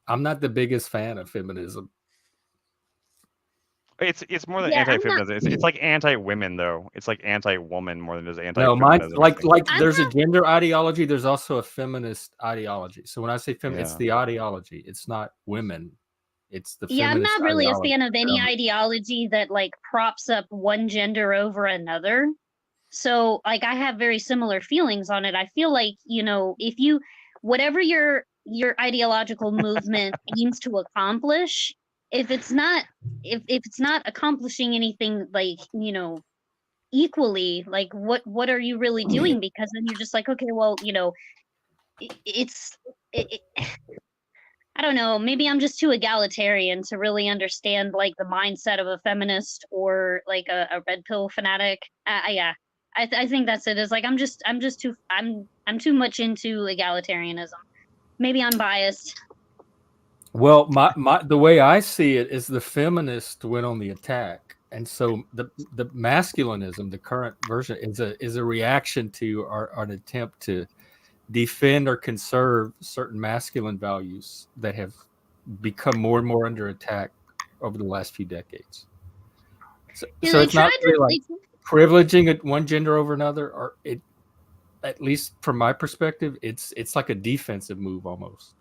Speaker 1: I'm not the biggest fan of feminism.
Speaker 5: It's more than
Speaker 6: Yeah,
Speaker 5: anti-feminism. It's like anti-women though. It's like anti-woman more than it is
Speaker 1: No,
Speaker 5: anti-feminism.
Speaker 1: mine's like
Speaker 6: I'm
Speaker 1: there's a
Speaker 6: not-
Speaker 1: gender ideology. There's also a feminist ideology. So when I say it's
Speaker 5: Yeah.
Speaker 1: the ideology. It's not women. It's the
Speaker 6: yeah, I'm
Speaker 1: feminist
Speaker 6: not really a
Speaker 1: ideology.
Speaker 6: fan of any ideology that like props up one gender over another. So like I have very similar feelings on it. I feel like, you know, if you whatever your ideological movement aims to accomplish, if it's not accomplishing anything like, you know, equally, like what are you really doing? Because then you're just like, okay, well, you know, I don't know, maybe I'm just too egalitarian to really understand like the mindset of a feminist or like a red pill fanatic. Yeah, I think that's it. Is like I'm too much into egalitarianism. Maybe I'm biased.
Speaker 1: Well, the way I see it is the feminist went on the attack, and so the masculinism, the current version, is a reaction to an attempt to defend or conserve certain masculine values that have become more and more under attack over the last few decades. So it's not really like privileging one gender over another, or it, at least from my perspective, it's like a defensive move almost.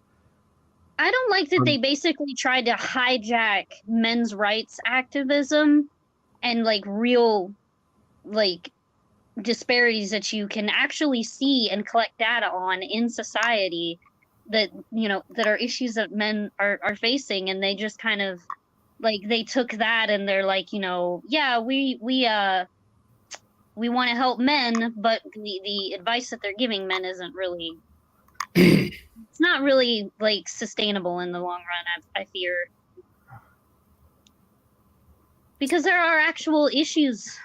Speaker 6: I don't like that they basically tried to hijack men's rights activism and like real like disparities that you can actually see and collect data on in society that, you know, that are issues that men are facing, and they just kind of like they took that and they're like, you know, yeah, we want to help men, but the advice that they're giving men isn't really it's not really like sustainable in the long run, I fear, because there are actual issues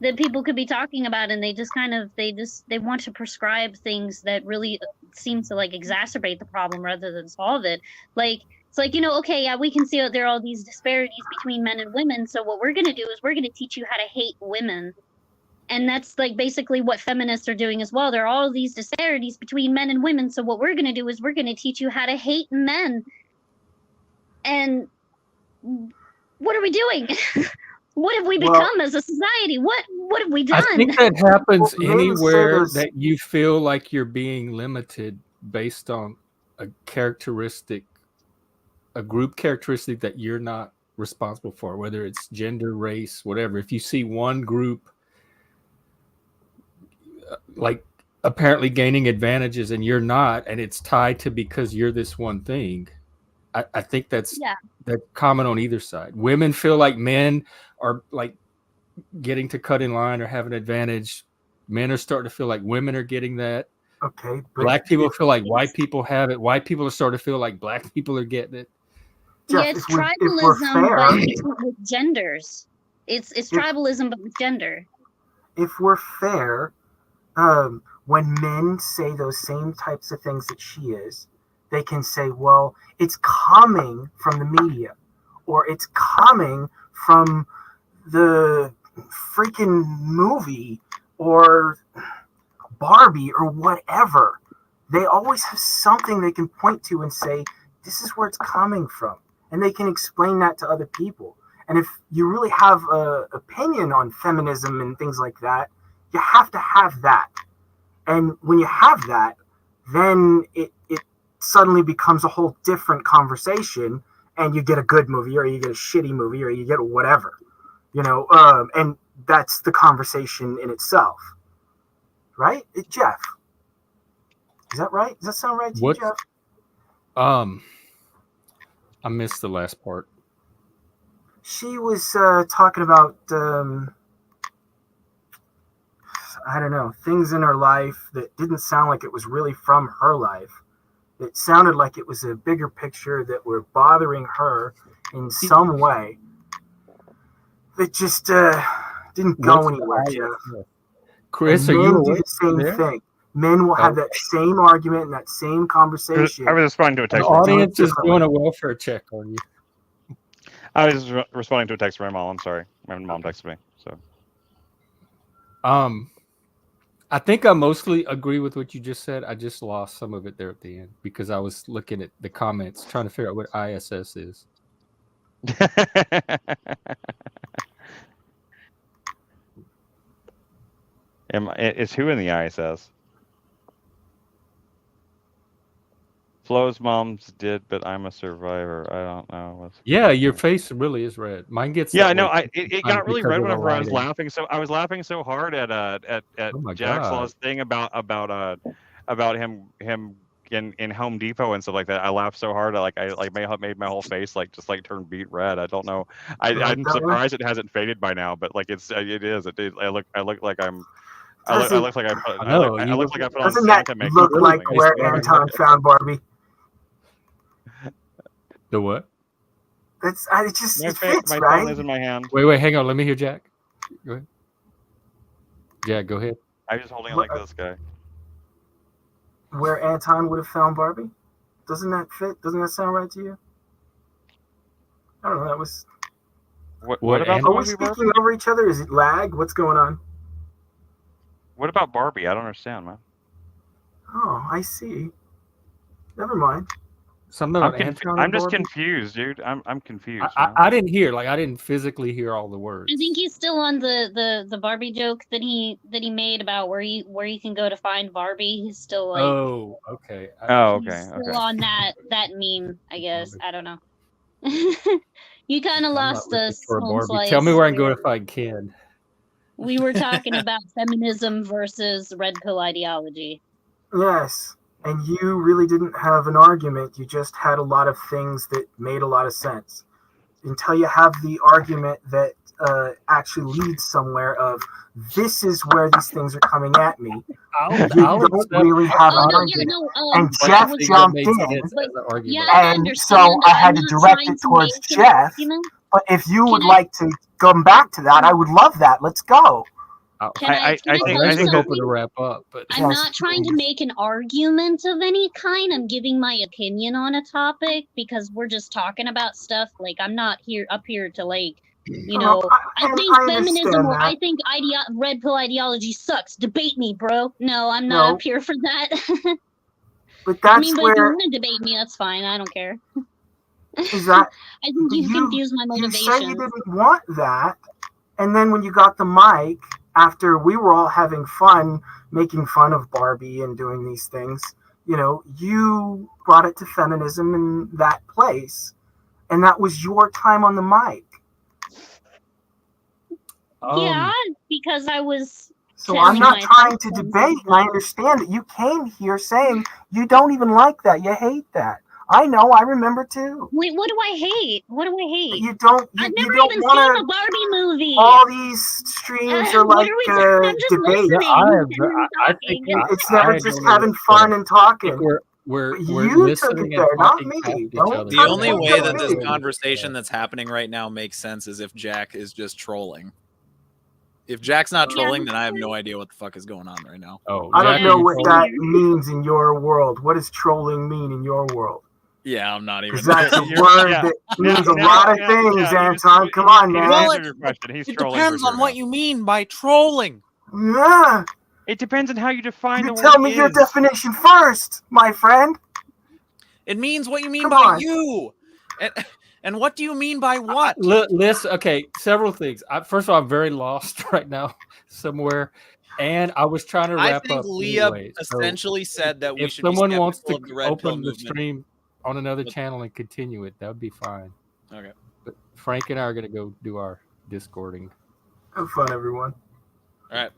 Speaker 6: that people could be talking about, and they just kind of they want to prescribe things that really seem to like exacerbate the problem rather than solve it. Like it's like, you know, okay, yeah, we can see that there are all these disparities between men and women, so what we're going to do is we're going to teach you how to hate women. And that's like basically what feminists are doing as well. There are all these disparities between men and women, so what we're going to do is we're going to teach you how to hate men. And what are we doing? What have we become as a society? What have we done?
Speaker 1: I think that happens anywhere that you feel like you're being limited based on a group characteristic that you're not responsible for, whether it's gender, race, whatever. If you see one group like apparently gaining advantages and you're not, and it's tied to because you're this one thing, I think that's common on either side. Women feel like men are like getting to cut in line or have an advantage. Men are starting to feel like women are getting that.
Speaker 8: Okay.
Speaker 1: Black people feel like white people have it. White people are starting to feel like black people are getting it.
Speaker 6: Jeff, yeah, it's tribalism, but it's with genders. It's tribalism, but with gender.
Speaker 8: If we're fair, when men say those same types of things that she is, they can say, well, it's coming from the media, or it's coming from the freaking movie, or Barbie, or whatever. They always have something they can point to and say, this is where it's coming from. And they can explain that to other people. And if you really have an opinion on feminism and things like that, you have to have that. And when you have that, then it suddenly becomes a whole different conversation, and you get a good movie, or you get a shitty movie, or you get whatever, and that's the conversation in itself. Right? Jeff. Is that right? Does that sound right to you, Jeff?
Speaker 1: I missed the last part.
Speaker 8: She was talking about I don't know, things in her life that didn't sound like it was really from her life. It sounded like it was a bigger picture that were bothering her in some way. That just didn't go anywhere, Jeff.
Speaker 1: Chris,
Speaker 8: and
Speaker 1: are
Speaker 8: men
Speaker 1: you
Speaker 8: do the same thing. Men will have that same argument and that same conversation.
Speaker 2: I was responding to a
Speaker 1: The
Speaker 2: text.
Speaker 1: audience is doing a welfare check on you.
Speaker 2: I was responding to a text from my mom. I'm sorry. My mom texted me. So,
Speaker 1: I think I mostly agree with what you just said. I just lost some of it there at the end because I was looking at the comments trying to figure out what ISS is.
Speaker 2: Is who in the ISS? Flo's mom's did, but I'm a survivor. I don't know.
Speaker 1: Yeah, your face really is red. Mine gets.
Speaker 2: Yeah, I know. It got really red whenever I was laughing. So I was laughing so hard at JacksLaw's thing about him in Home Depot and stuff like that. I laughed so hard, I made my whole face just turn beat red. I don't know. I'm surprised it hasn't faded by now, but it is. I look like I'm. I look like I put on Santa makeup.
Speaker 8: Doesn't that look like where Anton found Barbie?
Speaker 1: The what?
Speaker 8: It fits,
Speaker 2: my
Speaker 8: right?
Speaker 2: phone is in my hand.
Speaker 1: Wait, hang on. Let me hear Jack. Go ahead. Jack, go ahead.
Speaker 2: I'm just holding it like this guy.
Speaker 8: Where Anton would have found Barbie? Doesn't that fit? Doesn't that sound right to you? I don't know. That was.
Speaker 2: What about?
Speaker 8: Are we speaking over each other? Is it lag? What's going on?
Speaker 2: What about Barbie? I don't understand, man.
Speaker 8: Oh, I see. Never mind.
Speaker 1: Something
Speaker 2: I'm just confused, dude. I'm confused.
Speaker 1: I didn't hear. I didn't physically hear all the words.
Speaker 6: I think he's still on the Barbie joke that he made about where you can go to find Barbie. He's still like.
Speaker 1: Oh, okay.
Speaker 6: Still on that meme, I guess. I don't know. You kind of lost us.
Speaker 1: Tell me where I can go to find Ken.
Speaker 6: We were talking about feminism versus red pill ideology.
Speaker 8: Yes. And you really didn't have an argument. You just had a lot of things that made a lot of sense. Until you have the argument that actually leads somewhere of this is where these things are coming at me. You don't really have an argument. And Jeff jumped in. And so I had to direct it towards Jeff. But if you would like to come back to that, I would love that. Let's go.
Speaker 1: I think hoping to wrap up, but
Speaker 6: I'm not trying to make an argument of any kind. I'm giving my opinion on a topic because we're just talking about stuff. I'm not up here to I think feminism or I think red pill ideology sucks. Debate me, bro. No, I'm not up here for that.
Speaker 8: But that's
Speaker 6: but if you want to debate me, that's fine. I don't care.
Speaker 8: Is that?
Speaker 6: I think you've confused my motivation.
Speaker 8: You say you didn't want that, and then when you got the mic, after we were all having fun, making fun of Barbie and doing these things, you brought it to feminism in that place, and that was your time on the mic.
Speaker 6: Yeah, because I was.
Speaker 8: So I'm not trying to debate, and I understand that you came here saying you don't even like that, you hate that. I know, I remember too.
Speaker 6: Wait, what do I hate? What do I hate?
Speaker 8: You don't.
Speaker 6: I've never even seen a Barbie movie.
Speaker 8: All these streams are like debate.
Speaker 1: I think
Speaker 8: it's never just having fun and talking.
Speaker 1: We're
Speaker 8: you took it there, not me.
Speaker 9: The only way that this conversation that's happening right now makes sense is if Jack is just trolling. If Jack's not trolling, then I have no idea what the fuck is going on right now.
Speaker 1: Oh,
Speaker 8: I don't know what that means in your world. What does trolling mean in your world?
Speaker 9: Yeah, I'm not even.
Speaker 8: That's a word that means a lot of things, Anton. Come on, man.
Speaker 9: It depends on what you mean by trolling.
Speaker 8: Yeah.
Speaker 2: It depends on how you define the word.
Speaker 8: Tell me your definition first, my friend.
Speaker 9: It means what you mean by you. And what do you mean by what?
Speaker 1: Listen, okay, several things. First of all, I'm very lost right now somewhere, and I was trying to
Speaker 9: I
Speaker 1: wrap
Speaker 9: think
Speaker 1: up
Speaker 9: Leah
Speaker 1: anyway. So
Speaker 9: essentially said that we
Speaker 1: if
Speaker 9: should be
Speaker 1: someone wants
Speaker 9: skeptical
Speaker 1: to
Speaker 9: of the red pill
Speaker 1: open the
Speaker 9: movement.
Speaker 1: stream on another channel and continue it, that would be fine.
Speaker 9: Okay.
Speaker 1: But Frank and I are going to go do our Discording.
Speaker 8: Have fun, everyone.
Speaker 9: All right.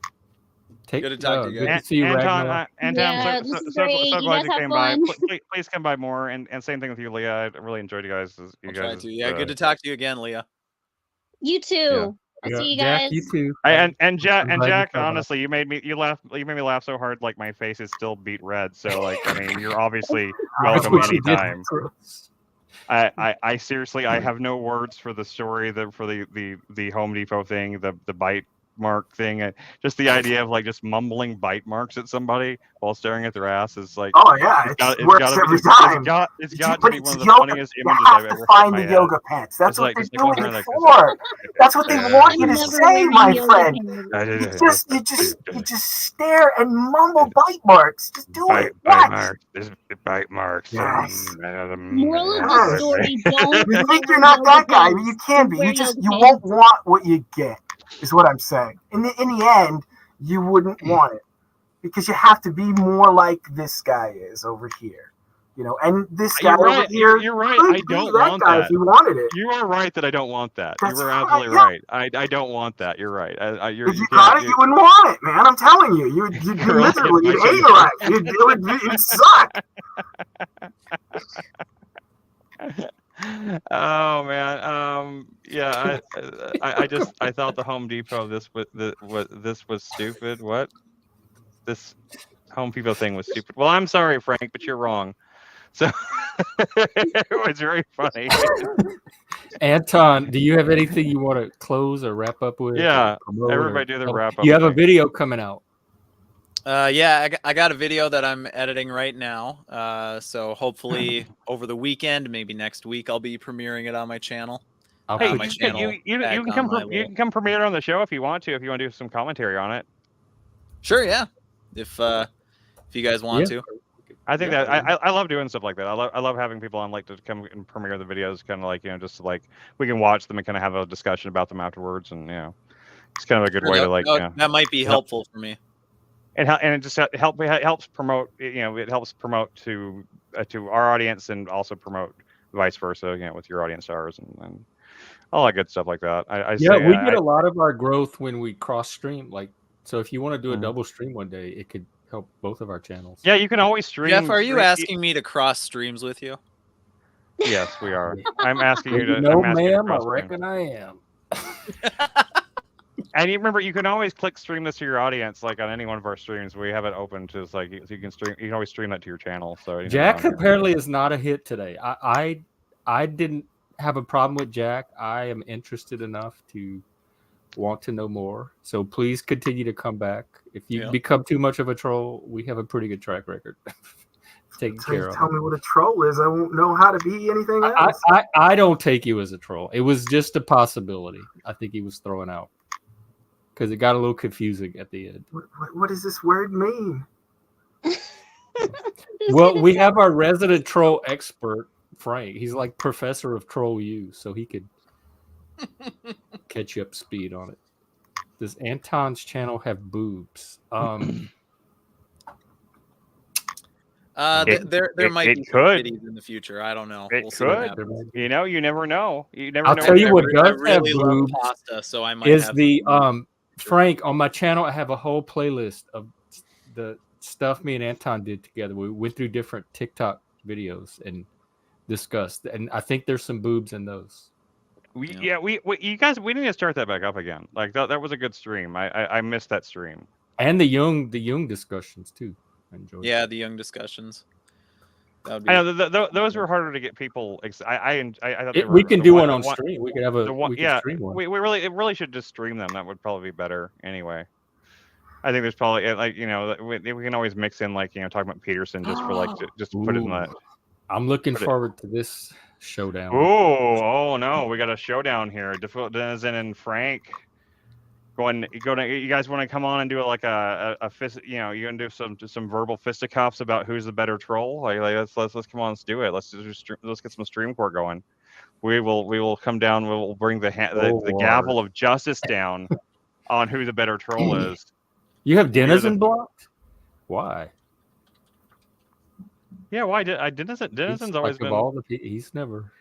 Speaker 1: Good
Speaker 9: to talk to you
Speaker 1: Good
Speaker 9: guys.
Speaker 1: to see you,
Speaker 5: Anton,
Speaker 1: Ragnar.
Speaker 5: Anton,
Speaker 6: Yeah,
Speaker 5: I'm
Speaker 6: this is
Speaker 5: so
Speaker 6: great. You
Speaker 5: glad
Speaker 6: guys
Speaker 5: you
Speaker 6: have
Speaker 5: came by.
Speaker 6: fun.
Speaker 5: Please come by more, and same thing with you, Leah. I really enjoyed you guys.
Speaker 9: I'll try to. Yeah, good to talk to you again, Leah.
Speaker 6: You too.
Speaker 5: Yeah.
Speaker 6: I'll see you
Speaker 1: Jack,
Speaker 6: guys.
Speaker 1: you too.
Speaker 5: And Jack,
Speaker 1: I'm glad you came by.
Speaker 5: honestly, you made me laugh so hard, like my face is still beat red. So like, I mean, you're obviously welcome
Speaker 1: That's what you did.
Speaker 5: anytime. I seriously, I have no words for the story, for the Home Depot thing, the bite mark thing. Just the idea of like just mumbling bite marks at somebody while staring at their ass is like,
Speaker 8: Oh yeah, it works every time.
Speaker 5: It's got to be one of the
Speaker 8: yoga.
Speaker 5: funniest
Speaker 8: You
Speaker 5: images
Speaker 8: have
Speaker 5: I've
Speaker 8: to
Speaker 5: ever
Speaker 8: find
Speaker 5: heard in
Speaker 8: the
Speaker 5: my head.
Speaker 8: yoga pants. That's
Speaker 5: It's
Speaker 8: what
Speaker 5: like-
Speaker 8: they're
Speaker 5: just like
Speaker 8: doing
Speaker 5: going
Speaker 8: it
Speaker 5: like this.
Speaker 8: for. That's what they want you to
Speaker 6: never
Speaker 8: say,
Speaker 6: wearing
Speaker 8: my
Speaker 6: yoga
Speaker 8: friend.
Speaker 6: pants.
Speaker 8: You just stare and mumble bite marks. Just do it.
Speaker 5: Bite marks. There's bite marks.
Speaker 8: Yes.
Speaker 6: Moral of the story: don't.
Speaker 8: You think
Speaker 6: wear
Speaker 8: you're not
Speaker 6: yoga
Speaker 8: that guy, but
Speaker 6: pants.
Speaker 8: you can be.
Speaker 6: Wear
Speaker 8: You
Speaker 6: yoga
Speaker 8: won't
Speaker 6: pants.
Speaker 8: want what you get, is what I'm saying. In the end, you wouldn't want it because you have to be more like this guy is over here, you know. And this guy over here,
Speaker 5: You're right.
Speaker 8: could
Speaker 5: I
Speaker 8: be
Speaker 5: don't
Speaker 8: that
Speaker 5: want
Speaker 8: guy
Speaker 5: that.
Speaker 8: if you wanted it.
Speaker 5: You are right that I don't want that.
Speaker 8: That's
Speaker 5: you were
Speaker 8: right,
Speaker 5: absolutely
Speaker 8: yeah.
Speaker 5: right. I don't want that. You're right.
Speaker 8: If you got it, you wouldn't want it, man. I'm telling you, you'd be
Speaker 5: You're right.
Speaker 8: miserable. You'd
Speaker 5: I
Speaker 8: hate your life. It'd suck.
Speaker 5: Oh man, yeah. I thought the Home Depot this was stupid. What? This Home Depot thing was stupid. Well, I'm sorry, Frank, but you're wrong. So it was very funny.
Speaker 1: Anton, do you have anything you want to close or wrap up with?
Speaker 5: Yeah,
Speaker 1: promote
Speaker 5: everybody
Speaker 1: or
Speaker 5: do the
Speaker 1: tell-
Speaker 5: wrap up.
Speaker 1: You have a
Speaker 5: thing.
Speaker 1: video coming out.
Speaker 9: Yeah, I got a video that I'm editing right now. So hopefully over the weekend, maybe next week, I'll be premiering it on my channel.
Speaker 5: Hey,
Speaker 9: my channel.
Speaker 5: you can come you can come premiere it on the show if you want to. If you want to do some commentary on it.
Speaker 9: Sure, yeah. If you guys want to.
Speaker 5: I think that I love doing stuff like that. I love having people on like to come and premiere the videos, kind of like, you know, just like we can watch them and kind of have a discussion about them afterwards, and you know, it's kind of a good way to like.
Speaker 9: That might be helpful for me.
Speaker 5: And it just helps promote. You know, it helps promote to our audience and also promote vice versa. You know, with your audience to ours and all that good stuff like that.
Speaker 1: We get a lot of our growth when we cross stream. Like, so if you want to do a double stream one day, it could help both of our channels.
Speaker 5: Yeah, you can always stream.
Speaker 9: Jeff, are you asking me to cross streams with you?
Speaker 5: Yes, we are. I'm asking you to.
Speaker 1: No,
Speaker 5: I'm asking you to
Speaker 1: ma'am. I
Speaker 5: cross stream.
Speaker 1: reckon I am.
Speaker 5: And you remember, you can always click stream this to your audience, like on any one of our streams. We have it open to just like, so you can stream. You can always stream that to your channel. So
Speaker 1: Jack apparently is not a hit today. I didn't have a problem with Jack. I am interested enough to want to know more. So please continue to come back. If you become too much of a troll, we have a pretty good track record. Taking care of.
Speaker 8: Tell me what a troll is. I won't know how to be anything else.
Speaker 1: I don't take you as a troll. It was just a possibility. I think he was throwing out because it got a little confusing at the end.
Speaker 8: What does this word mean?
Speaker 1: Well, we have our resident troll expert, Frank. He's like professor of troll you, so he could catch you up speed on it. Does Anton's channel have boobs?
Speaker 9: There might be some videos in the future. I don't know.
Speaker 5: It could. You know, you never know. You never
Speaker 1: I'll
Speaker 5: know.
Speaker 1: tell you what does
Speaker 9: I really
Speaker 1: have
Speaker 9: love
Speaker 1: boobs
Speaker 9: pasta, so I might
Speaker 1: is
Speaker 9: have
Speaker 1: the Frank, on my channel, I have a whole playlist of the stuff me and Anton did together. We went through different TikTok videos and discussed, and I think there's some boobs in those.
Speaker 5: You guys, we need to start that back up again. Like that was a good stream. I missed that stream.
Speaker 1: And the Jung discussions too. I enjoyed.
Speaker 9: Yeah, the Jung discussions.
Speaker 5: I know those were harder to get people. I thought
Speaker 1: we can do one on stream. We could have a stream one.
Speaker 5: We really should just stream them. That would probably be better anyway. I think there's probably, like, you know, we can always mix in, like, you know, talking about Peterson just for like just to put it in that.
Speaker 1: I'm looking forward to this showdown.
Speaker 5: Oh no, we got a showdown here. Denizen and Frank. You guys want to come on and do like a fist? You know, you're gonna do some verbal fisticuffs about who's the better troll. Like let's come on, let's do it. Let's get some stream core going. we will come down. We will bring the
Speaker 1: Oh,
Speaker 5: gavel of justice down on who the better troll is.
Speaker 1: You have
Speaker 5: We're
Speaker 1: Denizen
Speaker 5: the-
Speaker 1: blocked? Why?
Speaker 5: Yeah, why did Denizen's
Speaker 1: He's
Speaker 5: always
Speaker 1: like
Speaker 5: been.
Speaker 1: of all the he's never.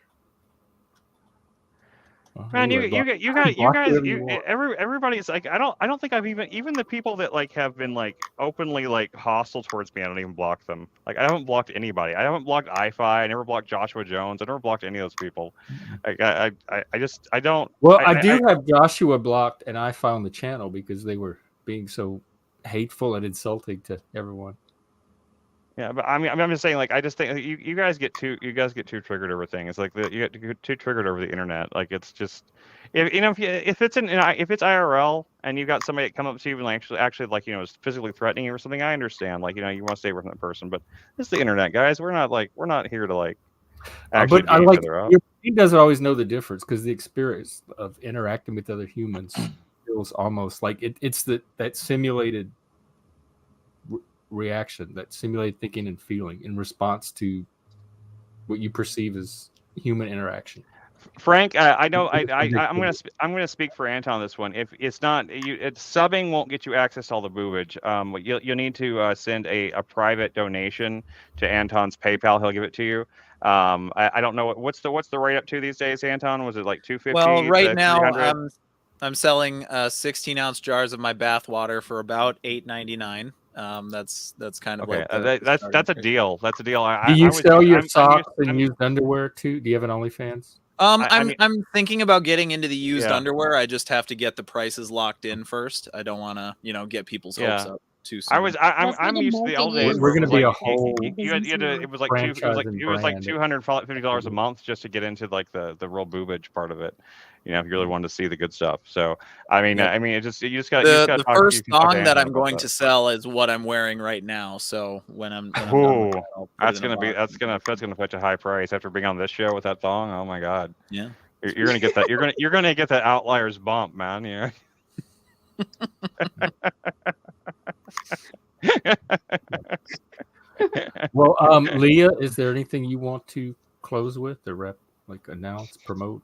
Speaker 5: Man,
Speaker 1: Anyway,
Speaker 5: you
Speaker 1: block
Speaker 5: guys,
Speaker 1: whoever you want.
Speaker 5: everybody's like, I don't think I've even the people that like have been like openly like hostile towards me, I don't even block them. Like I haven't blocked anybody. I haven't blocked iFi. I never blocked Joshua Jones. I never blocked any of those people. Like I don't.
Speaker 1: Well, I do have Joshua blocked, and I found the channel because they were being so hateful and insulting to everyone.
Speaker 5: Yeah, but I mean, I'm just saying, like, I just think you guys get too triggered over things. Like you get too triggered over the internet. Like it's just, if it's IRL and you got somebody that come up to you and actually like is physically threatening you or something, I understand. Like you want to stay away from that person, but it's the internet, guys. We're not here to like actually
Speaker 1: But I
Speaker 5: beat
Speaker 1: like
Speaker 5: each other up.
Speaker 1: he doesn't always know the difference because the experience of interacting with other humans feels almost like it's that simulated reaction, that simulated thinking and feeling in response to what you perceive as human interaction.
Speaker 5: Frank, I know I'm gonna speak for Anton on this one. If it's not subbing won't get you access to all the boobage. You'll need to send a private donation to Anton's PayPal. He'll give it to you. I don't know what's the rate up to these days, Anton. Was it like 250?
Speaker 9: Well, right now
Speaker 5: 300?
Speaker 9: I'm selling 16-ounce jars of my bath water for about $8.99. That's kind of
Speaker 5: okay.
Speaker 9: like
Speaker 5: That's a deal. That's a deal.
Speaker 1: Do you sell your socks and used underwear too? Do you have an OnlyFans?
Speaker 9: I'm thinking about getting into the used underwear. I just have to get the prices locked in first. I don't want to, get people's hopes up too soon.
Speaker 5: I'm used to the old days.
Speaker 1: We're going to be a
Speaker 5: like,
Speaker 1: whole.
Speaker 5: You had to, it was like $250 a month just to get into like the real boobage part of it. If you really wanted to see the good stuff. So I mean, you just got
Speaker 9: the first song that I'm going to sell is what I'm wearing right now. So when I'm done with that,
Speaker 5: that's gonna fetch a high price after being on this show with that song. Oh my god.
Speaker 9: Yeah.
Speaker 5: You're gonna get that. You're gonna get that Outliers bump, man. Yeah.
Speaker 1: Well, Leah, is there anything you want to close with or announce, promote?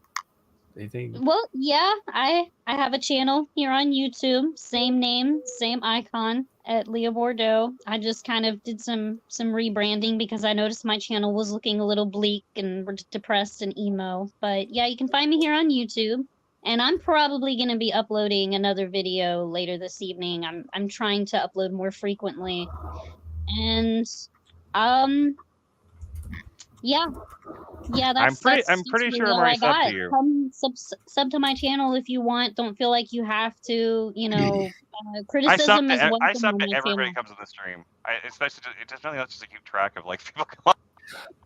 Speaker 1: Anything?
Speaker 6: Well, yeah, I have a channel here on YouTube, same name, same icon at Leah Bordeaux. I just kind of did some rebranding because I noticed my channel was looking a little bleak and depressed and emo. But yeah, you can find me here on YouTube, and I'm probably going to be uploading another video later this evening. I'm trying to upload more frequently, and yeah,
Speaker 5: I'm pretty sure I've already subbed to you.
Speaker 6: Come sub to my channel if you want. Don't feel like you have to. Criticism is welcome.
Speaker 5: I sub to everybody who comes to the stream. It's nice it's really nice just to keep track of like people come on.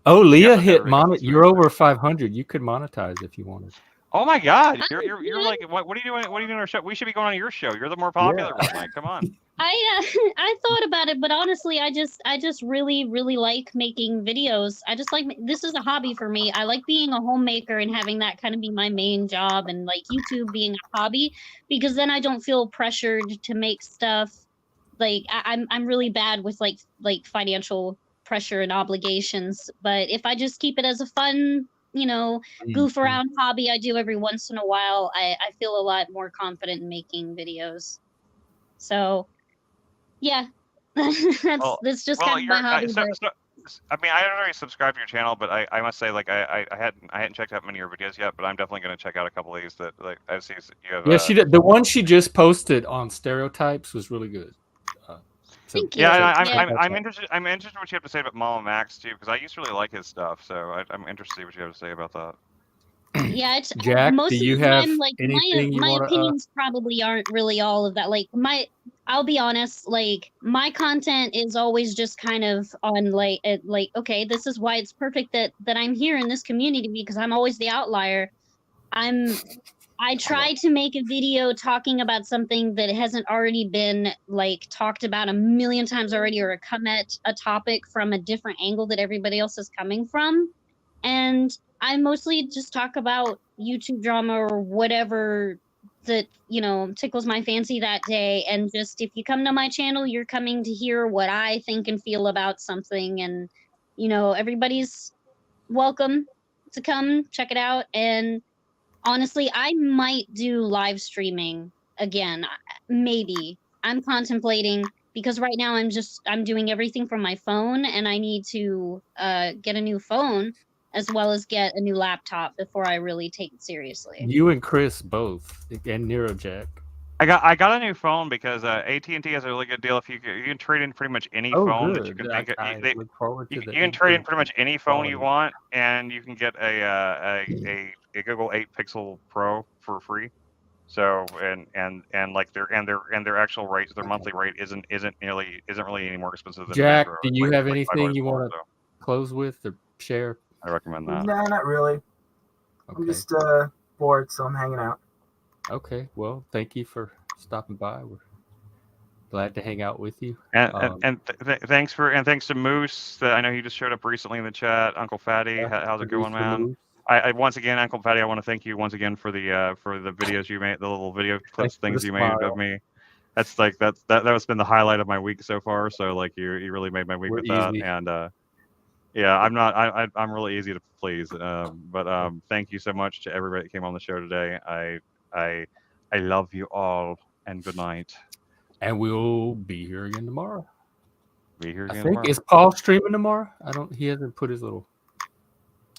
Speaker 1: Oh, Leah hit you're over 500. You could monetize if you wanted.
Speaker 5: Oh my god, you're like what are you doing? What are you doing on our show? We should be going on your show. You're the more popular one. Like, come on.
Speaker 6: I thought about it, but honestly, I just really like making videos. I just like this is a hobby for me. I like being a homemaker and having that kind of be my main job, and like YouTube being a hobby, because then I don't feel pressured to make stuff. Like I'm really bad with like financial pressure and obligations. But if I just keep it as a fun, goof around hobby I do every once in a while, I feel a lot more confident in making videos. So yeah, that's just kind of my hobby.
Speaker 5: I mean, I already subscribed to your channel, but I must say, like, I hadn't checked out many of your videos yet, but I'm definitely going to check out a couple of these that like I see you have.
Speaker 1: Yeah, she did. The one she just posted on stereotypes was really good.
Speaker 6: Thank you.
Speaker 5: Yeah, I'm interested. I'm interested in what you have to say about Mama Max too, because I used to really like his stuff. So I'm interested to see what you have to say about that.
Speaker 6: Yeah, it's
Speaker 1: Jack,
Speaker 6: most
Speaker 1: do you
Speaker 6: of the
Speaker 1: have
Speaker 6: time, like my opinions probably aren't really all of that. Like I'll be honest, like my content is always just kind of on like okay, this is why it's perfect that I'm here in this community, because I'm always the outlier. I try to make a video talking about something that hasn't already been like talked about a million times already, or come at a topic from a different angle that everybody else is coming from. And I mostly just talk about YouTube drama or whatever that, tickles my fancy that day. And just, if you come to my channel, you're coming to hear what I think and feel about something. And, everybody's welcome. to come check it out. And honestly, I might do live streaming again. Maybe. I'm contemplating, because right now I'm doing everything from my phone, and I need to get a new phone as well as get a new laptop before I really take it seriously.
Speaker 1: You and Chris both, and NeuroJack.
Speaker 5: I got a new phone because AT&T has a really good deal. If you can trade in pretty much any phone that you can think of.
Speaker 1: I look forward to
Speaker 5: You
Speaker 1: the
Speaker 5: can trade in pretty much any phone you
Speaker 1: quality.
Speaker 5: want, and you can get a Google 8 Pixel Pro for free. So and like their actual rates, their monthly rate isn't really any more expensive than
Speaker 1: Jack,
Speaker 5: Metro.
Speaker 1: do
Speaker 5: It's
Speaker 1: you
Speaker 5: like
Speaker 1: have
Speaker 5: $5
Speaker 1: anything you
Speaker 5: more,
Speaker 1: want to
Speaker 5: so
Speaker 1: close with or share?
Speaker 5: I recommend that.
Speaker 8: No, not really.
Speaker 1: Okay.
Speaker 8: I'm just bored, so I'm hanging out.
Speaker 1: Okay. Well, thank you for stopping by. We're glad to hang out with you.
Speaker 5: And thanks to Moose. I know he just showed up recently in the chat. Uncle Fatty, how's it going, man?
Speaker 1: Moose.
Speaker 5: I once again, Uncle Fatty, I want to thank you once again for the videos you made, the little video clips things you made of me. That's like that was been the highlight of my week so far. So like you really made my week with that. And yeah, I'm really easy to please. But thank you so much to everybody that came on the show today. I love you all, and good night.
Speaker 1: And we'll be here again tomorrow.
Speaker 5: Be here again
Speaker 1: I think
Speaker 5: tomorrow.
Speaker 1: Is Paul streaming tomorrow? He hasn't put his little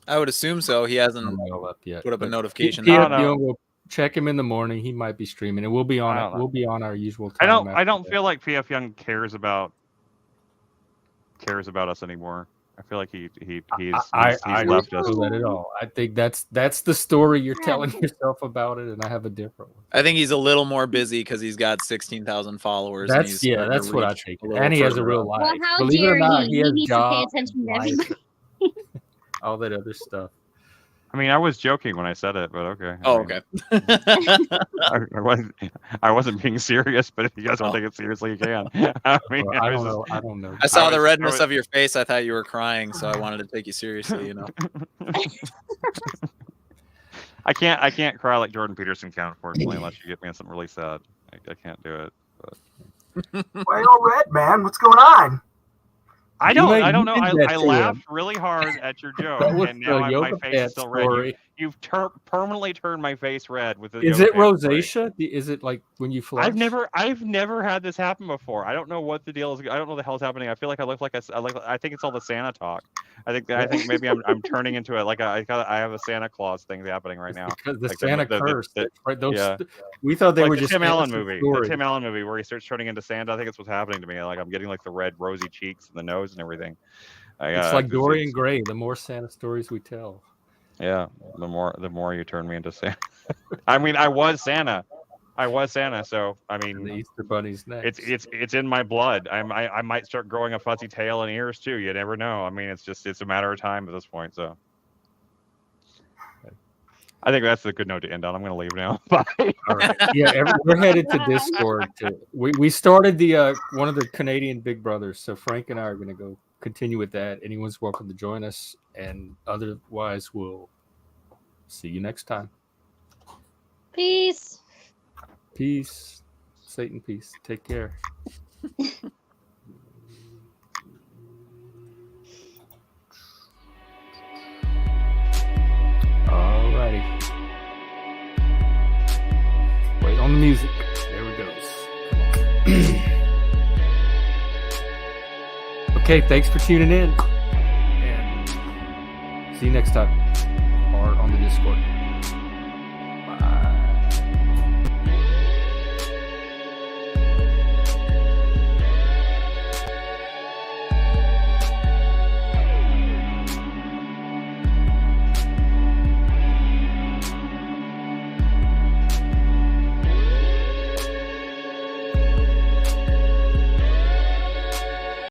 Speaker 9: I would assume so. He hasn't
Speaker 1: up yet.
Speaker 9: put up a
Speaker 1: But
Speaker 9: notification.
Speaker 1: We'll check him in the morning. He might be streaming, and we'll be on it.
Speaker 5: know.
Speaker 1: We'll be on our usual time.
Speaker 5: I don't feel like PF Young cares about us anymore. I feel like he's left us.
Speaker 1: That at all. I think that's the story you're telling yourself about it, and I have a different one.
Speaker 9: I think he's a little more busy because he's got 16,000 followers. And he's
Speaker 1: That's what I think. And he has a real life.
Speaker 6: Well, how
Speaker 1: Believe it or
Speaker 6: dare
Speaker 1: not,
Speaker 6: he?
Speaker 1: he has
Speaker 6: He needs
Speaker 1: jobs,
Speaker 6: to pay attention to
Speaker 1: life,
Speaker 6: everybody.
Speaker 1: all that other stuff.
Speaker 5: I mean, I was joking when I said it, but okay.
Speaker 9: Oh, okay.
Speaker 5: I wasn't being serious, but if you guys want to take it seriously, you can. I mean,
Speaker 1: Well, I don't know.
Speaker 9: I saw the redness of your face. I thought you were crying, so I wanted to take you seriously. You know.
Speaker 5: I can't cry like Jordan Peterson can, unfortunately, unless you get me on something really sad. I can't do it. But...
Speaker 8: Why all red, man? What's going on?
Speaker 5: I don't know. I laughed really hard at your joke, and now my face is still red. You've permanently turned my face red with the.
Speaker 1: Is it rosacea? Is it like when you flush?
Speaker 5: I've never had this happen before. I don't know what the deal is. I don't know what the hell's happening. I feel like I look like I think it's all the Santa talk. I think maybe I'm turning into it. Like I have a Santa Claus thing happening right now.
Speaker 1: Because the
Speaker 5: like
Speaker 1: Santa curse. Right?
Speaker 5: Yeah.
Speaker 1: We thought they
Speaker 5: like
Speaker 1: were
Speaker 5: the
Speaker 1: just
Speaker 5: Tim Allen movie. The Tim Allen movie where he starts turning into Santa. I think it's what's happening to me. Like I'm getting like the red, rosy cheeks and the nose and everything.
Speaker 1: It's like Dorian Gray. The more Santa stories we tell.
Speaker 5: Yeah, the more you turn me into Santa. I mean, I was Santa, so I mean,
Speaker 1: the Easter Bunny's next.
Speaker 5: It's in my blood. I might start growing a fuzzy tail and ears too. You never know. I mean, it's a matter of time at this point. So I think that's a good note to end on. I'm going to leave now. Bye.
Speaker 1: All right. Yeah, we're headed to Discord too. We started the one of the Canadian Big Brothers, so Frank and I are going to go continue with that. Anyone's welcome to join us, and otherwise we'll see you next time.
Speaker 6: Peace.
Speaker 1: Satan peace. Take care. Alrighty. Wait on the music. There it goes. Okay, thanks for tuning in, and see you next time or on the Discord.